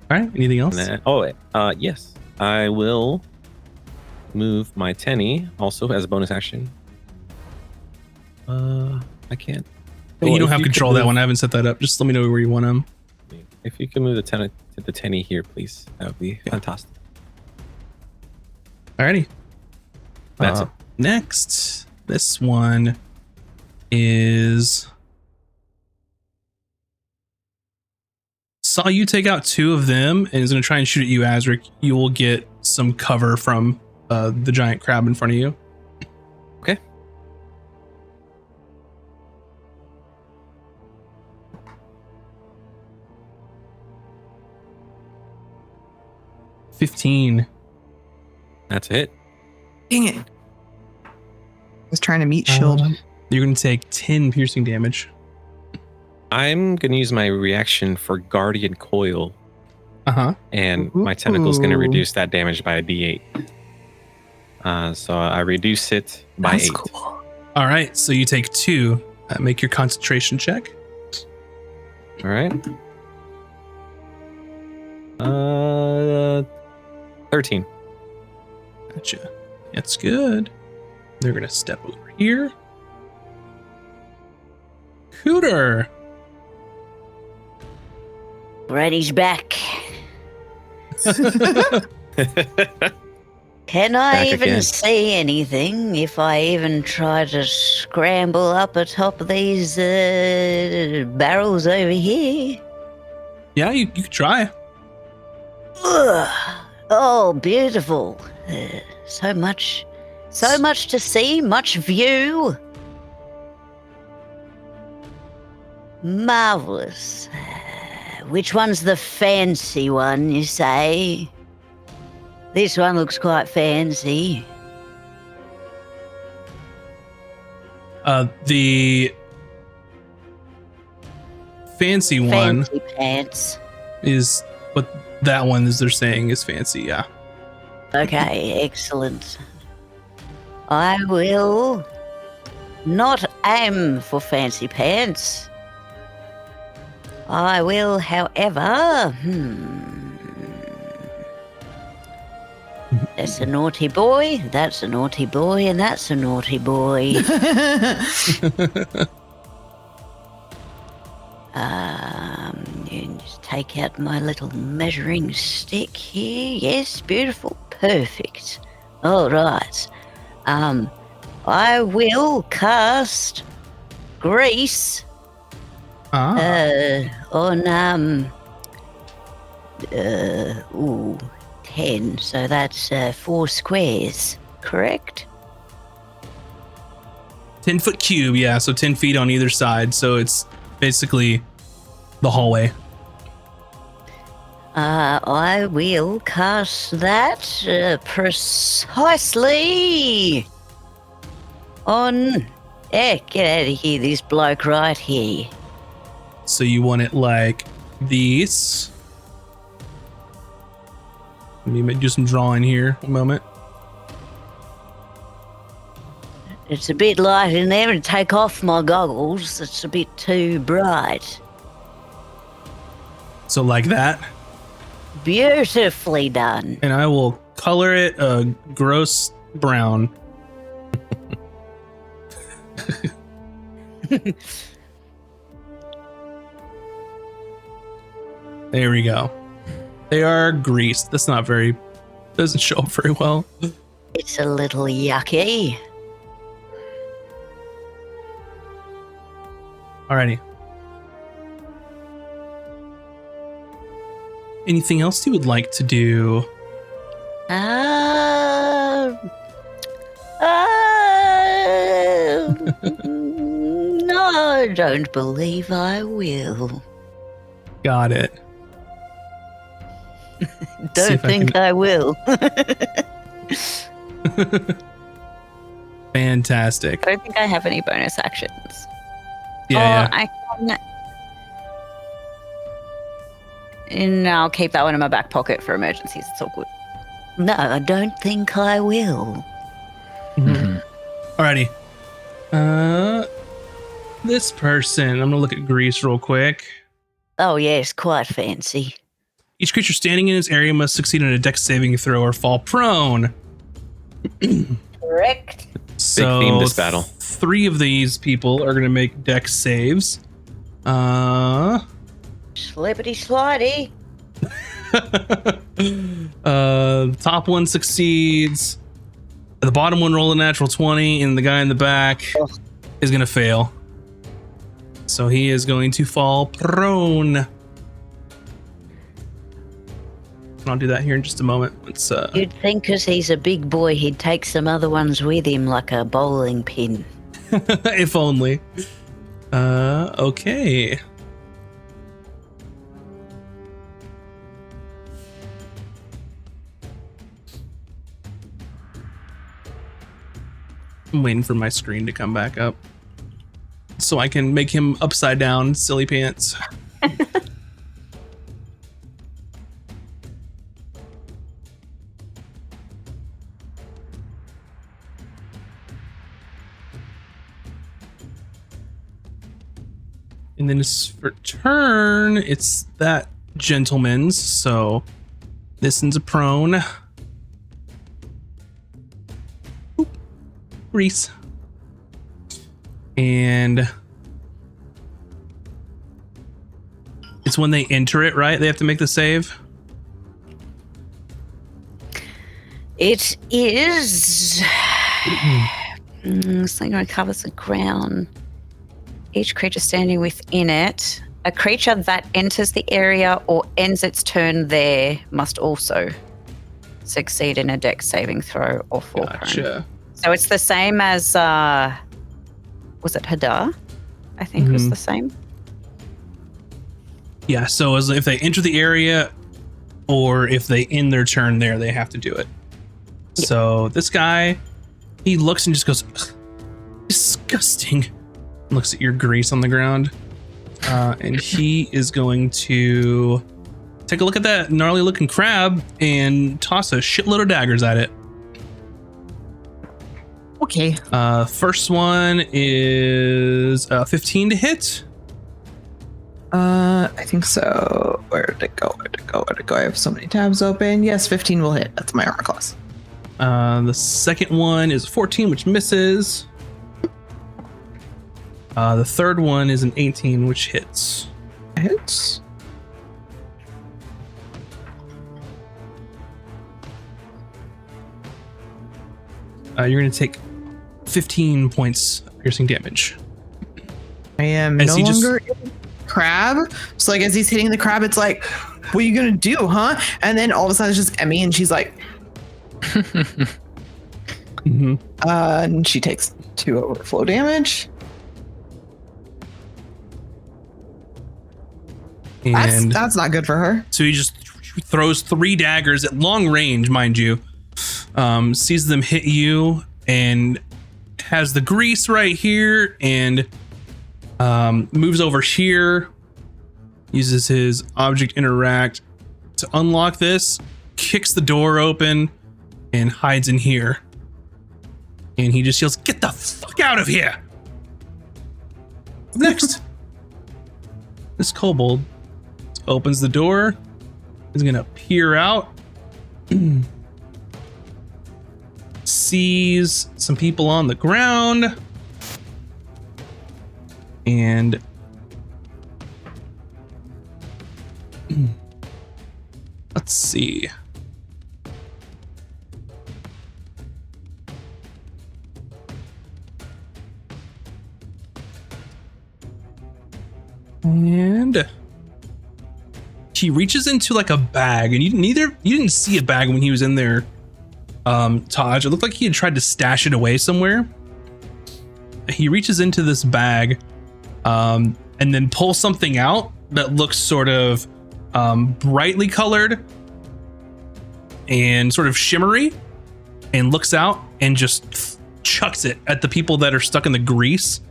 right. Anything else? And then, yes. I will move my tenny also as a bonus action. I can't. You don't if have you control could of that move- one. I haven't set that up. Just let me know where you want them. If you can move the tenny here, please. That would be fantastic. Alrighty. That's it. Next, this one is saw you take out 2 of them and is going to try and shoot at you, Azric. You will get some cover from the giant crab in front of you. Okay. 15. That's it. Dang it. I was trying to meet shield. You're going to take 10 piercing damage. I'm going to use my reaction for Guardian Coil, Uh-huh. and my tentacle is going to Ooh. reduce that damage by a d8. So I reduce it by That's 8. cool. All right, so you take 2. Make your concentration check. All right. 13. Gotcha. That's good. They're going to step over here. Cooter. Brady's back. Can I Back even again. see anything if I even try to scramble up atop of these barrels over here? Yeah, you could try. Ugh. Oh, beautiful. So much to see, much view. Marvelous. Which one's the fancy one, you say? This one looks quite fancy. The fancy one Fancy pants. is what that one is they're saying is fancy, yeah. Okay, excellent. I will not aim for fancy pants. I will, however, that's a naughty boy, that's a naughty boy, and that's a naughty boy. And just take out my little measuring stick here. Yes, beautiful, perfect. All right. I will cast grease on 10. So that's 4 squares, correct? 10-foot cube, yeah, so 10 feet on either side, so it's basically the hallway. I will cast that precisely on. Get out of here, this bloke right here. So you want it like these. Let me do some drawing here. One moment. It's a bit light in there, and take off my goggles. It's a bit too bright. So like that. Beautifully done. And I will color it a gross brown. There we go. They are greased. That's not very, doesn't show up very well. It's a little yucky. Alrighty. Anything else you would like to do? No, I don't believe I will. Got it. Don't think I will. Fantastic. I don't think I have any bonus actions. Yeah, I can. And I'll keep that one in my back pocket for emergencies. It's all good. No, I don't think I will. yeah. Alrighty. This person, I'm gonna look at Grease real quick. Oh, yes, quite fancy. Each creature standing in his area must succeed on a dex saving throw or fall prone. Correct. So theme this battle. 3 of these people are gonna make dex saves. Slippity slidey. The top one succeeds. The bottom one rolled a natural 20, and the guy in the back is gonna fail. So he is going to fall prone. And I'll do that here in just a moment. Let's You'd think because he's a big boy, he'd take some other ones with him like a bowling pin. if only. Okay. I'm waiting for my screen to come back up so I can make him upside down, silly pants. And then for turn, it's that gentleman's. So this one's a prone. Oop. Reese. And it's when they enter it, right? They have to make the save. It is. Slinger covers the ground. Each creature standing within it. A creature that enters the area or ends its turn there must also succeed in a dex saving throw or fall prone. Gotcha. So it's the same as, was it Hadar? I think was the same. Yeah, so as if they enter the area or if they end their turn there, they have to do it. Yep. So this guy, he looks and just goes, disgusting. Looks at your grease on the ground. And he is going to take a look at that gnarly looking crab and toss a shitload of daggers at it. Okay. First one is 15 to hit. I think so. Where'd it go? I have so many tabs open. Yes, 15 will hit. That's my armor class. The second one is 14, which misses. The third one is an 18, which hits. Hits. You're going to take 15 points of piercing damage. I am As no he longer in crab. So like as he's hitting the crab, it's like, what are you gonna do, huh? And then all of a sudden it's just Emmy and she's like, and she takes 2 overflow damage. And that's not good for her. so he just throws 3 daggers at long range, mind you. Sees them hit you and has the grease right here and moves over here. Uses his object interact to unlock this, kicks the door open, and hides in here. And he just yells, "Get the fuck out of here!" Next, this kobold opens the door. Is gonna peer out. Sees some people on the ground. And let's see. And he reaches into like a bag, and you didn't see a bag when he was in there, Taj. It looked like he had tried to stash it away somewhere. He reaches into this bag, and then pulls something out that looks sort of brightly colored and sort of shimmery, and looks out and just chucks it at the people that are stuck in the grease.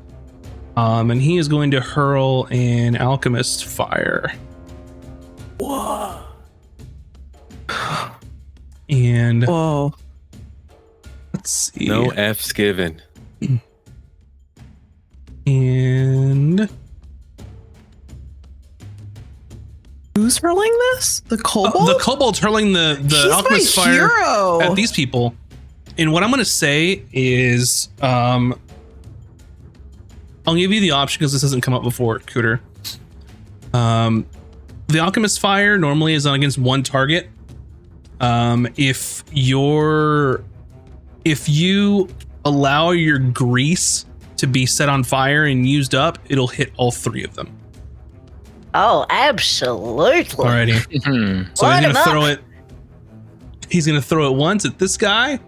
And he is going to hurl an alchemist fire. Whoa. And whoa. Let's see. No F's given. And who's hurling this? The kobold? The kobold's hurling the alchemist fire at these people. And what I'm going to say is, I'll give you the option because this hasn't come up before, Cooter. The alchemist fire normally is on against one target. If you allow your grease to be set on fire and used up, it'll hit all 3 of them. Oh, absolutely. Alrighty. So he's gonna throw it once at this guy,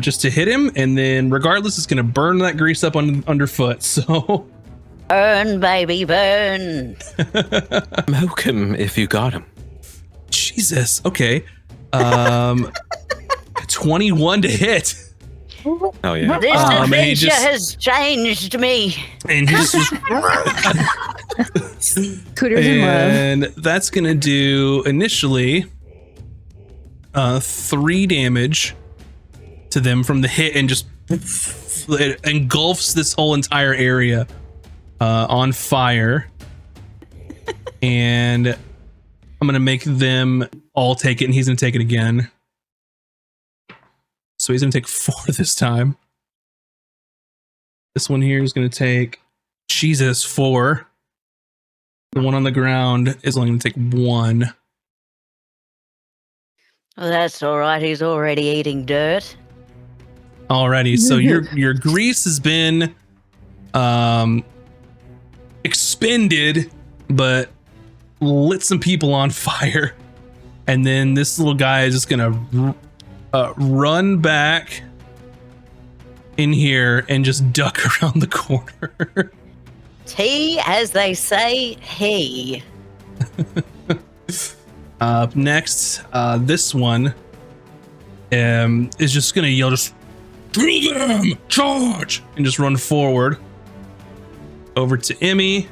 just to hit him, and then regardless, it's gonna burn that grease up underfoot. So burn, baby, burn. Milk him if you got him. Jesus. Okay. 21 to hit. Oh yeah. This and he adventure just- has changed me. And he's just Cooters in love. and that's gonna do initially 3 damage to them from the hit, and just it engulfs this whole entire area on fire. And I'm gonna make them all take it, and he's gonna take it again. So he's gonna take 4 this time. This one here is gonna take 4. The one on the ground is only gonna take 1. Well, that's all right. He's already eating dirt. Alrighty, so your grease has been expended, but lit some people on fire. And then this little guy is just gonna run back in here and just duck around the corner. He, as they say, he. Up next, this one is just gonna yell, just through them, charge, and just run forward over to Emmy.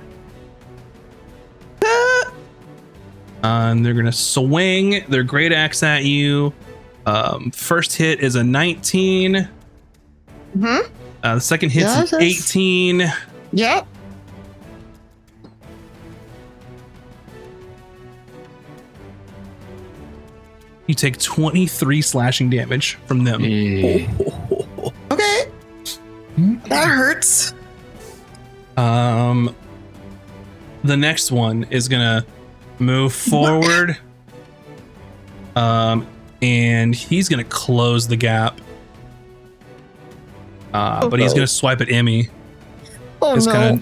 And they're gonna swing their great axe at you. First hit is a 19. The second hit's Yes, an that's- 18. Yep. You take 23 slashing damage from them. Yeah. Okay. That hurts. The next one is gonna move forward. And he's gonna close the gap. But he's no. gonna swipe at Emmy. Oh It's no. gonna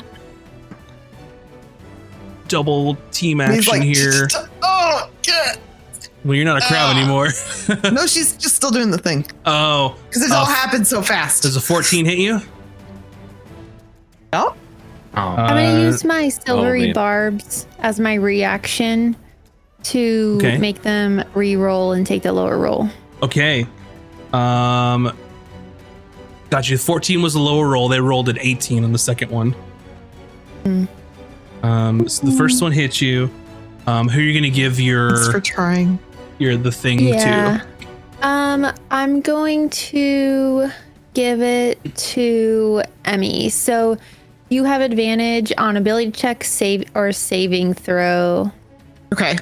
double team action here. Oh, God. Well, you're not a crab anymore. No, she's just still doing the thing Oh, because it all happened so fast. does a 14 hit you? No. Oh, I'm gonna use my silvery man. barbs as my reaction to Okay. make them re-roll and take the lower roll. Okay. Got you. 14 was the lower roll. They rolled at 18 on the second one. So the first one hit you. Who are you gonna give Thanks for your trying. the thing Yeah. to? I'm going to give it to Emmy. So you have advantage on ability check, save or saving throw, Okay.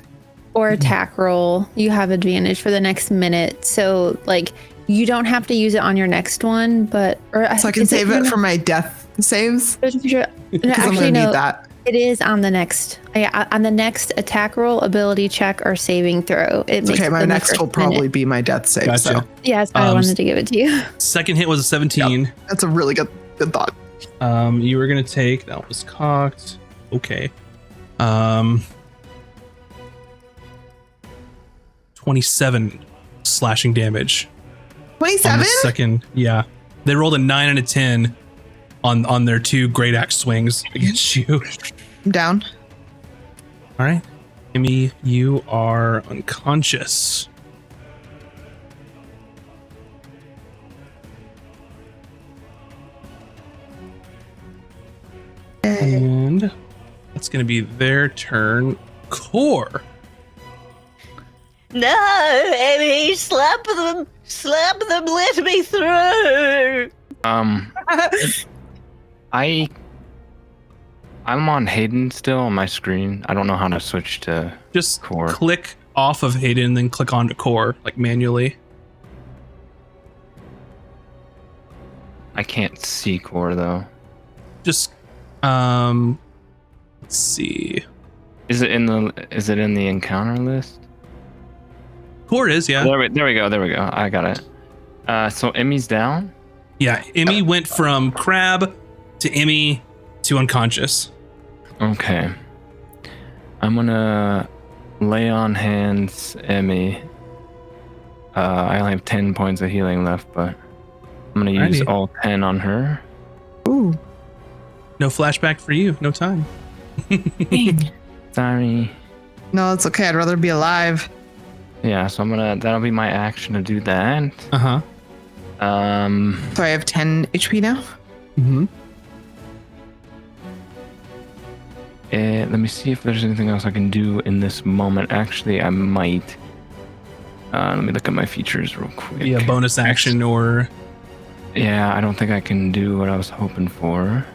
or attack roll. You have advantage for the next minute. So like you don't have to use it on your next one, but So I can save it for my death saves No, because I'm actually, gonna no. need that. It is on the next. Yeah, on the next attack roll, ability check, or saving throw. It It's makes okay. it My in the next first will probably minute. be my death save. Gotcha. So Yeah, that's why I Um, wanted to give it to you. Second hit was a 17. that's a really good thought. You were gonna take, that was cocked. Okay. 27 slashing damage on 27. the second. Yeah, they rolled a 9 and a 10 on their 2 great axe swings against you. I'm down. All right, Emmy, you are unconscious. And that's gonna be their turn. Core. No, Emmy, slap them, let me through. I'm on Hayden still on my screen. I don't know how to switch to Just Core. click off of Hayden, then click onto Core, like manually. I can't see Core though. Just let's see. Is it in the encounter list? Core is, yeah. There we go. I got it. So Emmy's down. Yeah, Emmy went from crab to Emmy to unconscious. Okay. I'm gonna lay on hands Emmy. I only have 10 points of healing left, but I'm gonna use Alrighty. all 10 on her. Ooh. No flashback for you. No time. Sorry. No, it's okay. I'd rather be alive. Yeah, so that'll be my action to do that. Uh huh. So I have 10 HP now. Mm-hmm. Let me see if there's anything else I can do in this moment. Actually, I might. Let me look at my features real quick. Yeah, bonus action or... Yeah, I don't think I can do what I was hoping for.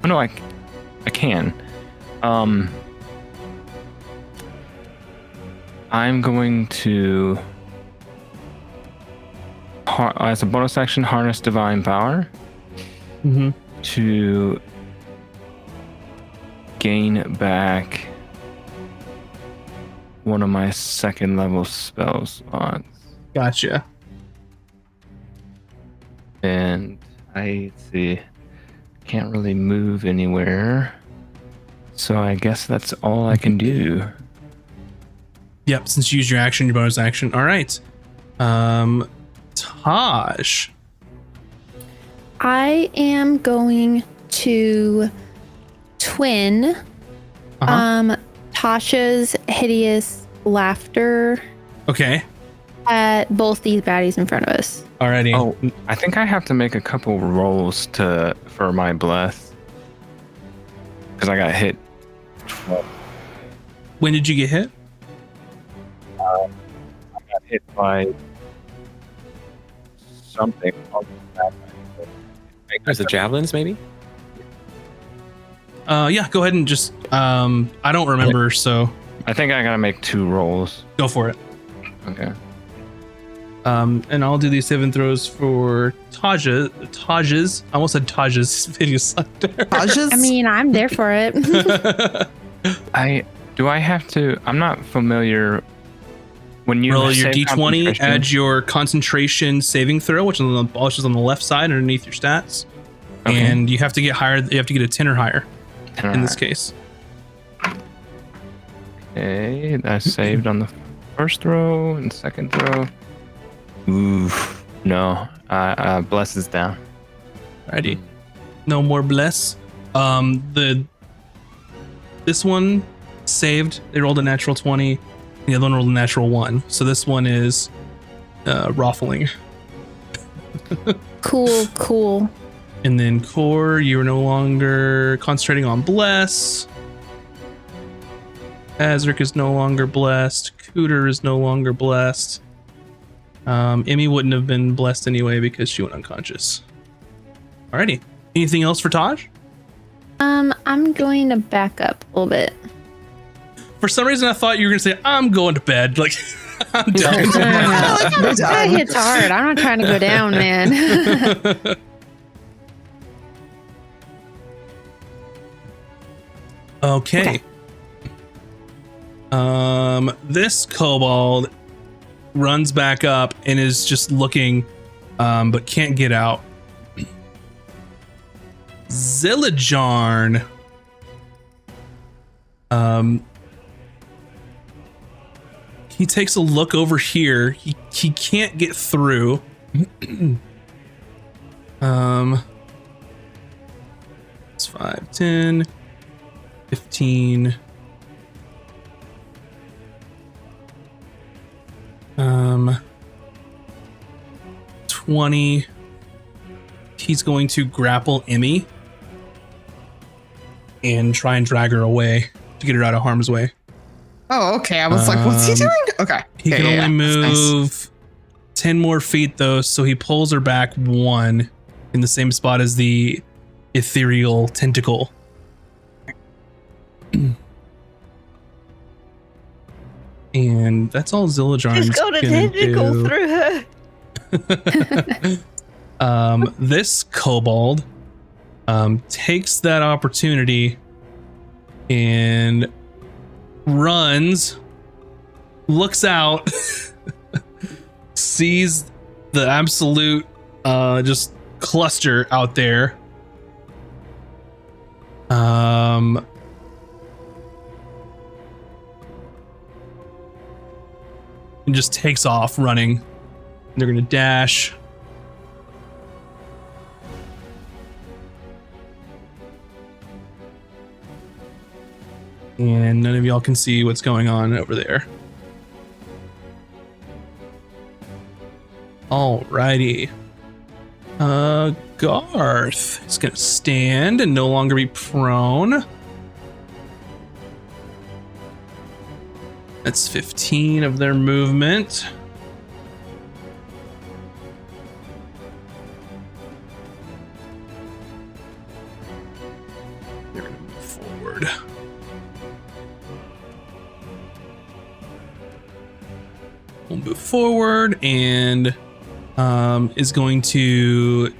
Oh, no, I can. I'm going to, as a bonus action, harness divine power to gain back one of my second level spell slots. Gotcha. And let's see, can't really move anywhere. So I guess that's all I can do. Yep, since you used your action, your bonus action. All right. Taj. I am going to twin Tasha's hideous laughter Okay. at both these baddies in front of us. Alrighty. Oh, I think I have to make a couple rolls for my bless. Because I got hit. When did you get hit? I got hit by something. There's the javelins, maybe? Yeah, go ahead and just... I don't remember, so I think I gotta make 2 rolls. go for it. Okay. And I'll do these saving throws for Taj's. I almost said Taj's video sucked there. Taj's? I mean, I'm there for it. Do I have to? I'm not familiar. When you Roll your say d20, concentration- add your concentration saving throw, which is on the left side underneath your stats. Okay. And you have to get higher. You have to get a 10 or higher in this case. Okay, that's saved on the first throw and second throw. Oof. No. Bless is down. Alrighty. No more bless. This one saved. They rolled a natural 20. The other one rolled a natural 1. So this one is ruffling. Cool. And then Core, you are no longer concentrating on bless. Azric is no longer blessed. Cooter is no longer blessed. Emmy wouldn't have been blessed anyway because she went unconscious. Alrighty. Anything else for Taj? I'm going to back up a little bit. For some reason, I thought you were going to say, I'm going to bed. Like, I'm done. No. We're That done. hits hard. I'm not trying to go down, man. Okay. This kobold runs back up and is just looking, but can't get out. Zillajarn. He takes a look over here. He can't get through. It's 5, 10, 15. 20. He's going to grapple Emmy and try and drag her away to get her out of harm's way. Oh, okay. I was like, what's he doing? Okay. He can only move 10 more feet though, so he pulls her back 1 in the same spot as the ethereal tentacle. And that's all Zillajarn's She's got a gonna tentacle do. through her. This kobold takes that opportunity and runs, looks out, sees the absolute just cluster out there. And just takes off running. They're gonna dash. And none of y'all can see what's going on over there. Alrighty. Garth is gonna stand and no longer be prone. That's 15 of their movement. They're gonna move forward. We'll move forward and is going to.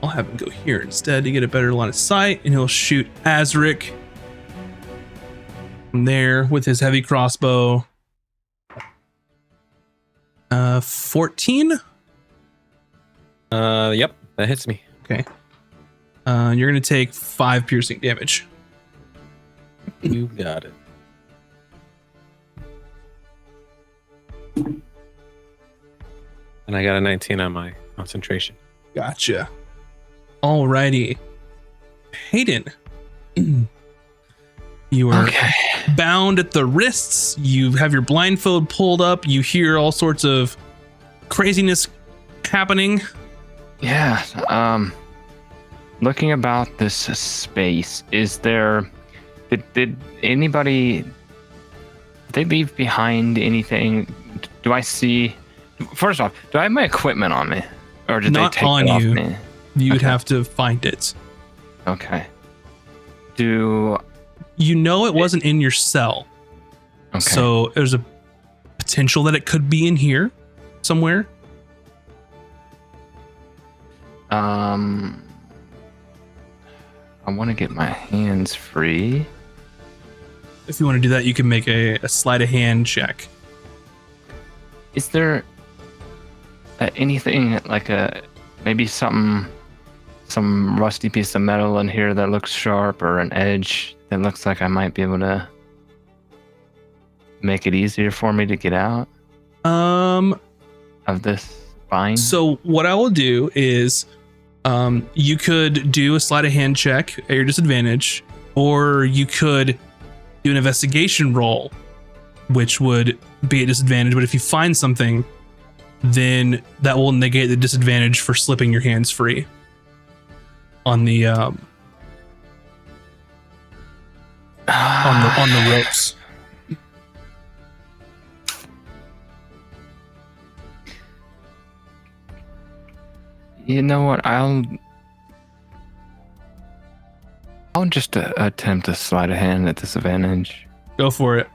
I'll have him go here instead to get a better line of sight, and he'll shoot Azric from there with his heavy crossbow. 14. Yep, that hits me. Okay. You're gonna take 5 piercing damage. You got it. And I got a 19 on my concentration. Gotcha. Alrighty. Hayden. You are bound at the wrists. You have your blindfold pulled up. You hear all sorts of craziness happening. Yeah. Looking about this space, is there... Did anybody... Did they leave behind anything? Do I see... First off, do I have my equipment on me? Or did Not they take on it off you. me? You'd Okay. have to find it. Okay. Do... You know it wasn't in your cell. Okay. So there's a potential that it could be in here somewhere. I want to get my hands free. If you want to do that, you can make a sleight of hand check. Is there anything like maybe some rusty piece of metal in here that looks sharp, or an edge that looks like I might be able to make it easier for me to get out of this bind? So what I will do is you could do a sleight of hand check at your disadvantage, or you could do an investigation roll, which would be a disadvantage. But if you find something, then that will negate the disadvantage for slipping your hands free on the on the ropes. You know what? I'll just attempt a sleight of hand at disadvantage. Go for it.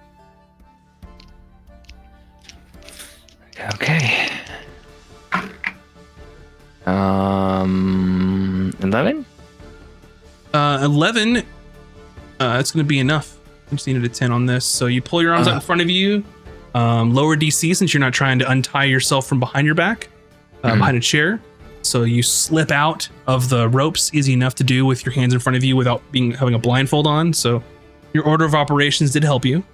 Okay. 11? 11. It's going to be enough. I just needed a 10 on this. So you pull your arms out in front of you. Lower DC since you're not trying to untie yourself from behind your back, behind a chair. So you slip out of the ropes, easy enough to do with your hands in front of you without having a blindfold on. So your order of operations did help you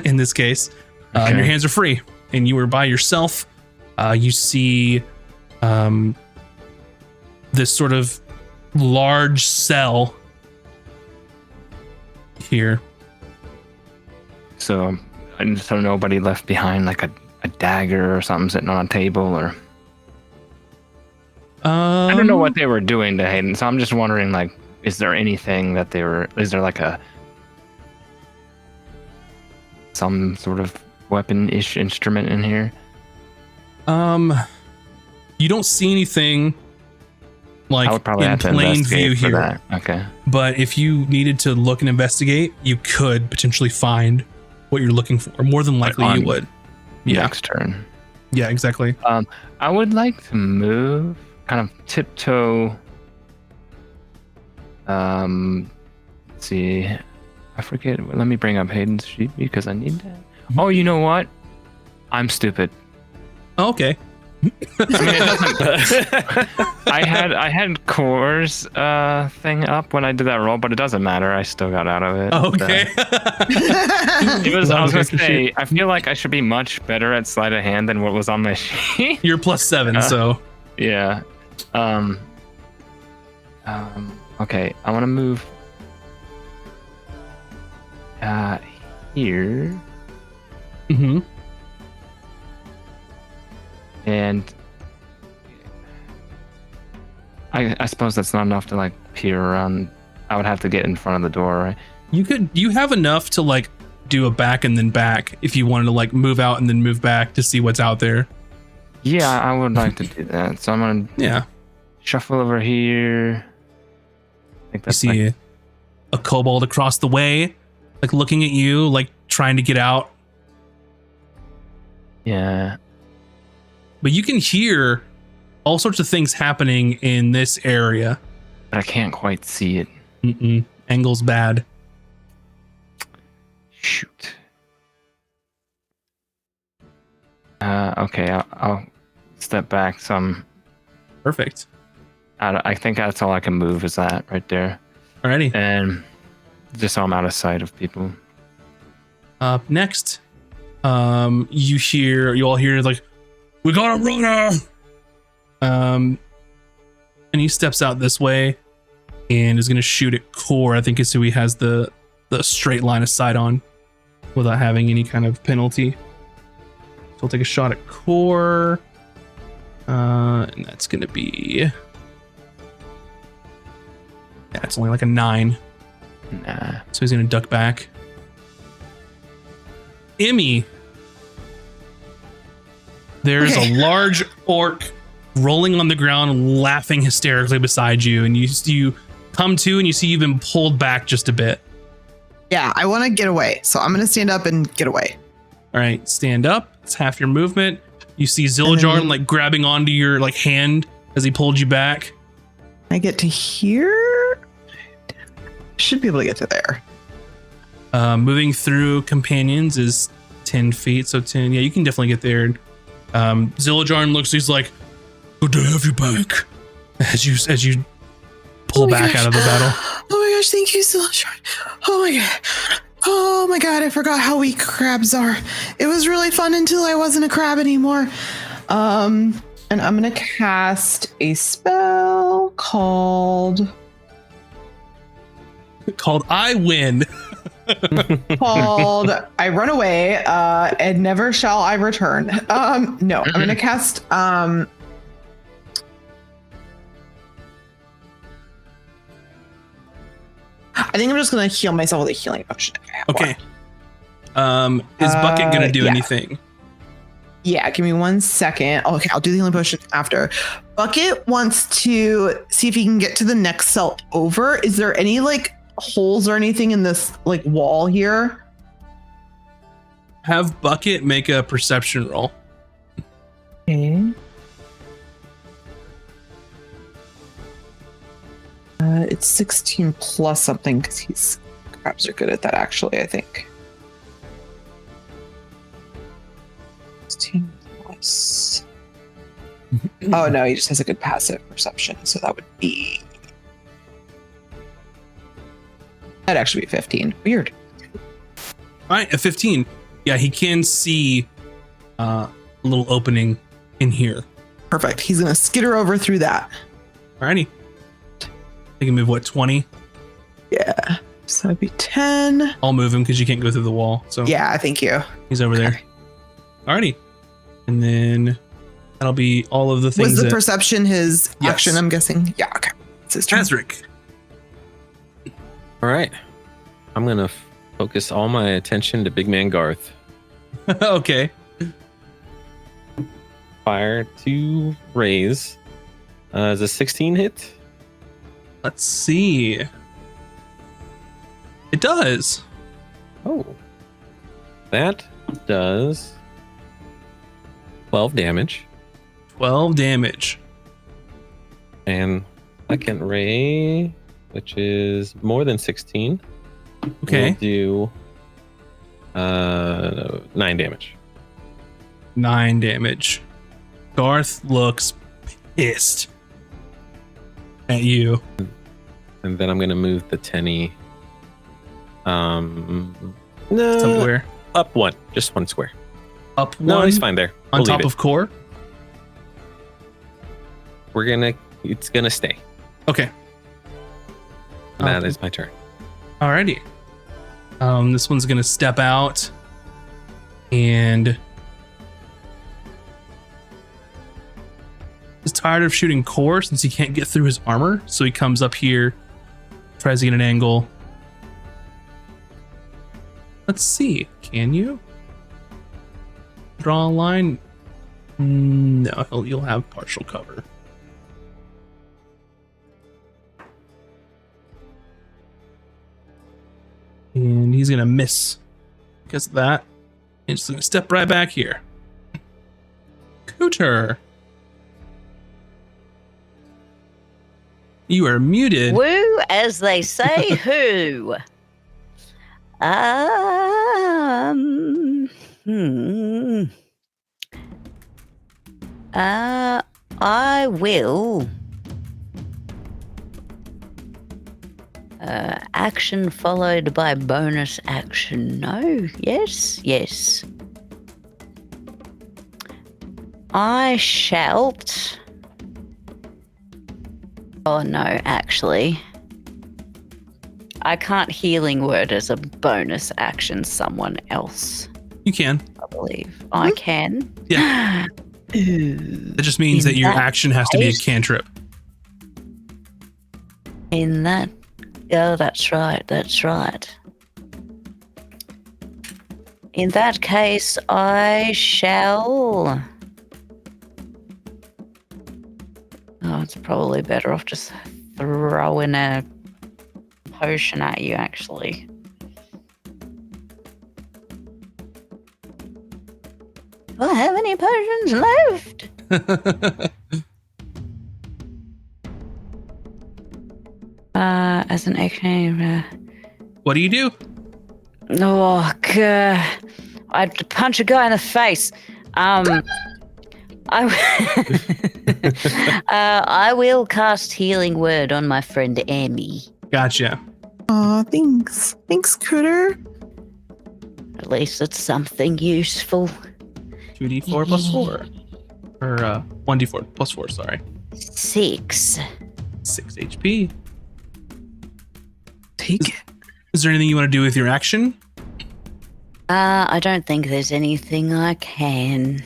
in this case. And your hands are free, and you are by yourself. You see this sort of large cell here. So nobody left behind, like a dagger or something sitting on a table, or... I don't know what they were doing to Hayden, so I'm just wondering, like, is there anything that is there like some sort of weapon-ish instrument in here? You don't see anything like I would probably in have to plain view investigate for here. that. Okay. But if you needed to look and investigate, you could potentially find what you're looking for. More than likely, you would. Yeah. Next turn. Yeah, exactly. I would like to move, kind of tiptoe. Let's see. I forget. Let me bring up Hayden's sheet because I need that. Oh, you know what? I'm stupid. Oh, okay. I mean, it doesn't. I had Core's thing up when I did that roll, but it doesn't matter. I still got out of it. Okay. It was. I was gonna say. I feel like I should be much better at sleight of hand than what was on my sheet. You're +7, so Yeah. Okay. I want to move. Here. Mm-hmm. And I suppose that's not enough to like peer around. I would have to get in front of the door, right? You have enough to like do a back and then back if you wanted to like move out and then move back to see what's out there. Yeah, I would like to do that. So I'm gonna shuffle over here. I think that's you see a kobold across the way, like looking at you, like trying to get out. Yeah. But you can hear all sorts of things happening in this area. But I can't quite see it. Angle's bad. Shoot. Okay, I'll step back some. Perfect. I think that's all I can move is that right there. Alrighty. And just so I'm out of sight of people. Up next, you all hear like, we got a runner. And he steps out this way and is gonna shoot at Core. I think is who he has the straight line of sight on without having any kind of penalty. So I'll take a shot at Core. And that's gonna be, yeah, it's only like a 9. Nah. So he's gonna duck back. Emmy, there's a large orc rolling on the ground, laughing hysterically beside you, and you come to and you see you've been pulled back just a bit. Yeah, I want to get away, so I'm gonna stand up and get away. All right, stand up. It's half your movement. You see Zillajarn like grabbing onto your like hand as he pulled you back. I get to here. Should be able to get to there. Moving through companions is 10 feet, so 10. Yeah, you can definitely get there. Zillajarn looks. He's like, "Good to have you back." As you pull back out of the battle. Oh my gosh! Thank you so much. Oh my god. Oh my god! I forgot how weak crabs are. It was really fun until I wasn't a crab anymore. And I'm gonna cast a spell called I Win. called I Run Away, and Never Shall I Return. No, I'm gonna cast I think I'm just gonna heal myself with a healing potion. Okay. Is Bucket gonna do anything? Yeah, give me 1 second. Okay, I'll do the healing potion after. Bucket wants to see if he can get to the next cell over. Is there any like holes or anything in this like wall here? Have Bucket make a perception roll. Okay. It's 16 plus something because crabs are good at that actually, I think. 16 plus. Oh no, he just has a good passive perception, so that would be. That'd actually be 15. Weird. All right, a 15. Yeah, he can see a little opening in here. Perfect. He's gonna skitter over through that. Alrighty. He can move what, 20? Yeah. So that'd be 10. I'll move him because you can't go through the wall. So yeah, thank you. He's over there. Alrighty. And then that'll be all of the things. Was the perception his Yes. action, I'm guessing? Yeah, okay. It's his turn. Tazric. All right. I'm going to focus all my attention to Big Man Garth. Okay. Fire to raise. Is a 16 hit? Let's see. It does. Oh. That does 12 damage. 12 damage. And second ray, which is more than 16. Okay. Will do 9 damage. 9 damage. Garth looks pissed at you. And then I'm going to move the tenny. Somewhere. Up 1. Just 1 square. Up 1. No, he's fine there. On We'll top leave of Core. it's going to stay. Okay. That Okay. is my turn. Alrighty. This one's gonna step out and is tired of shooting core since he can't get through his armor. So he comes up here, tries to get an angle. Let's see. Can you draw a line? No, you'll have partial cover. And he's going to miss because of that. He's just going to step right back here. Cooter. You are muted. Woo, as they say, who? I will. Action followed by bonus action. No. Yes. Yes. I shalt. Oh no, actually. I can't healing word as a bonus action someone else, You can. I believe. I can. Yeah. That just means In that your that action has to be a case- cantrip. In that. Oh, that's right. That's right. In that case, I shall. Oh, it's probably better off just throwing a potion at you, actually. Do I have any potions left? As an action. What do you do? Oh, God. I'd punch a guy in the face. I will cast Healing Word on my friend Emmy. Gotcha. Aw, thanks. Thanks, Cooter. At least it's something useful. 2d4 plus 4. Or 1d4 plus 4, sorry. 6. 6 HP. Take it. Is there anything you want to do with your action? I don't think there's anything I can.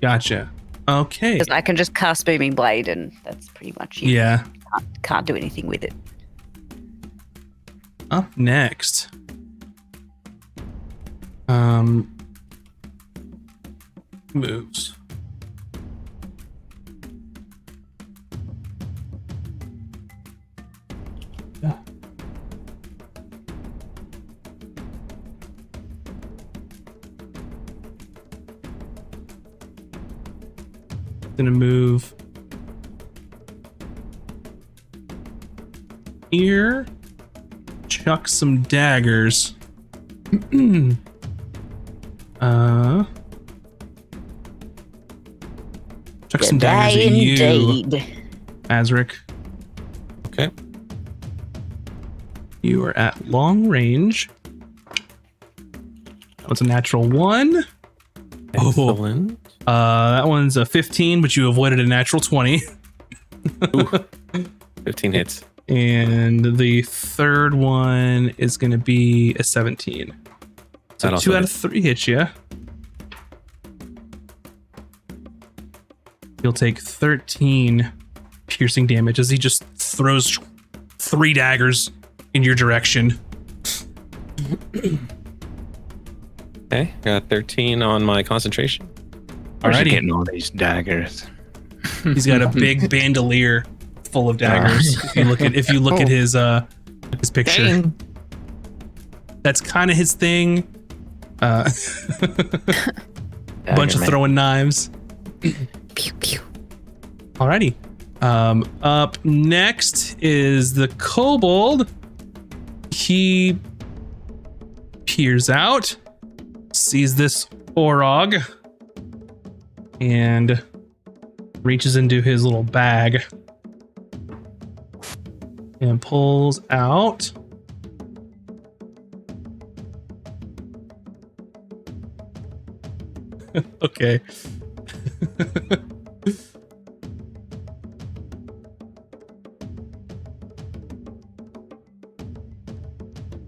Gotcha. Okay. Because I can just cast Booming Blade and that's pretty much it. Yeah. Can't do anything with it. Up next. Moves. Yeah. Gonna move here. Chuck some daggers. Chuck some daggers at you, Indeed. Azric. Okay. You are at long range. What's a natural 1? Excellent. That one's a 15, but you avoided a natural 20. 15 hits. And the third one is going to be a 17. So That also 2 out of hits. 3 hits you. You'll take 13 piercing damage as he just throws 3 daggers in your direction. Okay, got 13 on my concentration. Where's he Alrighty. getting all these daggers? He's got a big bandolier full of daggers. If you look at his picture, Dang. that's kind of his thing. Bunch of man. throwing knives. Pew, pew. Alrighty. Up next is the kobold. He peers out, sees this orog, and reaches into his little bag and pulls out okay.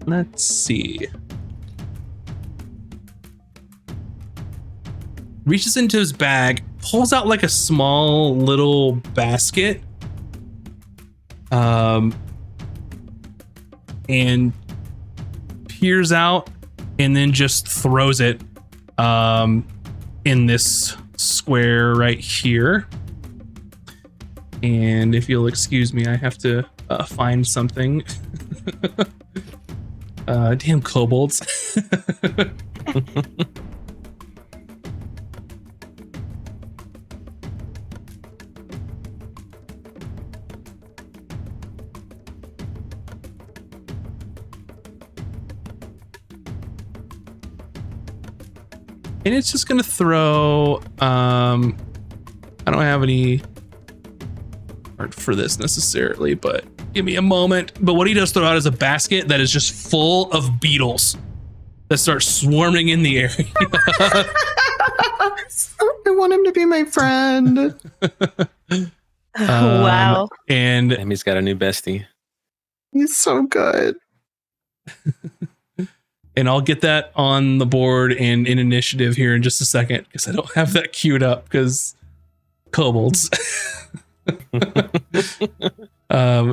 Let's see. Reaches into his bag pulls out like a small little basket, and peers out, and then just throws it in this square right here. And if you'll excuse me, I have to find something. Damn kobolds. And it's just gonna throw, I don't have any art for this necessarily, but give me a moment. But what he does throw out is a basket that is just full of beetles that start swarming in the area. I want him to be my friend. Wow. And Emmy's got a new bestie. He's so good. and I'll get that on the board and in initiative here in just a second, because I don't have that queued up because kobolds.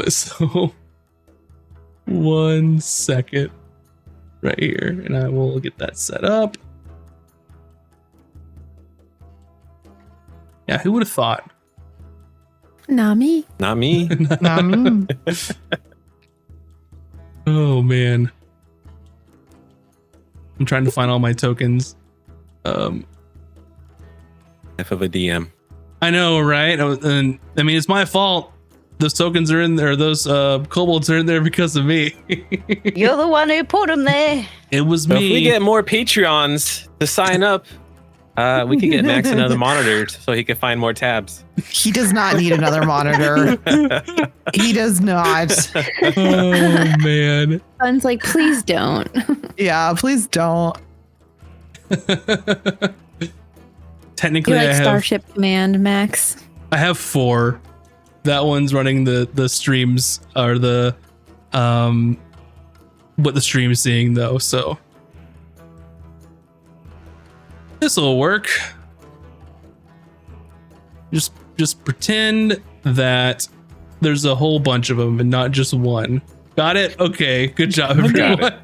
So 1 second right here, and I will get that set up. Yeah, who would have thought? Nami. Not me. Oh man, I'm trying to find all my tokens. F of a DM. I know, right? And I mean, it's my fault. Those tokens are in there. Those kobolds are in there because of me. You're the one who put them there. It was So if me. we get more Patreons to sign up, we can get Max another monitor so he can find more tabs. He does not need another monitor. He does not. Oh man. Fun's like, please don't. Yeah, please don't. Technically, You're like I have Starship Command, Max. 4. That one's running the streams, or the what the stream is seeing though. So this will work. Just pretend that there's a whole bunch of them and not just one. Got it? Okay, good job, everyone. Got it.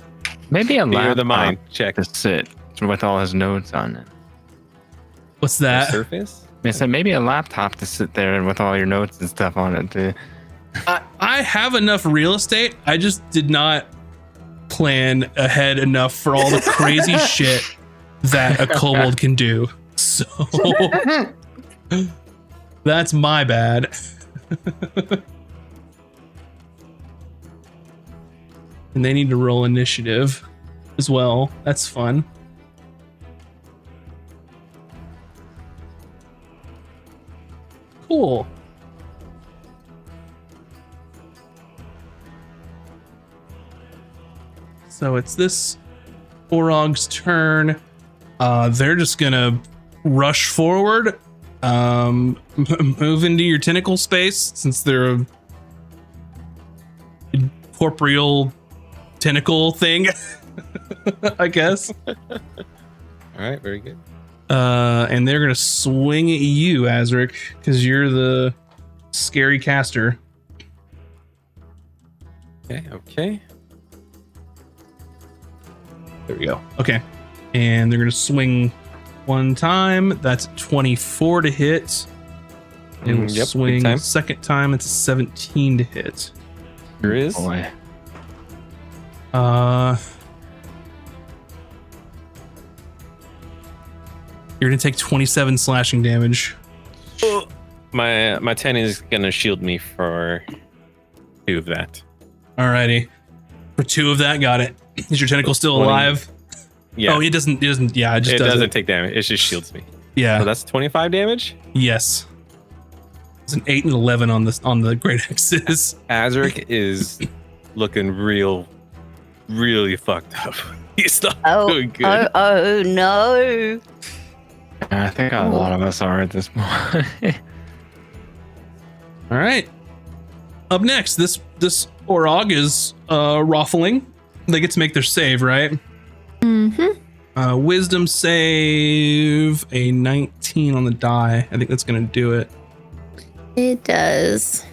Maybe a Clear the laptop mind. Check. to sit with all his notes on it. What's The that? Surface? I said maybe a laptop to sit there with all your notes and stuff on it too. I have enough real estate. I just did not plan ahead enough for all the crazy shit that a kobold can do. So that's my bad. And they need to roll initiative as well. That's fun. Cool. So it's this Orog's turn. They're just gonna rush forward, move into your tentacle space since they're a corporeal tentacle thing, I guess. All right, very good. And they're gonna swing at you, Azric, because you're the scary caster. Okay. There we go. Okay. And they're going to swing one time. That's 24 to hit. They will Yep, big swing time. second time. It's a 17 to hit. There is. Boy. You're going to take 27 slashing damage. My 10 is gonna shield me for 2 of that. Alrighty. For 2 of that, got it. Is your tentacle still 20. alive? Yeah. Oh, it doesn't. Yeah, it just it doesn't. doesn't take damage. It just shields me. Yeah. So that's 25 damage. Yes. It's an 8 and 11 on the great axes. Azric is looking really fucked up. He's not doing good. Oh no. I think a lot of us are at this point. All right. Up next, this Orog is ruffling. They get to make their save, right? Mm-hmm. Wisdom save, a 19 on the die. I think that's going to do it. It does.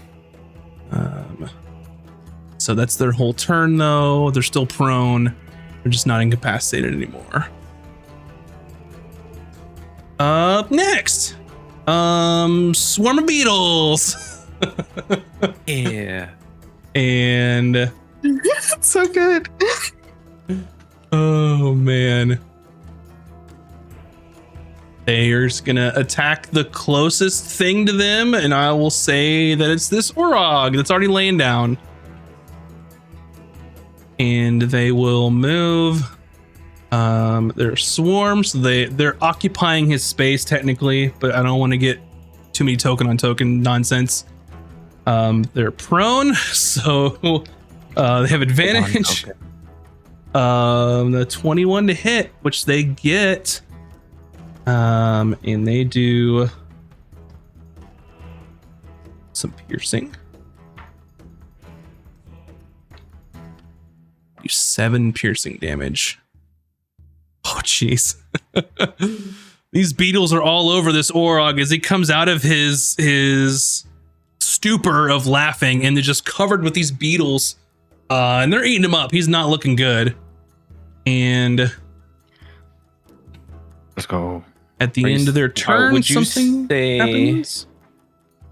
So that's their whole turn, though. They're still prone. They're just not incapacitated anymore. Up next, swarm of beetles. Yeah. And That's so good. oh man, they're just gonna attack the closest thing to them, and I will say that it's this Orog that's already laying down. And they will move. They're swarms. They're occupying his space technically, but I don't want to get too many token on token nonsense. They're prone, so they have advantage. The 21 to hit, which they get, and they do some piercing. Do 7 piercing damage. Oh, jeez. These beetles are all over this Orog as he comes out of his stupor of laughing, and they're just covered with these beetles. And they're eating him up. He's not looking good. And Let's go. at the end of their turn, would you something say- happens.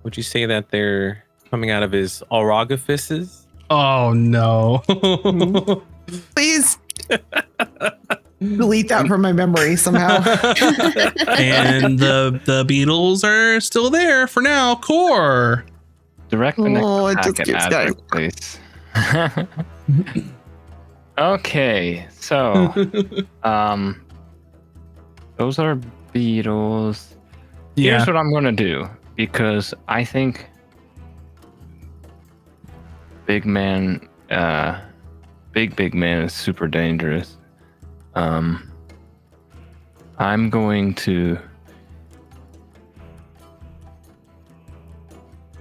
Would you say that they're coming out of his orogifices? Oh, no. Please delete that from my memory somehow. And the beetles are still there for now. Core. Direct the next Oh, it attack just at keeps Adric, please. Okay, so those are beetles. Here's what I'm gonna do, because I think big man is super dangerous. I'm going to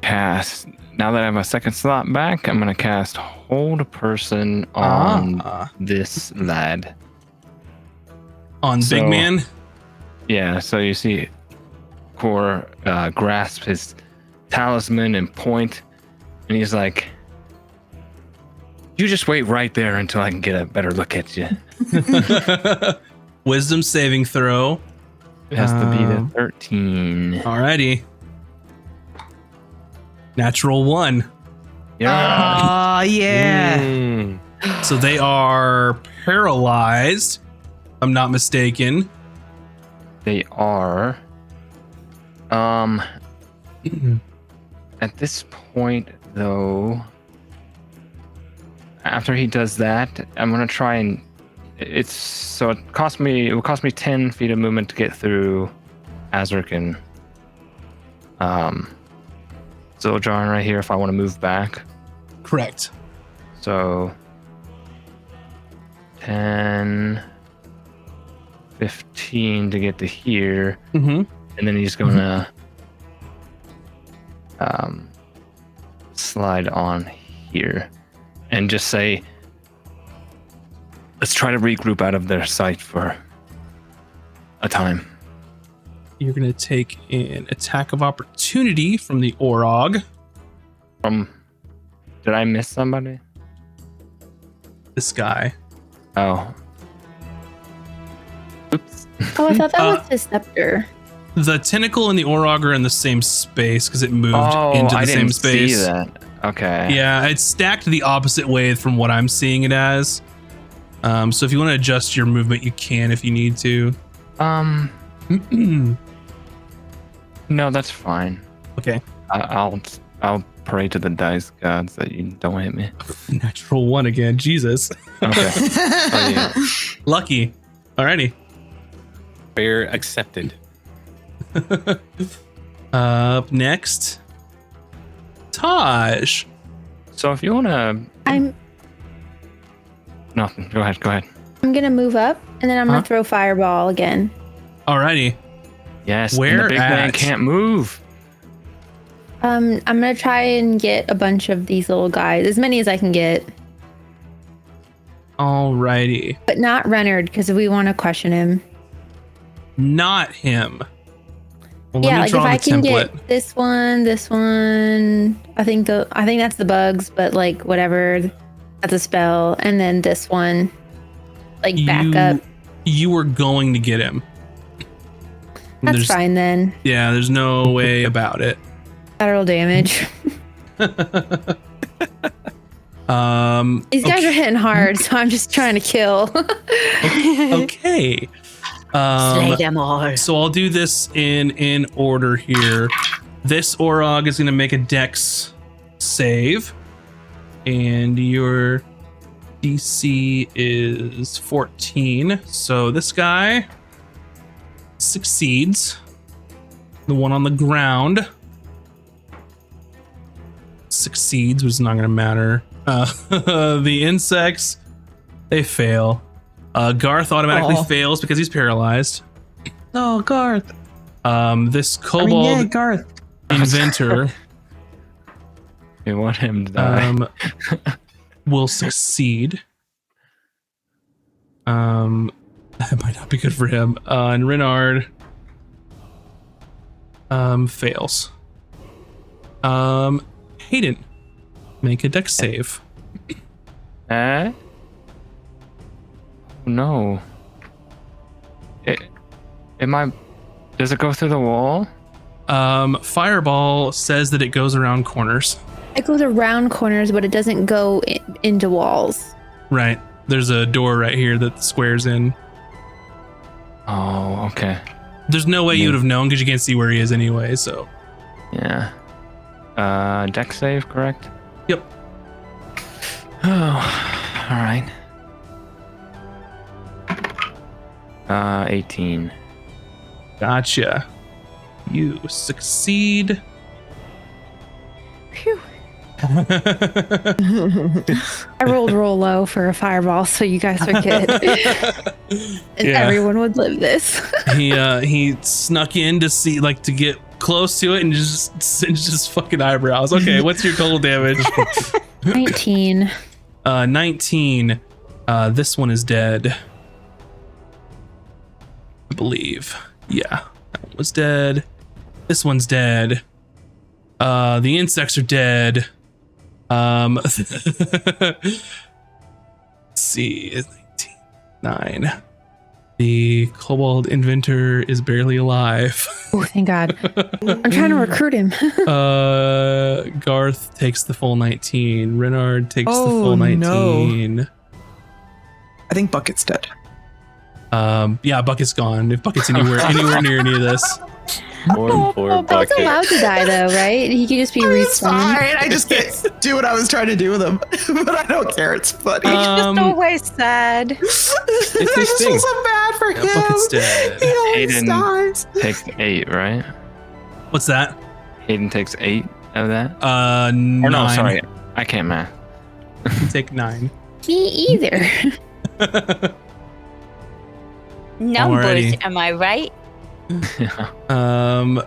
cast, now that I have a second slot back, I'm gonna cast Hold Person on this lad. On So- Big Man. Yeah, so you see Core grasp his talisman and point, and he's like, you just wait right there until I can get a better look at you. Wisdom saving throw. It has to be the 13. Alrighty. Natural 1. Yeah. Oh, yeah. Mm. So they are paralyzed. If I'm not mistaken. They are. At this point, though, after he does that, I'm gonna try and it will cost me 10 feet of movement to get through Azric and Zildjarn right here if I want to move back. Correct. So 10, 15 to get to here. Mm-hmm. And then he's gonna slide on here and just say, let's try to regroup out of their sight for a time. You're going to take an attack of opportunity from the Orog. Did I miss somebody? This guy. Oh. Oops. Oh, I thought that was his scepter. The tentacle and the Orog are in the same space because it moved Oh, into the I same didn't space. see that. Okay. Yeah, it's stacked the opposite way from what I'm seeing it as. So if you want to adjust your movement, you can if you need to. No, that's fine. Okay. I'll pray to the dice gods that you don't hit me. Natural 1 again. Jesus. Okay. Oh, yeah. Lucky. Alrighty. Fair accepted. Up next, Taj. So if you wanna, I'm nothing. Go ahead. I'm gonna move up and then I'm gonna throw fireball again. Alrighty. Yes. and Where the big man at? can't move. I'm gonna try and get a bunch of these little guys, as many as I can get. Alrighty. But not Renard, because we want to question him. Not him. Well, Yeah, let me like if draw I the can template. get this one. I think that's the bugs, but like whatever. That's a spell. And then this one. Like back up. You were going to get him. That's fine then. Yeah, there's no way about it. Lateral damage. These guys are hitting hard, so I'm just trying to kill. Okay. Slay them all. So I'll do this in order here. This Orog is going to make a Dex save, and your DC is 14. So this guy succeeds. The one on the ground succeeds, which is not going to matter. The insects, they fail. Garth automatically fails because he's paralyzed. Oh, Garth. This kobold Garth. inventor We want him to die. will succeed. That might not be good for him. And Renard fails. Hayden, make a dex save. No. Does it go through the wall? Fireball says that it goes around corners. It goes around corners, but it doesn't go into walls. Right. There's a door right here that squares in. Oh, okay. There's no way you would have known because you can't see where he is anyway, so. Yeah. Dex save, correct? Yep. Oh, all right. 18. Gotcha. You succeed. Phew. I rolled real low for a fireball, so you guys are good. And everyone would live this. He snuck in to see, like, to get close to it and just singed his fucking eyebrows. Okay, what's your total damage? 19. 19. This one is dead. I believe. Yeah, that one was dead. This one's dead. The insects are dead. Let's see, 19, 9. The kobold inventor is barely alive. Oh, thank God. I'm trying to recruit him. Garth takes the full 19. Renard takes the full 19. No. I think Bucket's dead. Yeah, Bucket's gone. If Bucket's anywhere near any of this. Poor Bucket's Bucket. allowed to die, though, right? He could just be It's respawned. fine. I just can't do what I was trying to do with him. But I don't care. It's funny. Just always sad. It's his I thing. feel so bad for him. Bucket's dead. He always Hayden dies. takes 8, right? What's that? Hayden takes 8 of that? 9. Or no, sorry. I can't math. You take 9. Me either. Numbers, Alrighty. am I right? Oh,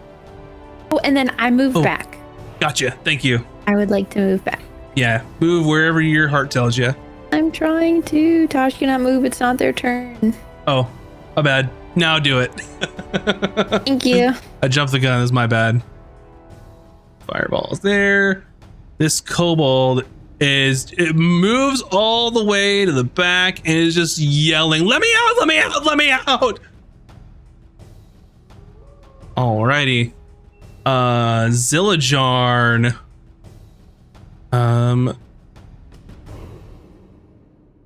and then I move back. Gotcha. Thank you. I would like to move back. Yeah, move wherever your heart tells you. I'm trying to. Tosh cannot move. It's not their turn. Oh, my bad. Now do it. Thank you. I jumped the gun. That's my bad. Fireball's there. This kobold it moves all the way to the back and is just yelling, "Let me out! Let me out! Let me out!" Alrighty. Zillajarn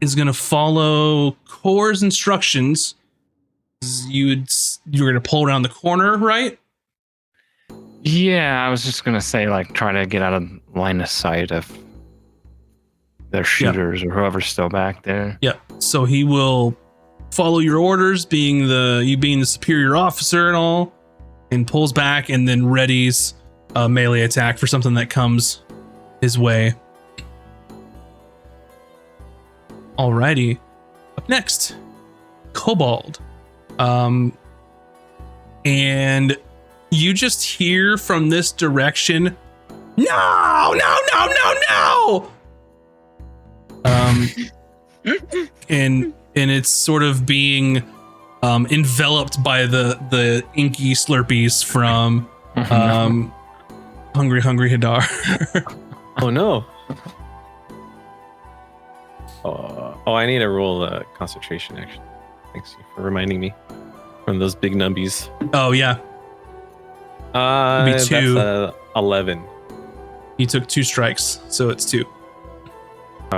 is gonna follow Core's instructions. You're gonna pull around the corner, right? Yeah, I was just gonna say, like, try to get out of line of sight of their shooters or whoever's still back there. Yep. So he will follow your orders, being the superior officer and all, and pulls back and then readies a melee attack for something that comes his way. Alrighty. Up next, Kobold. And you just hear from this direction, "No, no, no, no, no!" and it's sort of being enveloped by the inky slurpees from Hungry Hadar. Oh no. Oh, I need to roll concentration. Actually, thanks for reminding me from those big numbies. Oh yeah, It'd be 2. That's 11. You took 2 strikes, so it's 2.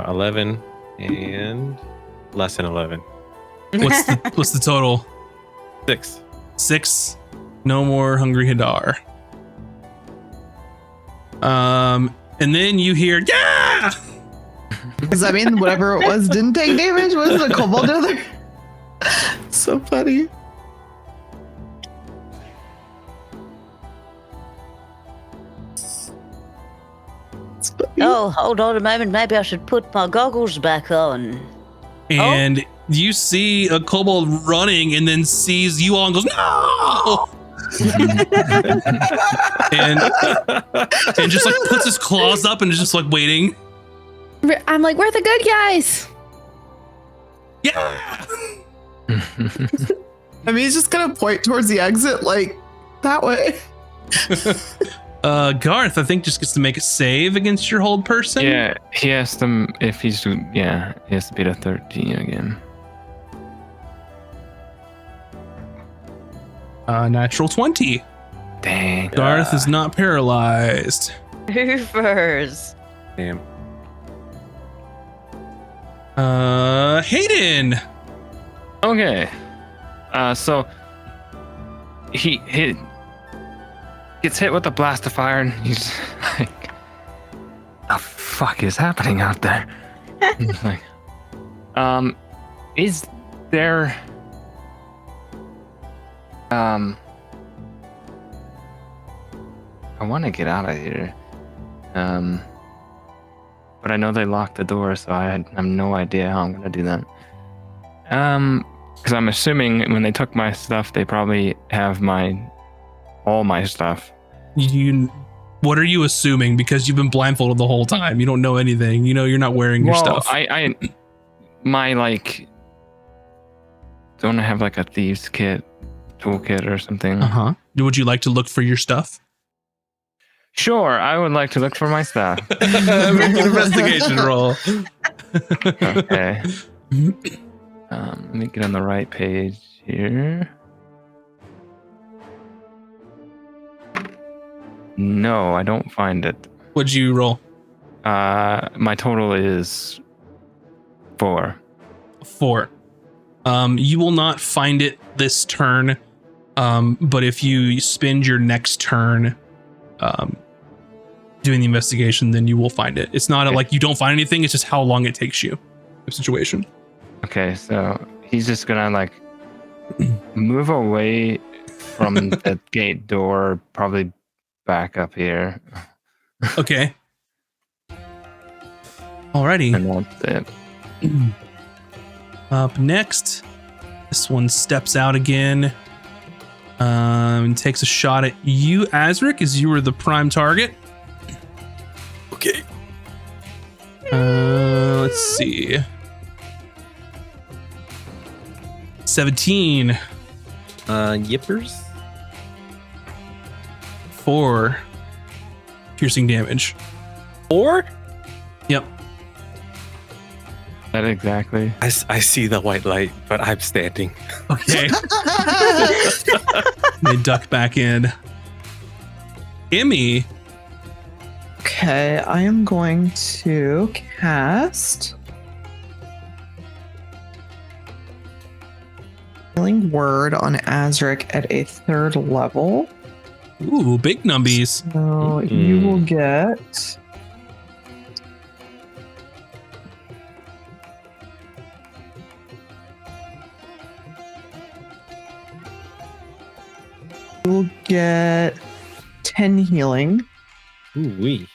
11 and less than 11. What's the total? 6. 6. No more Hungry Hadar. And then you hear, yeah! Does that mean whatever it was didn't take damage? What is the kobold doing there? So funny. Oh, hold on a moment. Maybe I should put my goggles back on. And you see a kobold running and then sees you all and goes, no! and just like puts his claws up and is just like waiting. I'm like, we're the good guys. Yeah! I mean, he's just gonna point towards the exit, like that way. Garth, I think, just gets to make a save against your hold person. Yeah, he has to, he has to beat a 13 again. Natural 20. Dang. Garth is not paralyzed. Hoovers. Damn. Hayden. Okay. So he gets hit with a blast of fire and he's like, the fuck is happening out there? He's like, is there I want to get out of here. But I know they locked the door, so I have no idea how I'm gonna do that. Because I'm assuming when they took my stuff, they probably have all my stuff. What are you assuming? Because you've been blindfolded the whole time. You don't know anything. You know you're not wearing your stuff. Don't I have like a thieves kit, toolkit or something? Would you like to look for your stuff? Sure, I would like to look for my stuff. Make an investigation roll. Okay. Let me get on the right page here. No, I don't find it. What'd you roll? My total is 4. 4. You will not find it this turn. But if you spend your next turn doing the investigation, then you will find it. It's not like you don't find anything, it's just how long it takes you. The situation. Okay, so he's just gonna like move away from the gate door, probably back up here. Okay. Alrighty. And that's it. Up next, this one steps out again and takes a shot at you, Azric, as you were the prime target. Okay. Let's see. 17. Yippers. 4 piercing damage. 4? Yep. That exactly. I see the white light, but I'm standing. Okay. They duck back in. Emmy. Okay, I am going to cast Healing Word on Azric at a 3rd level. Ooh, big numbies. So you will get you'll get 10 healing. Ooh wee.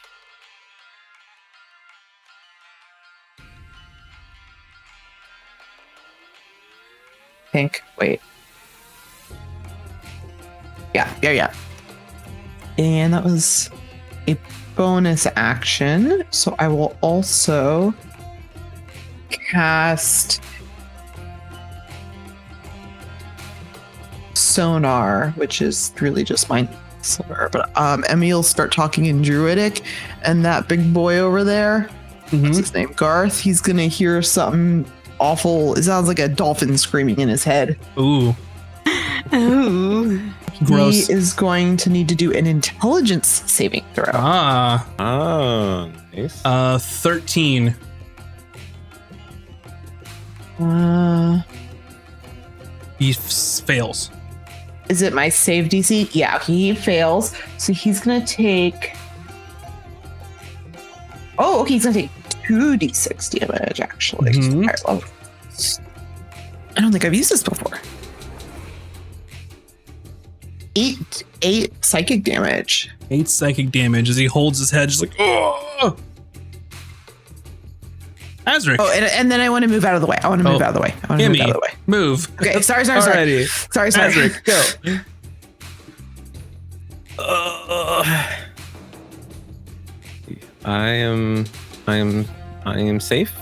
Pink. Wait. Yeah. And that was a bonus action. So I will also cast sonar, which is really just my sonar. But Emil start talking in Druidic, and that big boy over there, what's his name? Garth. He's gonna hear something awful. It sounds like a dolphin screaming in his head. Ooh. Ooh. Gross. He is going to need to do an intelligence saving throw. Oh, nice. 13. He fails. Is it my save DC? Yeah, he fails. So he's gonna take. Oh, okay, he's gonna take 2d6 damage, actually. Mhm. Higher level. I don't think I've used this before. 8 psychic damage. 8 psychic damage as he holds his head, just like, oh. Azric. Oh, and then I want to move out of the way. I want to move out of the way. I want to move Gimme. out of the way. Move. Okay, sorry. Alrighty. Sorry. Azric, go. I am safe.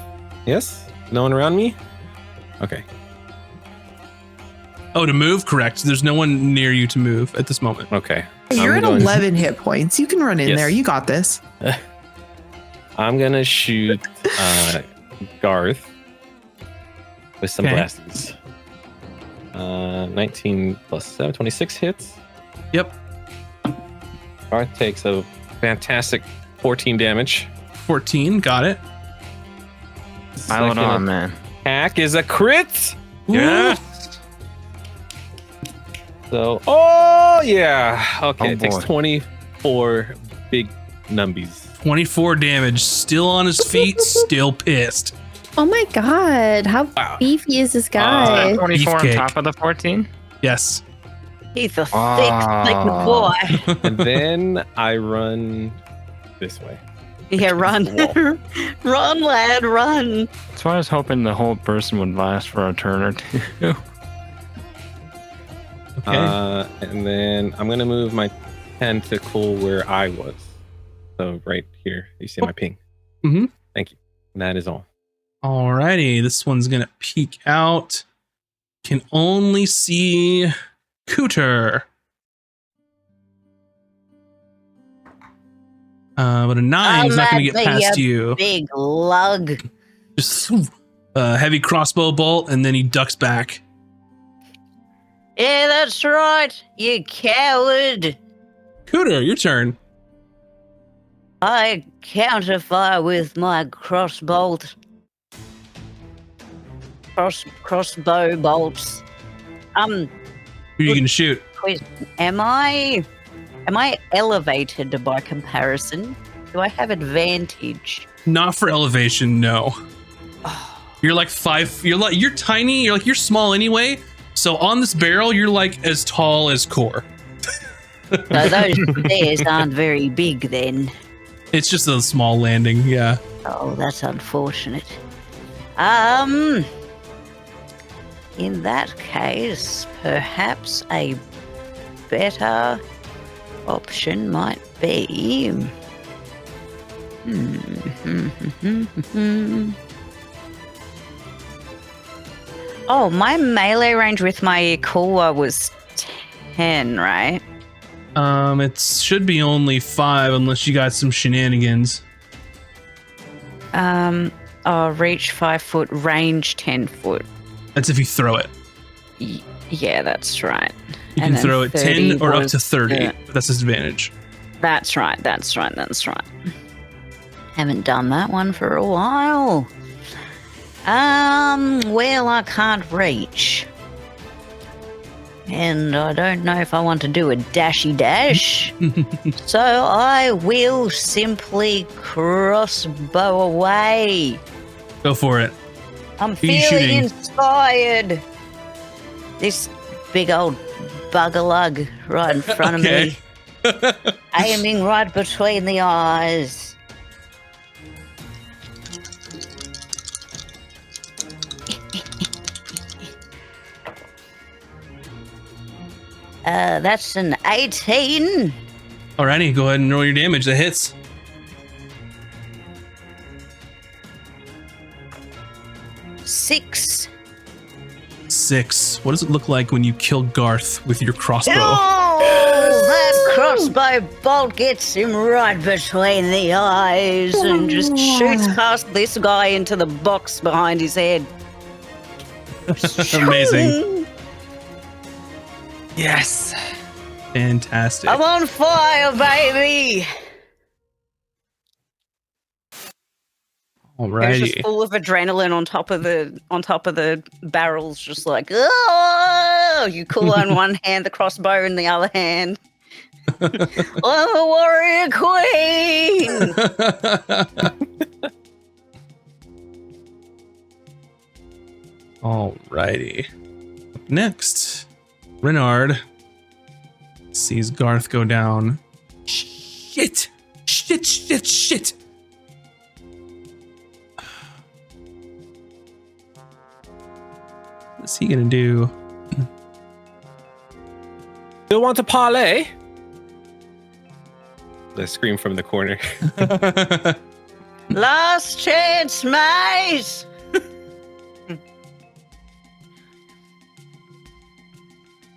Yes. No one around me. Okay. Oh, to move? Correct. There's no one near you to move at this moment. Okay. You're I'm at going- 11 hit points. You can run in Yes. there. You got this. I'm gonna shoot Garth with some Okay. blasters. 19 plus 7, 26 hits. Yep. Garth takes a fantastic 14 damage. 14. Got it. Pile it Second on, man. attack is a crit. Yeah. So, oh yeah. Okay, Oh, it takes boy. 24 big numbies. 24 damage. Still on his feet. Still pissed. Oh my god, how Wow. beefy is this guy? 24 on Beefcake. top of the 14? Yes. He's a thick Oh. boy. And then I run this way. Yeah, run. Run, lad, run. That's why I was hoping the whole person would last for a turn or two. Okay. And then I'm gonna move my tentacle where I was. So right here, you see my ping. Mhm. Thank you. And that is all. Alrighty. This one's going to peek out. Can only see Cooter. But a 9 is not going to get past you. Big lug. Just a heavy crossbow bolt, and then he ducks back. Yeah, that's right. You coward. Cooter, your turn. I counterfire with my crossbolt. Crossbow bolts. Who are you going to shoot? Am I elevated by comparison? Do I have advantage? Not for elevation, no. You're like 5. You're tiny. You're small anyway. So on this barrel, you're like as tall as Core. So those stairs aren't very big then. It's just a small landing. Yeah. Oh, that's unfortunate. In that case, perhaps a better option might be. Oh, my melee range with my Kawa was 10, right? It should be only 5 unless you got some shenanigans. Reach 5 foot, range 10 foot. That's if you throw it. Yeah, that's right. You And can then throw it 30 10 or up was to 30. the- But that's disadvantage. That's right. Haven't done that one for a while. Well, I can't reach. And I don't know if I want to do a dashy dash. So I will simply crossbow away. Go for it. I'm Who you feeling shooting? inspired. This big old bugger lug right in front of Okay. me. Aiming right between the eyes. That's an 18. Alrighty, go ahead and roll your damage. That hits. 6. 6. What does it look like when you kill Garth with your crossbow? Oh, that crossbow bolt gets him right between the eyes and just shoots past this guy into the box behind his head. Amazing. Yes. Fantastic. I'm on fire, baby. It's Alrighty. just full of adrenaline on top of the barrels, just like, oh, you cool on one hand, the crossbow in the other hand. I'm a warrior queen. Alrighty. Up next, Renard sees Garth go down. Shit! Shit, shit, shit! What's he gonna do? Still want to parlay? The scream from the corner. Last chance, mate.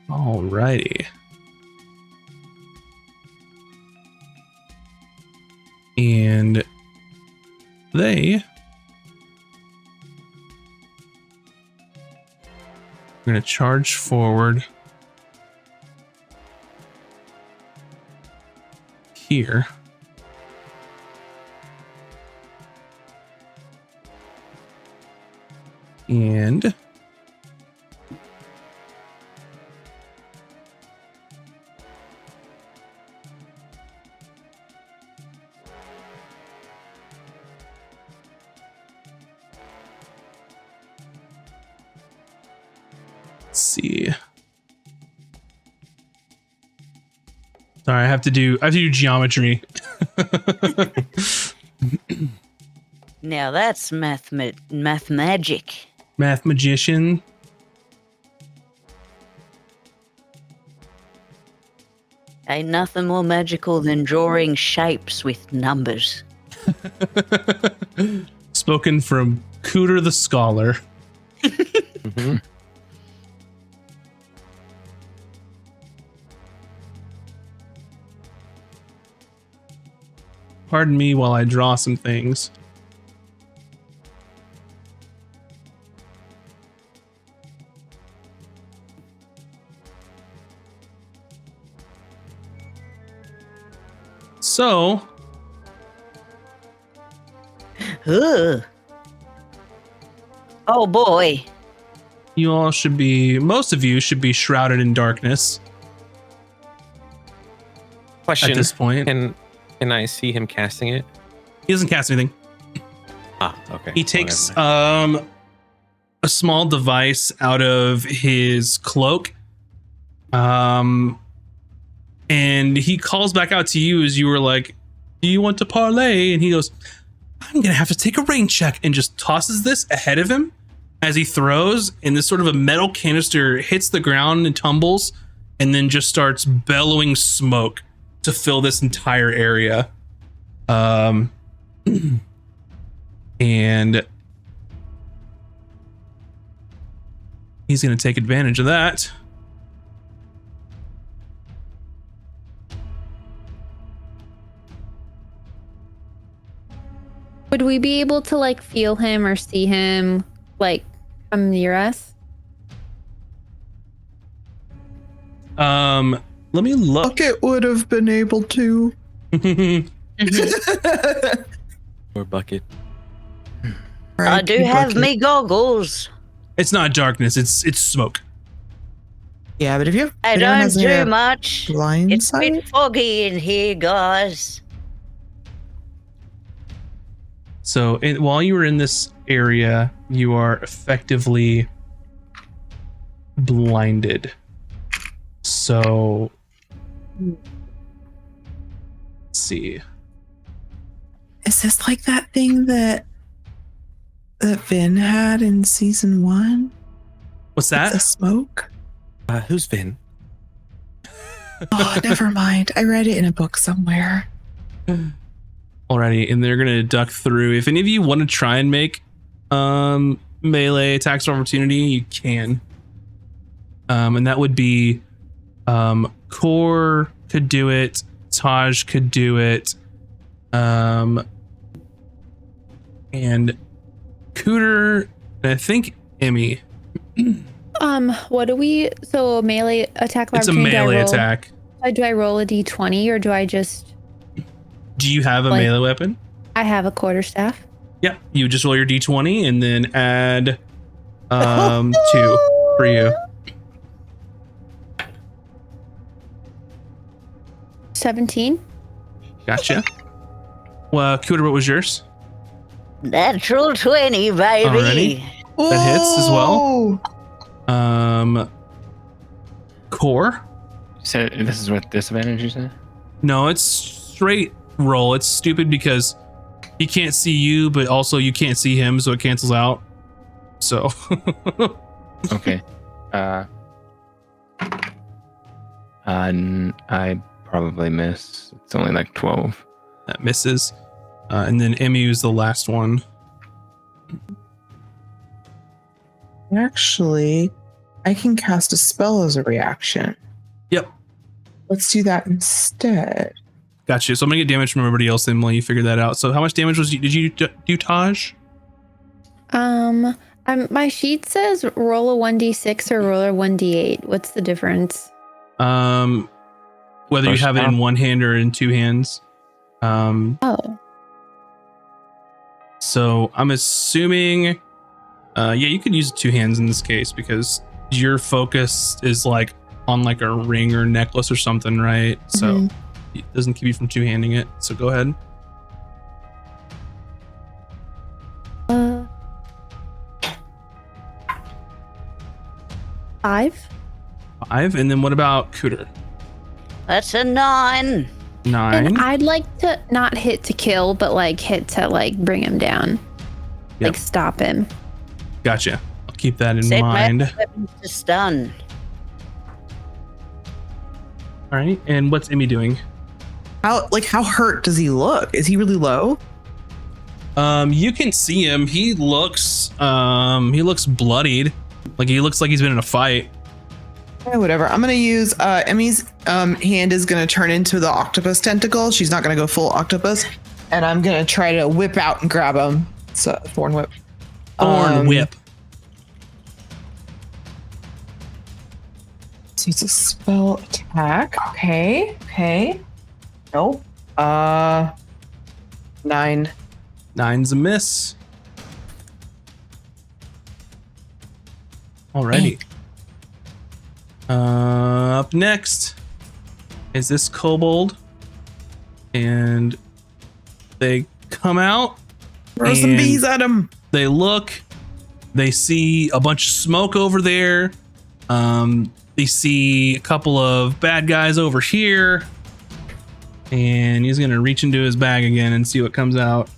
Alrighty. And they are going to charge forward here. And let's see. Sorry, I have to do geometry. Now that's math magic. Math magician. Ain't nothing more magical than drawing shapes with numbers. Spoken from Cooter the Scholar. Mm-hmm. Pardon me while I draw some things. So, Ugh. Oh boy. you all should be, most of you should be shrouded in darkness Question. at this point. Can I see him casting it? He doesn't cast anything. Ah, okay. He takes Whatever. a small device out of his cloak. And he calls back out to you as you were like, do you want to parlay? And he goes, I'm going to have to take a rain check, and just tosses this ahead of him as he throws, and this sort of a metal canister hits the ground and tumbles, and then just starts bellowing smoke to fill this entire area. And he's going to take advantage of that. Would we be able to like feel him or see him like come near us? Let me look. Bucket would have been able to. Or bucket. I do have me goggles. It's not darkness, it's smoke. Yeah, but if you have, I anyone don't has do any much. blind It's a bit sight? foggy in here, guys. So while you were in this area, you are effectively blinded. So let's see. Is this like that thing that Vin had in season 1? What's The that? smoke? Who's Vin? Oh, never mind. I read it in a book somewhere. Alrighty, and they're gonna duck through. If any of you want to try and make melee attacks of opportunity, you can. And that would be Core could do it, Taj could do it, and Cooter, and I think Emmy. What do we? So melee attack. It's a melee attack. Do I roll a d20 or do I just? Do you have a melee weapon? I have a quarterstaff. Yeah, you just roll your d20 and then add 2 for you. 17. Gotcha. Well, Cooter, what was yours? Natural 20, baby. Alrighty. That hits as well. Core. So this is with disadvantage, you said? No, it's straight roll. It's stupid because he can't see you, but also you can't see him, so it cancels out. So. Okay. I probably miss. It's only like 12. That misses. And then Emmy's the last one. Actually, I can cast a spell as a reaction. Yep. Let's do that instead. Gotcha. So I'm gonna get damage from everybody else then while you figure that out. So how much damage did you do, Taj? My sheet says roll a 1d6 or roll a 1d8. What's the difference? Whether you have it in one hand or in two hands. Oh. So I'm assuming, yeah, you could use two hands in this case because your focus is like on like a ring or necklace or something, right? So it doesn't keep you from two-handing it. So go ahead. 5. 5. And then what about Cooter? That's a 9. 9. And I'd like to not hit to kill, but like hit to like bring him down. Yep. Like stop him. Gotcha. I'll keep that in Set mind. my weapons to stun. All right. And what's Emmy doing? How hurt does he look? Is he really low? You can see him. He looks bloodied. Like he looks like he's been in a fight. Yeah, whatever. I'm gonna use Emmy's hand is gonna turn into the octopus tentacle. She's not gonna go full octopus, and I'm gonna try to whip out and grab him. It's a thorn whip. Thorn whip. So it's a spell attack. Okay. Nope. 9. 9's a miss. Alrighty. Up next is this kobold, and they come out. Throw some bees at him. They look. They see a bunch of smoke over there. They see a couple of bad guys over here, and he's gonna reach into his bag again and see what comes out.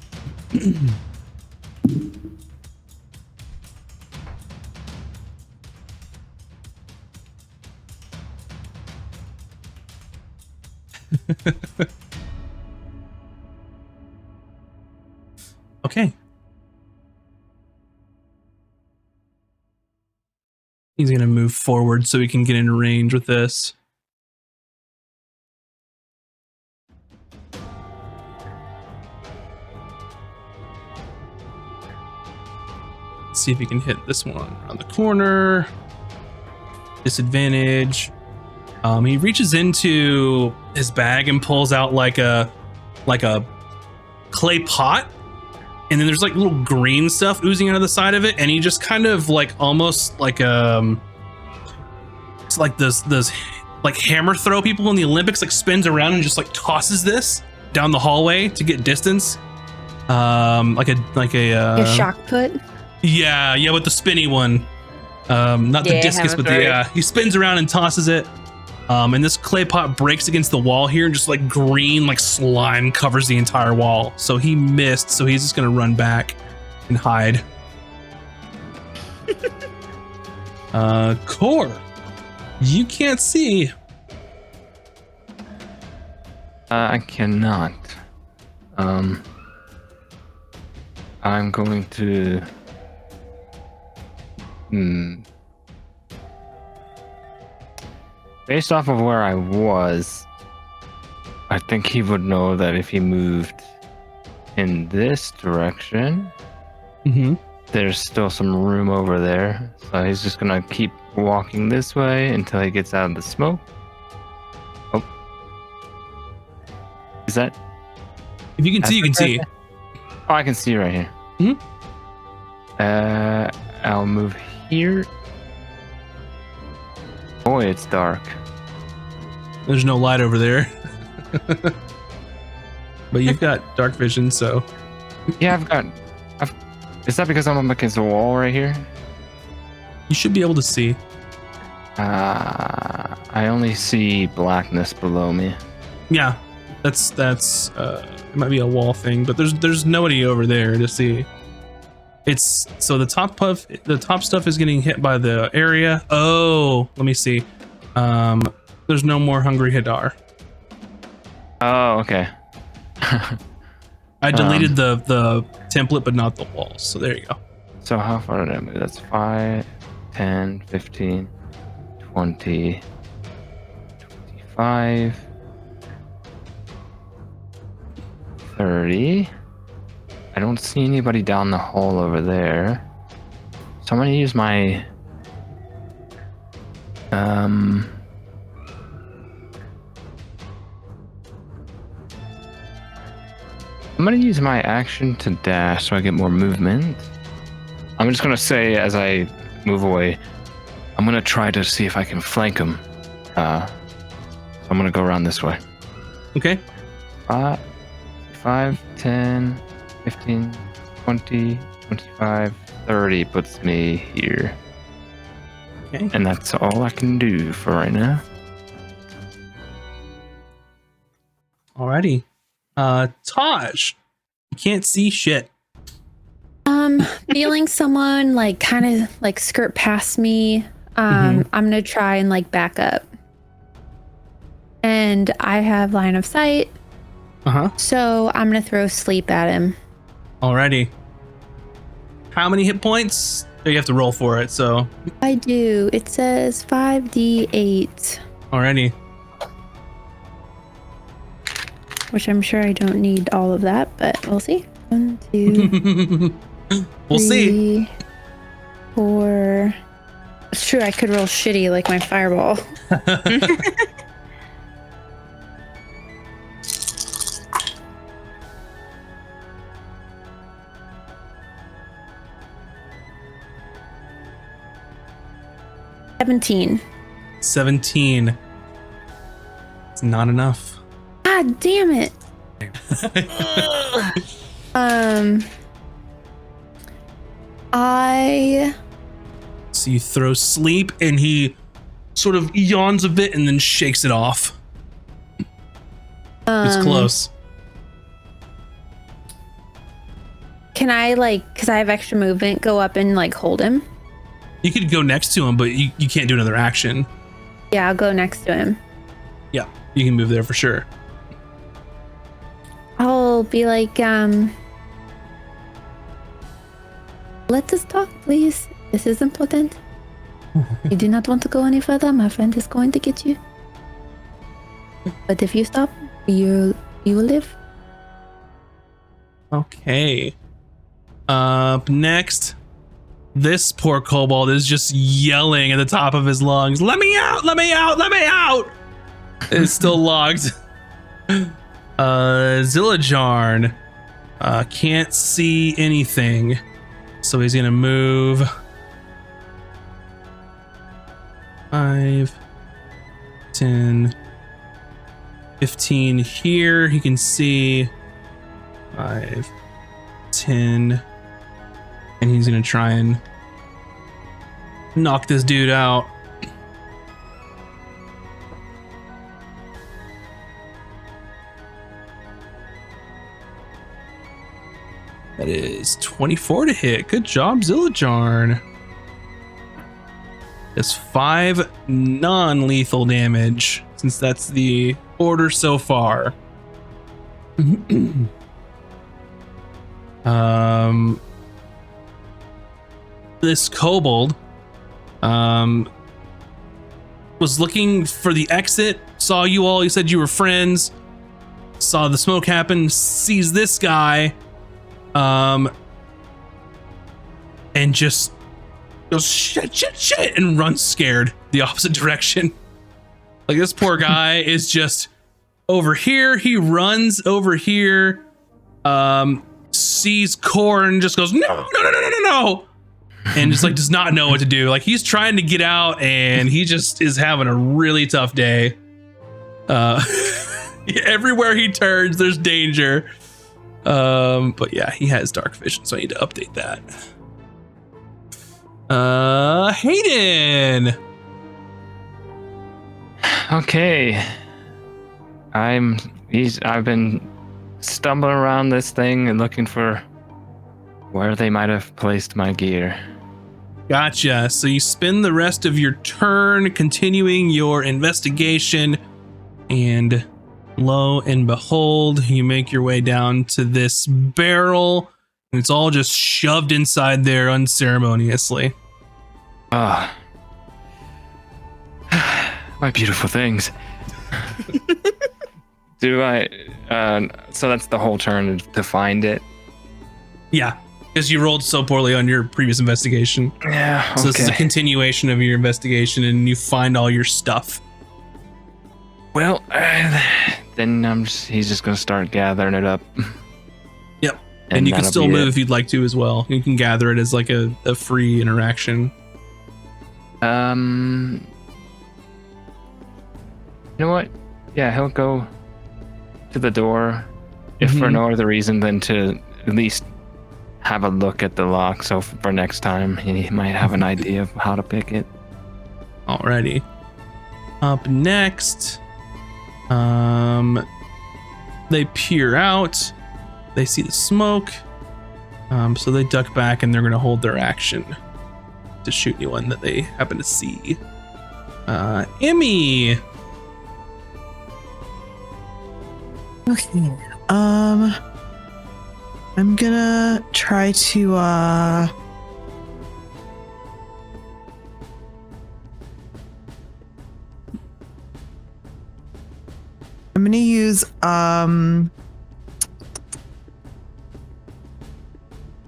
Okay. He's going to move forward so he can get in range with this. Let's see if he can hit this one around the corner. Disadvantage. He reaches into his bag and pulls out like a clay pot, and then there's like little green stuff oozing out of the side of it, and he just kind of like almost like it's like those like hammer throw people in the Olympics, like spins around and just like tosses this down the hallway to get distance. Like a shock put. Yeah, with the spinny one. Not the discus, but he spins around and tosses it. And this clay pot breaks against the wall here, and just like green, like slime covers the entire wall. So he missed, so he's just gonna run back and hide. Core, you can't see. I cannot. I'm going to Based off of where I was, I think he would know that if he moved in this direction, there's still some room over there. So he's just gonna keep walking this way until he gets out of the smoke. Oh. Is that? If you can see, you can see. Oh, I can see right here. I'll move here. Boy, it's dark. There's no light over there. But you've got dark vision, so. Yeah, is that because I'm up against the wall right here? You should be able to see. I only see blackness below me. Yeah, that's it might be a wall thing, but there's nobody over there to see. It's so the top stuff is getting hit by the area. Oh, let me see. There's no more hungry Hadar. Oh, okay. I deleted the template, but not the walls. So there you go. So how far did I move? That's 5, 10, 15, 20, 25, 30. I don't see anybody down the hall over there. So I'm gonna use my I'm gonna use my action to dash so I get more movement. I'm just gonna say as I move away, I'm gonna try to see if I can flank him. So I'm gonna go around this way. Okay. 5, 10, 15, 20, 25, 30 puts me here. Okay. And that's all I can do for right now. Alrighty. Taj, you can't see shit. Feeling someone like kind of like skirt past me. I'm gonna try and like back up. And I have line of sight. So I'm gonna throw sleep at him. Alrighty. How many hit points? Oh, you have to roll for it, so. I do. It says 5d8. Alrighty. Which I'm sure I don't need all of that, but we'll see. 1, 2, we'll 3, see. 4. It's true, I could roll shitty like my fireball. $17. 17. It's not enough. God damn it. So you throw sleep and he sort of yawns a bit and then shakes it off. It's close. Can I because I have extra movement, go up and hold him? You could go next to him, but you can't do another action. Yeah, I'll go next to him. Yeah, you can move there for sure. I'll be like, let us talk, please. This is important. You do not want to go any further. My friend is going to get you. But if you stop, you will live. Okay. Up next, this poor kobold is just yelling at the top of his lungs, "Let me out! Let me out! Let me out!" It's still logged. Zillajarn can't see anything, so he's gonna move 5, 10, 15 here. He can see 5, 10, and he's gonna try and knock this dude out. That is 24 to hit. Good job, Zillajarn. That's 5 non-lethal damage, since that's the order so far. This kobold Was looking for the exit, saw you all, you said you were friends, saw the smoke happen, sees this guy, and just goes shit, and runs scared the opposite direction. Like, this poor guy is just over here. He runs over here, sees Core and just goes, no, and just like does not know what to do. Like, he's trying to get out and he just is having a really tough day. Everywhere he turns, there's danger. But yeah, he has dark vision, so I need to update that. Hayden. Okay. I've been stumbling around this thing and looking for where they might have placed my gear. Gotcha. So you spend the rest of your turn continuing your investigation, and lo and behold, you make your way down to this barrel, and it's all just shoved inside there unceremoniously. Ah. My beautiful things. Do I so that's the whole turn to find it? Yeah, because you rolled so poorly on your previous investigation. Yeah, okay. So this is a continuation of your investigation, and you find all your stuff. Well, then he's just gonna start gathering it up. Yep. And you can still move if you'd like to as well. You can gather it as like a free interaction. You know what? Yeah, he'll go to the door, if for no other reason than to at least have a look at the lock. So for next time, he might have an idea of how to pick it. Alrighty. Up next, they peer out. They see the smoke. So they duck back and they're going to hold their action to shoot anyone that they happen to see. Emmy. Okay. I'm gonna try to I'm gonna use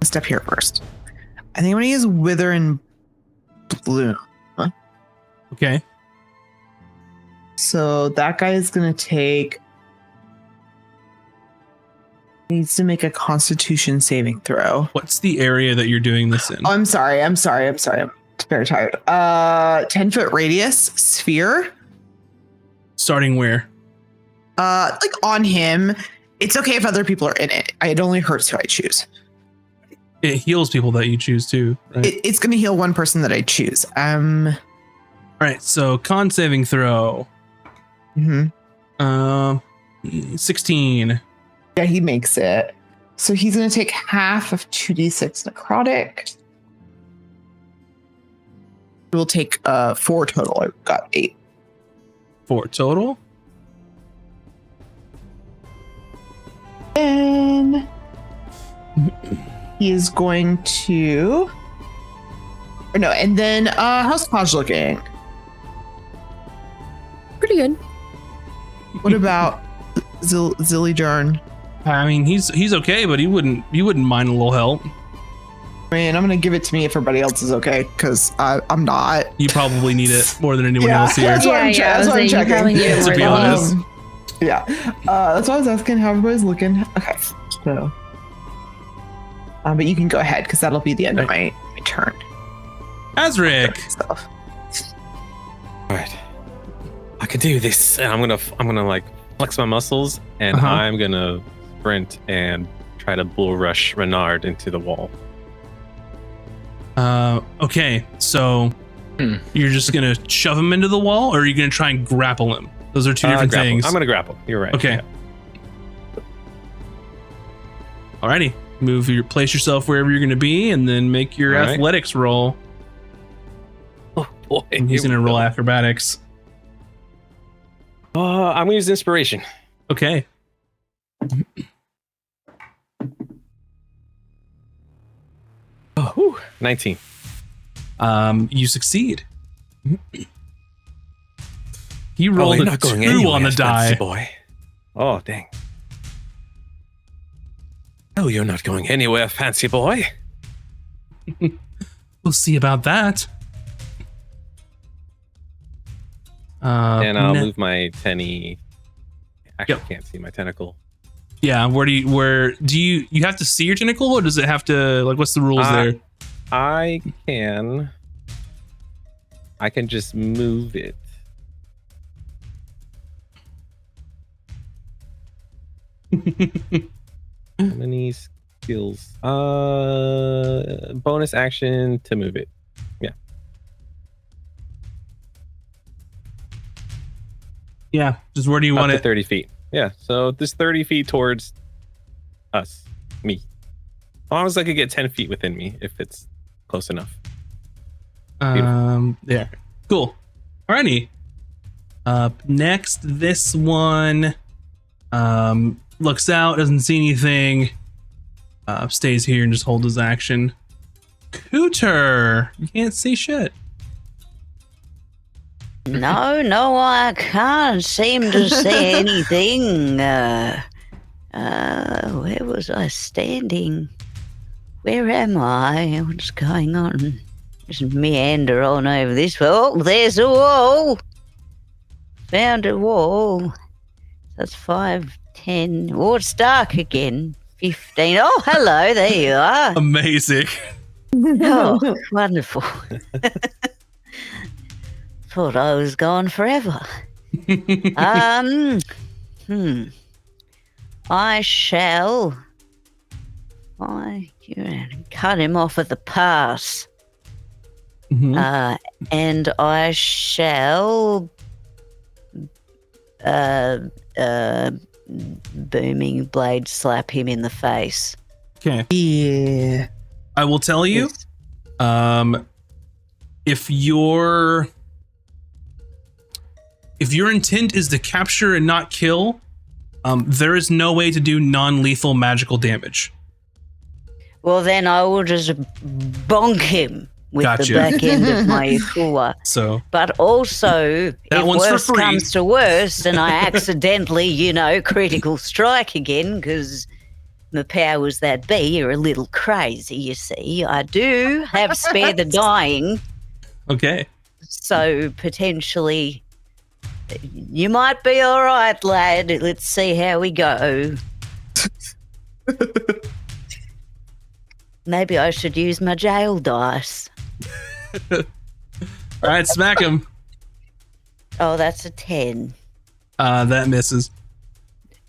step here first. I think I'm gonna use Wither and Bloom. Okay. So that guy is gonna take. Needs to make a Constitution saving throw. What's the area that you're doing this in? Oh, I'm sorry. I'm very tired. 10-foot radius sphere. Starting where? Like on him. It's okay if other people are in it. It only hurts who I choose. It heals people that you choose too, right? It's going to heal one person that I choose. All right. So con saving throw. 16. Yeah, he makes it. So he's going to take half of 2d6 necrotic. We'll take 4 total. I've got 8. 4 total. And he is going to. Or no, and then how's Podge looking? Pretty good. What about Zillyjarn? I mean, he's okay, but you wouldn't mind a little help. I mean, I'm gonna give it to me if everybody else is okay, because I'm not. You probably need it more than anyone else here. That's what I'm checking. To be honest. Yeah. That's why I was asking how everybody's looking. Okay. So. But you can go ahead because that'll be the end of my turn. Azric. All right. I can do this, and I'm gonna like flex my muscles, and I'm gonna sprint and try to bull rush Renard into the wall. Okay, so you're just gonna shove him into the wall, or are you gonna try and grapple him? Those are two different grapple. things. I'm gonna grapple. You're right. Okay. Yeah. Alrighty. Place yourself wherever you're gonna be, and then make your athletics roll. Oh boy. And he's gonna roll acrobatics. I'm gonna use inspiration. Okay. Oh, 19. You succeed. He rolled you're a not going 2 anywhere, on the fancy die. boy. Oh, dang. Oh, you're not going anywhere, fancy boy. We'll see about that. And I'll move my tenny. Actually, Yep. can't see my tentacle. Yeah, where do you have to see your tentacle, or does it have to, like, what's the rules there? I can just move it. How many skills? Bonus action to move it. Yeah, just where do you Up want to it? 30 feet. Yeah, so this 30 feet towards us, me. As long as I could get 10 feet within me, if it's close enough. There. Cool. Alrighty. Next, this one looks out, doesn't see anything. Stays here and just holds his action. Cooter, you can't see shit. No, I can't seem to see anything. Where was I standing? Where am I? What's going on? Just meander on over this. Oh, there's a wall. Found a wall. That's 5, 10. Oh, it's dark again. 15. Oh, hello. There you are. Amazing. Oh, wonderful. Thought I was gone forever. I shall. Cut him off at the pass. Mhm. And I shall. Booming blade slap him in the face. Okay. Yeah. I will tell you, if your intent is to capture and not kill, there is no way to do non-lethal magical damage. Well, then I will just bonk him with Gotcha. the back end of my Yakua. So But also, That if one's for worse free. comes to worse and I accidentally, critical strike again because my powers that be are a little crazy, you see. I do have spare the dying, okay. so potentially you might be all right, lad. Let's see how we go. Maybe I should use my jail dice. All right, smack him. Oh, that's a 10. That misses.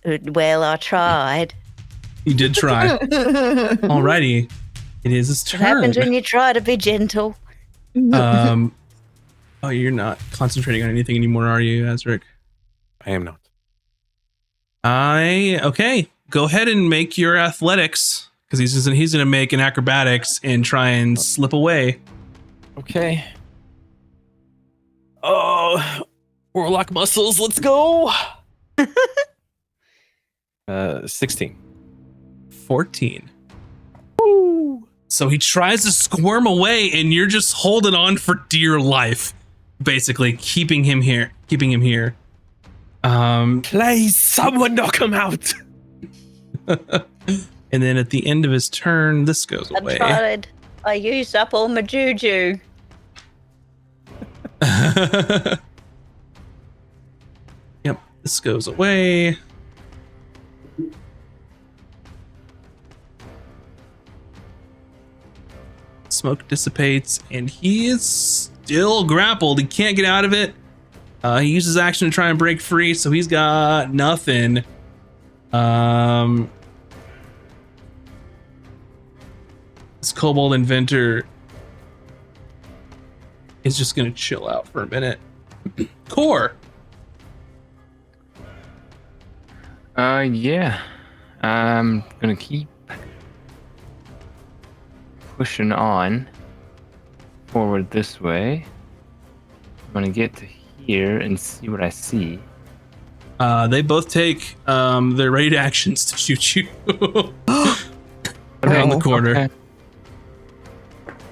Well, I tried. You did try. Alrighty. It is his What turn. happens when you try to be gentle? Oh, you're not concentrating on anything anymore, are you, Azric? I am not. Okay. Go ahead and make your athletics, because he's gonna make an acrobatics and try and slip away. Okay. Oh, warlock muscles, let's go. 16. 14. So he tries to squirm away, and you're just holding on for dear life, basically keeping him here. Please, someone knock him out. And then at the end of his turn, this goes I away. tried. I used up all my juju. Yep, this goes away. Smoke dissipates, and he is still grappled. He can't get out of it. He uses action to try and break free, so he's got nothing. This kobold inventor is just gonna chill out for a minute. Core. Yeah. I'm gonna keep pushing on forward this way. I'm gonna get to here and see what I see. They both take their raid actions to shoot you around the corner. Okay.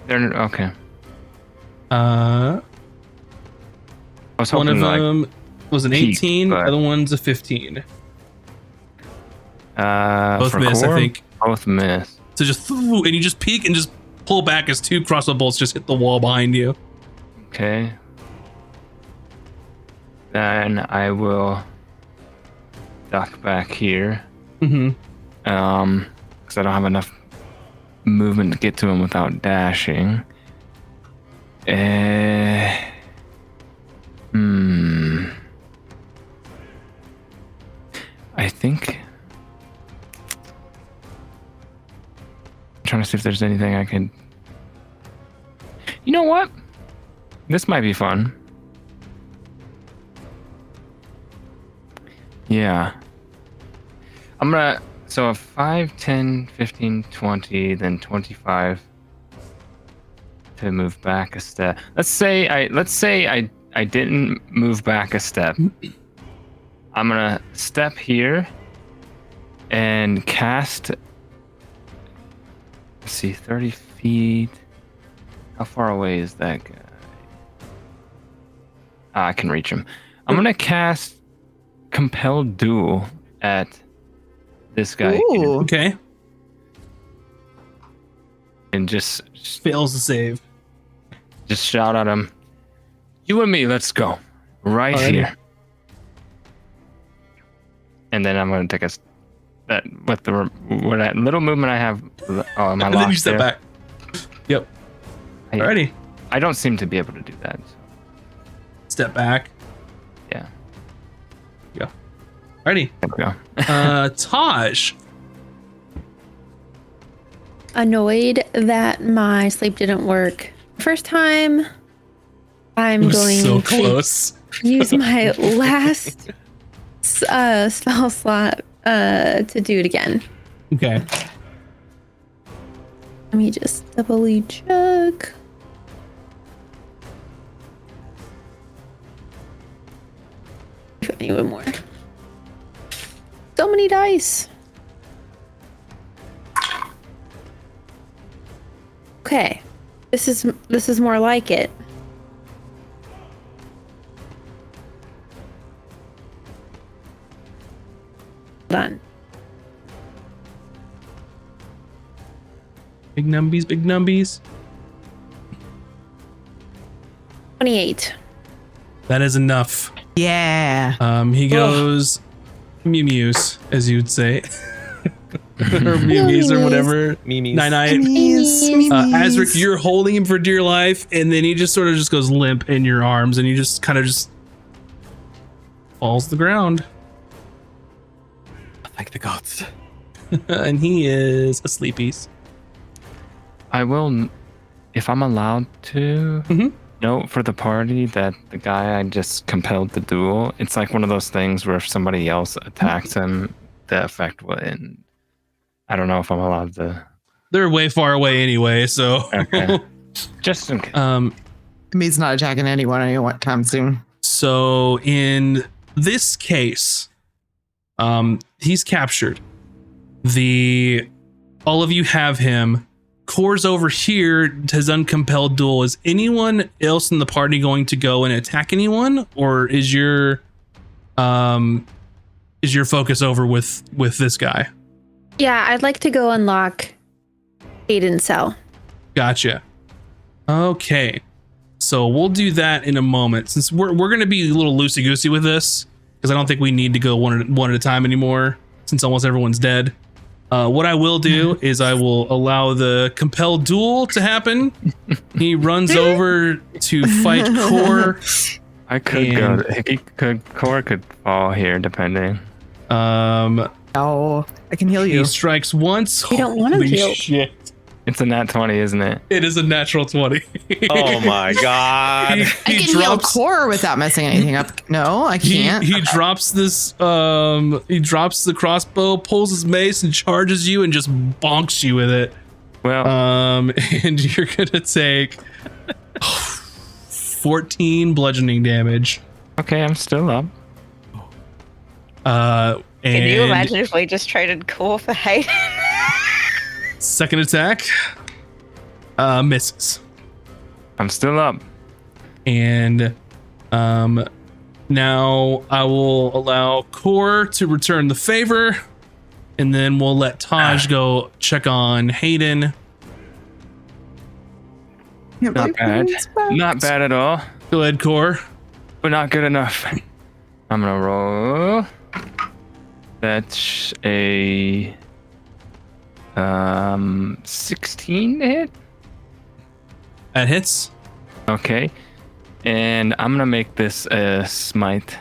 They're okay. Uh, I was one hoping of like them was an peak, 18, the but- other one's a 15. Both for miss, I core, think. both miss. So just and you just peek and just pull back as 2 crossbow bolts just hit the wall behind you. Okay. Then I will duck back here. Mm-hmm. Because I don't have enough movement to get to him without dashing. I think. I'm trying to see if there's anything I can. You know what? This might be fun. Yeah. I'm gonna. So a 5, 10, 15, 20, then 25 to move back a step. Let's say I didn't move back a step. I'm gonna step here and cast. Let's see, 30 feet. How far away is that guy? I can reach him. I'm gonna cast Compelled Duel at this guy here, Ooh. Okay. and just Fails to save. shout at him. You and me, let's go. Right Alrighty. here. And then I'm gonna take that with that little movement I have. Oh, am I And then you lost step there? back. Yep. I- Alrighty. I don't seem to be able to do that. So, Step back. yeah. Alrighty. There we go. Taj. Annoyed that my sleep didn't work. First time, I'm It was going so to close. use my last spell slot to do it again. Okay. Let me just doubly check. If I need one more. So many dice. Okay. This is more like it. Done. Big numbies, big numbies. 28. That is enough. Yeah. He goes Mew Mews, as you'd say. Or Mew Mews or whatever. Mimi's. Nine. Azric, you're holding him for dear life, and then he just sort of just goes limp in your arms, and he just kind of just falls to the ground. Like the gods. And he is a sleepies. I will, if I'm allowed to, Mhm. note for the party that the guy I just compelled to duel, it's like one of those things where if somebody else attacks him, the effect will end. I don't know if I'm allowed to. They're way far away anyway, so. Okay. Just in case. Me's not attacking anyone anytime soon. So in this case, he's captured. All of you have him. Core's over here has uncompelled duel. Is anyone else in the party going to go and attack anyone, or is your focus over with this guy? Yeah, I'd like to go unlock Aiden's cell. Gotcha. Okay, so we'll do that in a moment. Since we're going to be a little loosey goosey with this, because I don't think we need to go one at a time anymore. Since almost everyone's dead. What I will do is I will allow the compelled duel to happen. He runs over to fight Core. I could go. Core could fall here, depending. Oh, I can heal He you. strikes once. We don't wanna Holy heal. shit. It's a nat 20, isn't it? It is a natural 20. Oh my god. I can heal core without messing anything up. No, I can't. He drops this. He drops the crossbow, pulls his mace, and charges you, and just bonks you with it. Well, And you're gonna take 14 bludgeoning damage. okay, I'm still up. Can you And imagine if we just traded core for Hayden? second attack misses. I'm still up. And now I will allow Core to return the favor, and then we'll let Taj go check on Hayden. Not bad. Not bad at all. Go ahead, Core. But not good enough. I'm gonna roll. That's a 16 to hit. That hits. Okay. And I'm gonna make this a smite.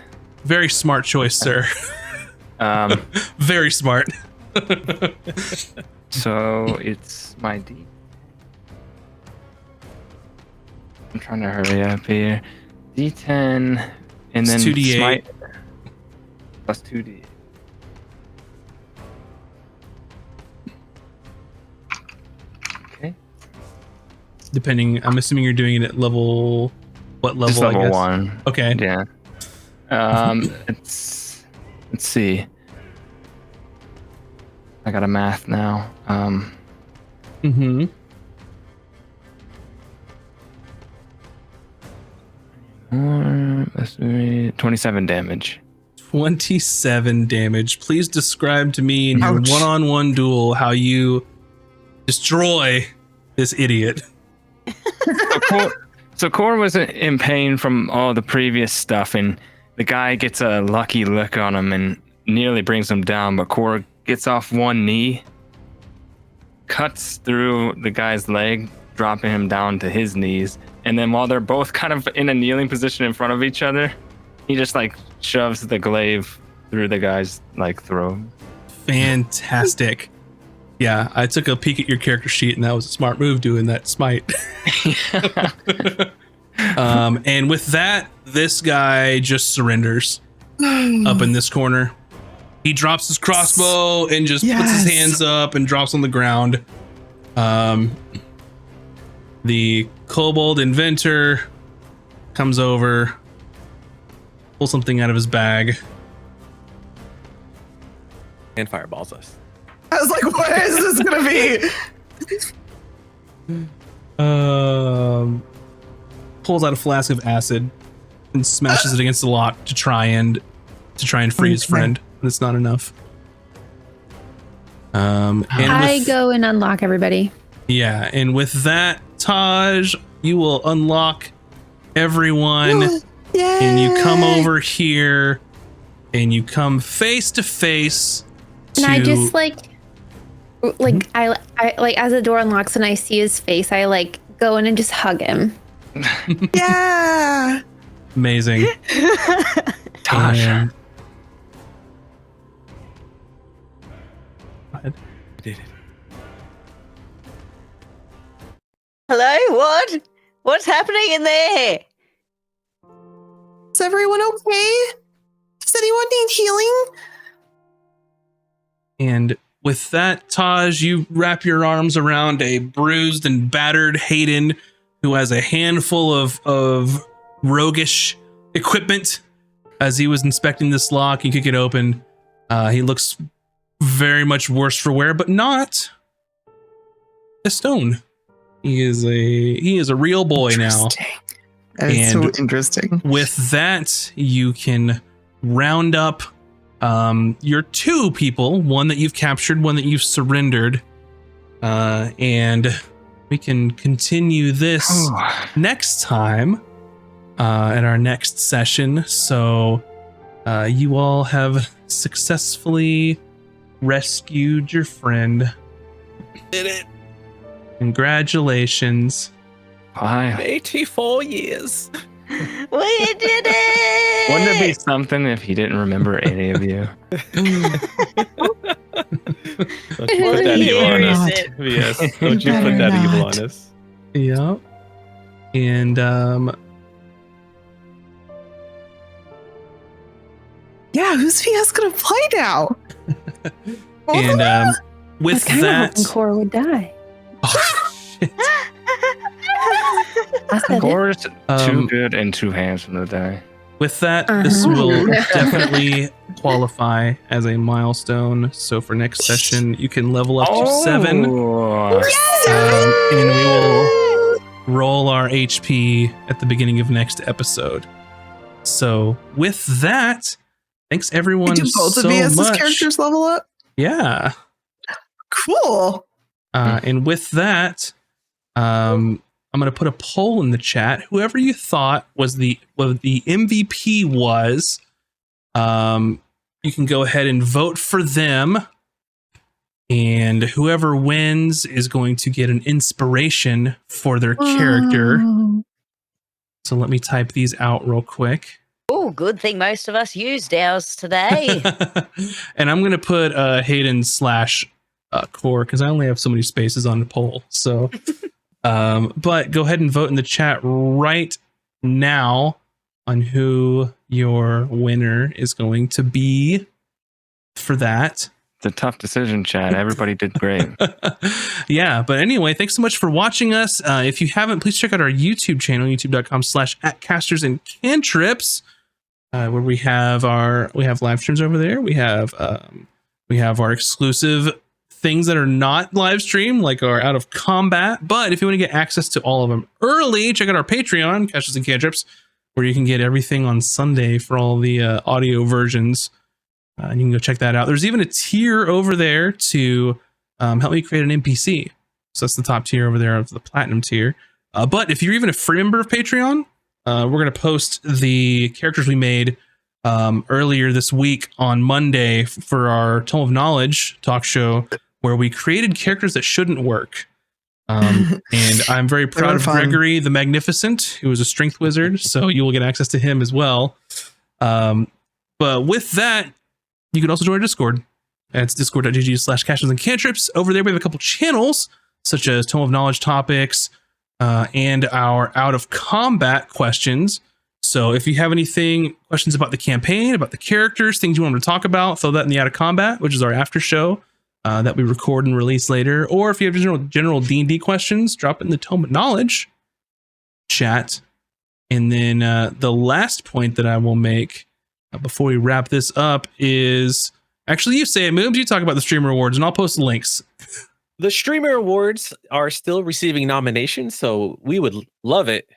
Very smart choice, sir. Very smart. So it's my D. I'm trying to hurry up here. D10 and then It's 2d8. smite plus 2d. Okay. Depending, I'm assuming you're doing it at level. What level? Just level I guess? 1. Okay. Yeah. Let's see. I got a math now. Mm-hmm. Let's do 27 damage. 27 damage. Please describe to me in your Ouch. one-on-one duel how you destroy this idiot. So Core was in pain from all the previous stuff, and the guy gets a lucky lick on him and nearly brings him down, but Core gets off one knee, cuts through the guy's leg, dropping him down to his knees, and then while they're both kind of in a kneeling position in front of each other, he just like shoves the glaive through the guy's like throat. Fantastic. Yeah, I took a peek at your character sheet, and that was a smart move doing that smite. And with that, this guy just surrenders up in this corner. He drops his crossbow and just puts his hands up and drops on the ground. The kobold inventor comes over, pulls something out of his bag. And fireballs us. I was like, what is this gonna be? Pulls out a flask of acid and smashes it against the lock to try and free his friend. And it's not enough. And I go and unlock everybody. Yeah, and with that, Taj, you will unlock everyone, and you come over here, and you come face to face. And I just like I like as the door unlocks and I see his face, I like go in and just hug him. Yeah. Amazing. Tasha. Go ahead. Did it. Hello, what? What's happening in there? Is everyone okay? Does anyone need healing? And with that, Taj, you wrap your arms around a bruised and battered Hayden who has a handful of roguish equipment. As he was inspecting this lock, he kick it open. He looks very much worse for wear, but not a stone. He is a real boy now. That is so And interesting. With that, you can round up your two people, one that you've captured, one that you've surrendered, and we can continue this next time at our next session. So you all have successfully rescued your friend. Did it. Congratulations. Bye. 84 years. We did it! Wouldn't it be something if he didn't remember any of you? Don't you put that evil on us. Yes. Don't you put that evil on us. Yep. And Yeah, who's VS gonna play now? and with I was kind of hoping that, Cora would die. oh, shit. I said it. Core's too Um, good and too handsome to die. With that, this will definitely qualify as a milestone. So for next session, you can level up to 7. Oh. And we will roll our HP at the beginning of next episode. So with that, thanks everyone Do both so of VS's much. characters level up? Yeah. Cool. And with that, I'm going to put a poll in the chat. Whoever you thought was the MVP was, you can go ahead and vote for them. And whoever wins is going to get an inspiration for their character. So let me type these out real quick. Oh, good thing most of us used ours today. And I'm going to put Hayden / core because I only have so many spaces on the poll. So, but go ahead and vote in the chat right now on who your winner is going to be for that. It's a tough decision, Chad. Everybody did great. Yeah, but anyway, thanks so much for watching us. If you haven't, please check out our YouTube channel, youtube.com/@casters and cantrips, where we have live streams over there. We have our exclusive things that are not live stream, like our Out of Combat. But if you want to get access to all of them early, check out our Patreon, Casters and Cantrips, where you can get everything on Sunday for all the audio versions. And you can go check that out. There's even a tier over there to help me create an NPC. So that's the top tier over there of the platinum tier. But if you're even a free member of Patreon, we're going to post the characters we made earlier this week on Monday for our Tome of Knowledge talk show, where we created characters that shouldn't work. And I'm very proud of Gregory the Magnificent, who is a strength wizard. So you will get access to him as well. But with that, you can also join our Discord. It's discord.gg/casters and cantrips. Over there, we have a couple channels, such as Tome of Knowledge topics and our Out of Combat questions. So if you have questions about the campaign, about the characters, things you want to talk about, throw that in the Out of Combat, which is our after show that we record and release later. Or if you have general D&D questions, drop it in the Tome of Knowledge chat. And then the last point that I will make before we wrap this up is, actually, you say it, Moobs. You talk about the streamer awards, and I'll post the links. The streamer awards are still receiving nominations, so we would love it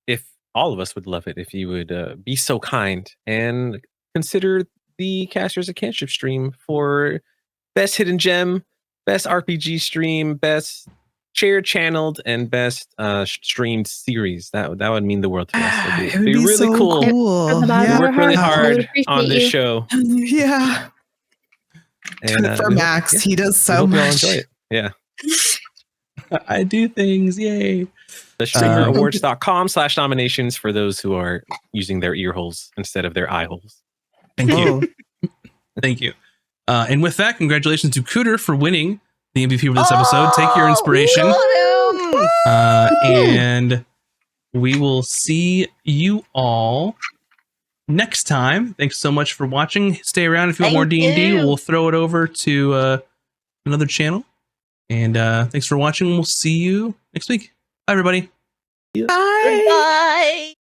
if all of us would love it if you would be so kind and consider the Casters of Cantrip stream for best hidden gem, best RPG stream, best shared channeled, and best streamed series. That would mean the world to us. It'd be really so cool. Yeah. We work really hard appreciate on this you. show. Yeah. And For Max, he does we so hope you all much. enjoy it. Yeah. I do things. Yay. The streamerawards.com/nominations for those who are using their ear holes instead of their eye holes. Thank you. Oh. Thank you. And with that, congratulations to Cooter for winning the MVP for this episode. Take your inspiration. And we will see you all next time. Thanks so much for watching. Stay around if you want more D&D. We'll throw it over to another channel. And thanks for watching. We'll see you next week. Bye, everybody. Bye. Goodbye.